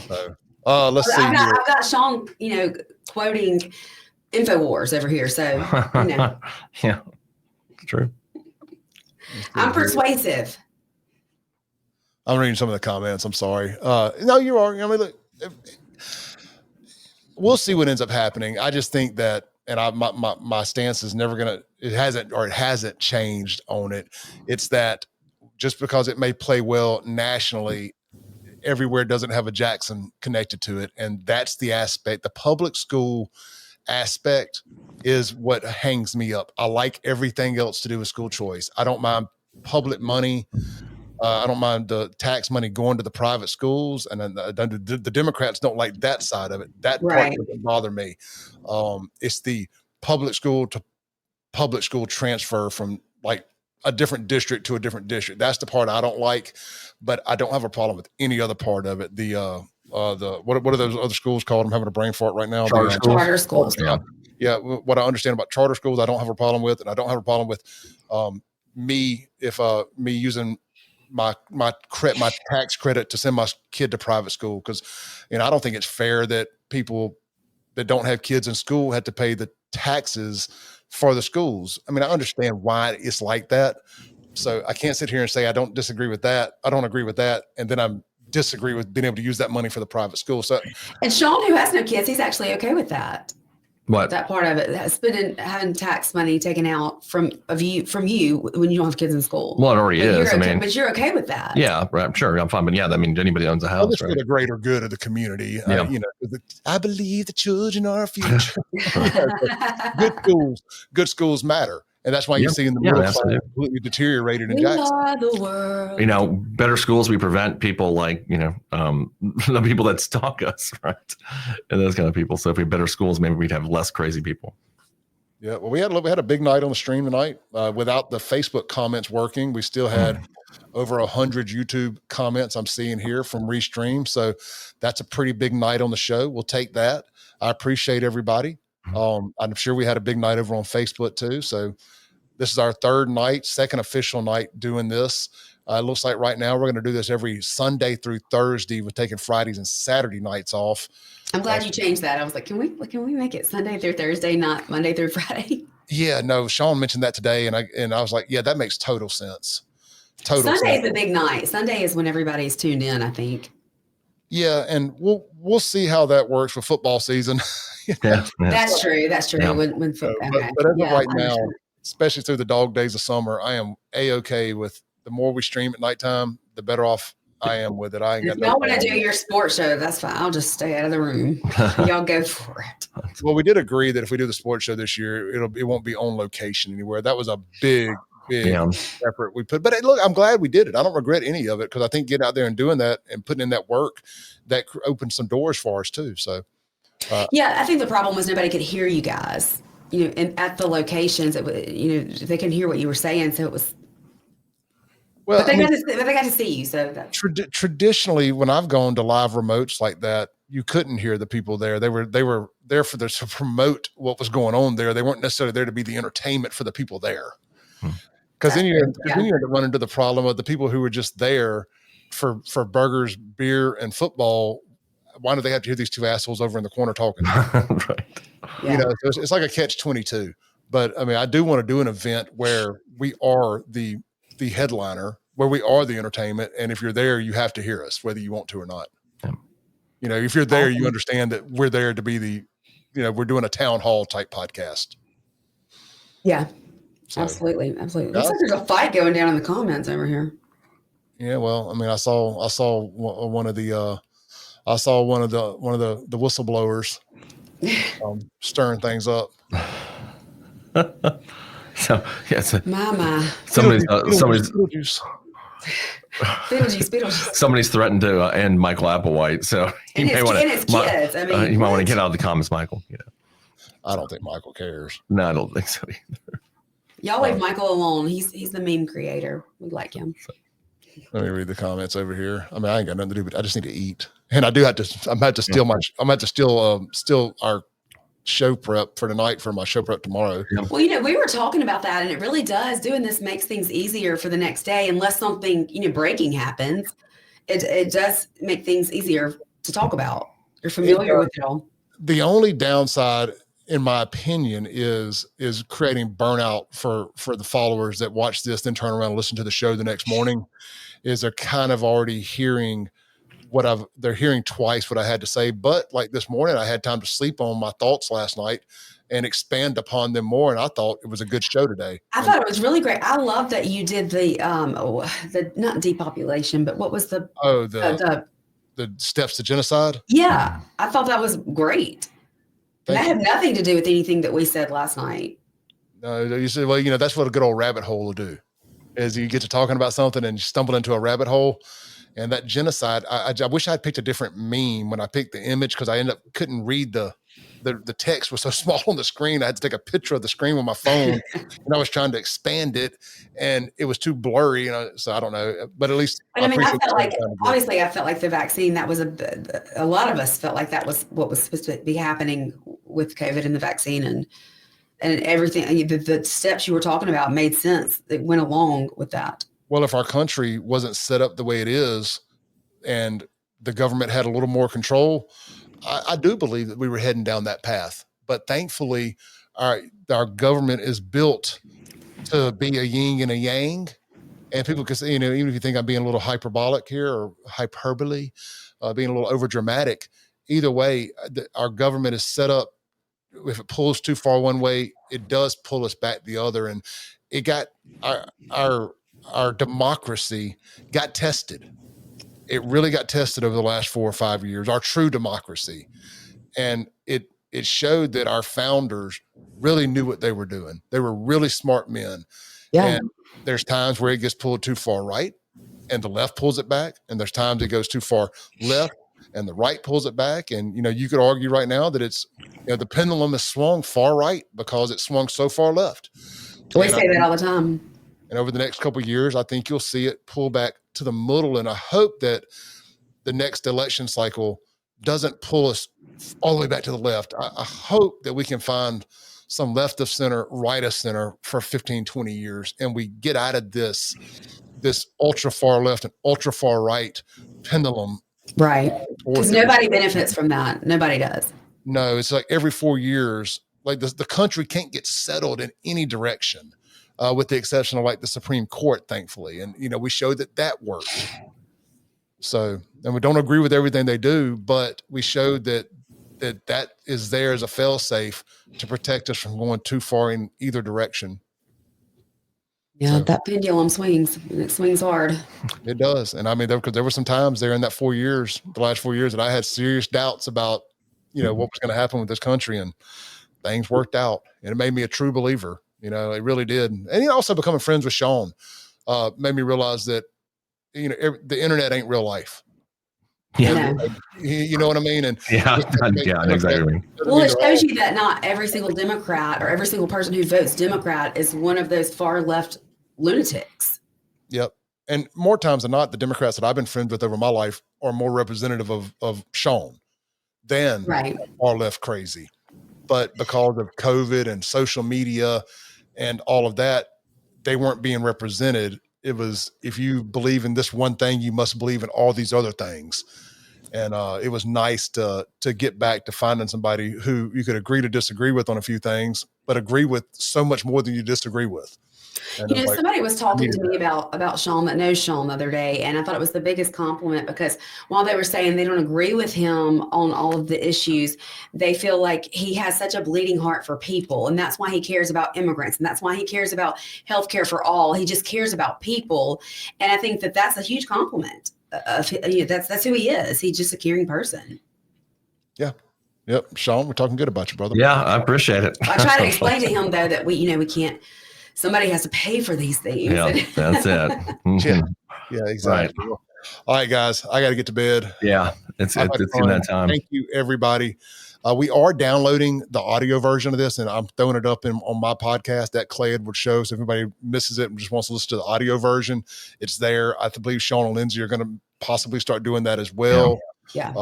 So, let's see. I've got Shaun, quoting InfoWars over here. So, Yeah, it's true. I'm persuasive. I'm reading some of the comments. I'm sorry. No, you are. I mean, look, we'll see what ends up happening. I just think that, and my stance is never gonna. It hasn't changed on it. It's that just because it may play well nationally, everywhere doesn't have a Jackson connected to it, and that's the aspect. The public school aspect is what hangs me up. I like everything else to do with school choice. I don't mind public money. I don't mind the tax money going to the private schools, and then the Democrats don't like that side of it. That part doesn't bother me. It's the public school to public school transfer from like a different district to a different district. That's the part I don't like, but I don't have a problem with any other part of it. The what are those other schools called? I'm having a brain fart right now. Charter schools. Yeah. What I understand about charter schools, I don't have a problem with, and I don't have a problem with me using my tax credit to send my kid to private school, because I don't think it's fair that people that don't have kids in school have to pay the taxes for the schools. I mean, I understand why it's like that, so I can't sit here and say I don't disagree with that. I don't agree with that, and then I'm disagree with being able to use that money for the private school. So, and Shaun, who has no kids, he's actually okay with that. What? That part of it, having tax money taken out from you when you don't have kids in school. Well, it already is. But you're okay with that. Yeah, right. Sure, I'm fine. But yeah, I mean, anybody owns a house, it's for the greater good of the community. Yeah. I believe the children are our future. Good schools matter. And that's why you see in the middle class completely deteriorated in Jackson. We are the world. Better schools, we prevent people like, the people that stalk us, right? And those kind of people. So if we had better schools, maybe we'd have less crazy people. Yeah, well, we had a big night on the stream tonight. Without the Facebook comments working, we still had over 100 YouTube comments I'm seeing here from Restream. So that's a pretty big night on the show. We'll take that. I appreciate everybody. I'm sure we had a big night over on Facebook too. So this is our second official night doing this. It looks like right now we're going to do this every Sunday through Thursday. We're taking Fridays and Saturday nights off. I'm glad you changed that. I was like, can we make it Sunday through Thursday, not Monday through Friday? Yeah, no, Shaun mentioned that today, and I was like, yeah, that makes total sense. Sunday is the big night. Sunday is when everybody's tuned in, I think. Yeah, and we'll see how that works with football season. Yeah. That's true. Yeah. When football. But as of right now, especially through the dog days of summer, I am A-okay with the more we stream at nighttime, the better off I am with it. I ain't got y'all want to do your sports show, that's fine. I'll just stay out of the room. Y'all go for it. Well, we did agree that if we do the sports show this year, it won't be on location anywhere. That was a big effort we put. But look, I'm glad we did it. I don't regret any of it, because I think getting out there and doing that and putting in that work, that opened some doors for us too. So, I think the problem was nobody could hear you guys. And at the locations, they couldn't hear what you were saying, so it was. Well, but they got to see you. So traditionally, when I've gone to live remotes like that, you couldn't hear the people there. They were there to promote what was going on there. They weren't necessarily there to be the entertainment for the people there. Because then you end up running into the problem of the people who were just there for burgers, beer, and football. Why do they have to hear these two assholes over in the corner talking? Right. Yeah. So it's like a catch-22. But I mean, I do want to do an event where we are the headliner, where we are the entertainment, and if you're there, you have to hear us, whether you want to or not. Yeah. If you're there, you understand that we're there to be we're doing a town hall type podcast. Yeah, so, absolutely. Looks like there's a fight going down in the comments over here. Yeah, well, I mean, I saw one of the whistleblowers stirring things up. So yeah, Mama. Somebody's Beetlejuice. Somebody's threatened to end Michael Applewhite, so and his kids. I mean, you might want to get out of the comments, Michael. I don't think Michael cares. No, I don't think so either. Y'all leave Michael alone. He's the meme creator. We like him. Let me read the comments over here. I mean, I ain't got nothing to do, but I just need to eat, and I do have to. I'm about to steal steal our show prep for tonight for my show prep tomorrow. Well, we were talking about that, and it really does. Doing this makes things easier for the next day, unless something breaking happens. It does make things easier to talk about. You're familiar with it all. The only downside, in my opinion, is creating burnout for the followers that watch this, then turn around and listen to the show the next morning. Is they're kind of already hearing they're hearing twice what I had to say. But like this morning, I had time to sleep on my thoughts last night and expand upon them more. And I thought it was a good show today. I thought it was really great. I love that you did the not depopulation, but what was the steps to genocide? Yeah, I thought that was great. And that had nothing to do with anything that we said last night. No, you said, well, that's what a good old rabbit hole will do, is you get to talking about something and you stumble into a rabbit hole. And that genocide, I wish I had picked a different meme when I picked the image, because I couldn't read the text was so small on the screen. I had to take a picture of the screen with my phone, and I was trying to expand it, and it was too blurry. So I don't know, but at least. But I felt like the vaccine. That was a lot of us felt like that was what was supposed to be happening with COVID and the vaccine, and everything. The steps you were talking about made sense. It went along with that. Well, if our country wasn't set up the way it is, and the government had a little more control, I do believe that we were heading down that path. But thankfully, our government is built to be a yin and a yang. And people can say, even if you think I'm being a little hyperbolic here or hyperbole, being a little over dramatic, either way, our government is set up. If it pulls too far one way, it does pull us back the other. And it got our democracy got tested. It really got tested over the last 4 or 5 years, our true democracy. And it showed that our founders really knew what they were doing. They were really smart men. Yeah. And there's times where it gets pulled too far right and the left pulls it back. And there's times it goes too far left and the right pulls it back. And, you could argue right now that it's, the pendulum has swung far right because it swung so far left. We say that all the time. And over the next couple of years, I think you'll see it pull back to the middle. And I hope that the next election cycle doesn't pull us all the way back to the left. I hope that we can find some left of center, right of center for 15, 20 years. And we get out of this ultra far left and ultra far right pendulum. Right. Because nobody benefits from that. Nobody does. No, it's like every 4 years, like the country can't get settled in any direction. With the exception of like the Supreme Court, thankfully. And, we showed that worked. So, and we don't agree with everything they do, but we showed that is there as a fail-safe to protect us from going too far in either direction. Yeah, that pendulum swings, and it swings hard. It does. And I mean, because there were some times there in that the last 4 years, that I had serious doubts about, what was going to happen with this country, and things worked out. And it made me a true believer. It really did. And also becoming friends with Shaun made me realize that, the internet ain't real life. Yeah. You know what I mean? And yeah, exactly. Well, it shows you that not every single Democrat or every single person who votes Democrat is one of those far left lunatics. Yep. And more times than not, the Democrats that I've been friends with over my life are more representative of Shaun than far left crazy. But because of COVID and social media and all of that, they weren't being represented. It was, if you believe in this one thing, you must believe in all these other things. And it was nice to get back to finding somebody who you could agree to disagree with on a few things, but agree with so much more than you disagree with. And somebody was talking to me about Shaun that knows Shaun the other day, and I thought it was the biggest compliment, because while they were saying they don't agree with him on all of the issues, they feel like he has such a bleeding heart for people, and that's why he cares about immigrants, and that's why he cares about healthcare for all. He just cares about people, and I think that that's a huge compliment. That's who he is. He's just a caring person. Yeah. Yep. Shaun, we're talking good about you, brother. Yeah, I appreciate it. I try to explain to him, though, that we can't. Somebody has to pay for these things. Yeah, that's it. Mm-hmm. Yeah. Yeah, exactly. Right. All right, guys, I got to get to bed. Yeah, it's in that time. Thank you, everybody. We are downloading the audio version of this, and I'm throwing it up on my podcast, That Clay Edwards Show. So if anybody misses it and just wants to listen to the audio version, it's there. I believe Shaun and Lindsey are going to possibly start doing that as well. Yeah.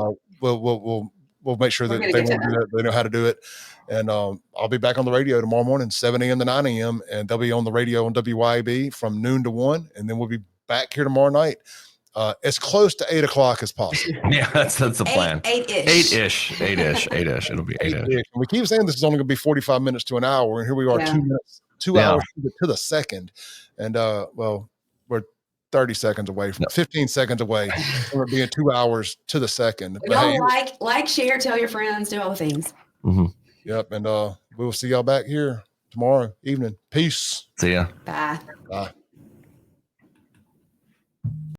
We'll make sure that they know how to do it. And I'll be back on the radio tomorrow morning, 7 a.m. to 9 a.m. And they'll be on the radio on WYAB from noon to 1. And then we'll be back here tomorrow night. As close to 8 o'clock as possible. Yeah, that's the plan. 8-ish. 8-ish. It'll be 8-ish. We keep saying this is only going to be 45 minutes to an hour, and here we are, 2 hours to the second. And we're 30 seconds away from 15 seconds away from being 2 hours to the second. Y'all like, share, tell your friends, do all the things. Mm-hmm. Yep, and we will see y'all back here tomorrow evening. Peace. See ya. Bye. Bye.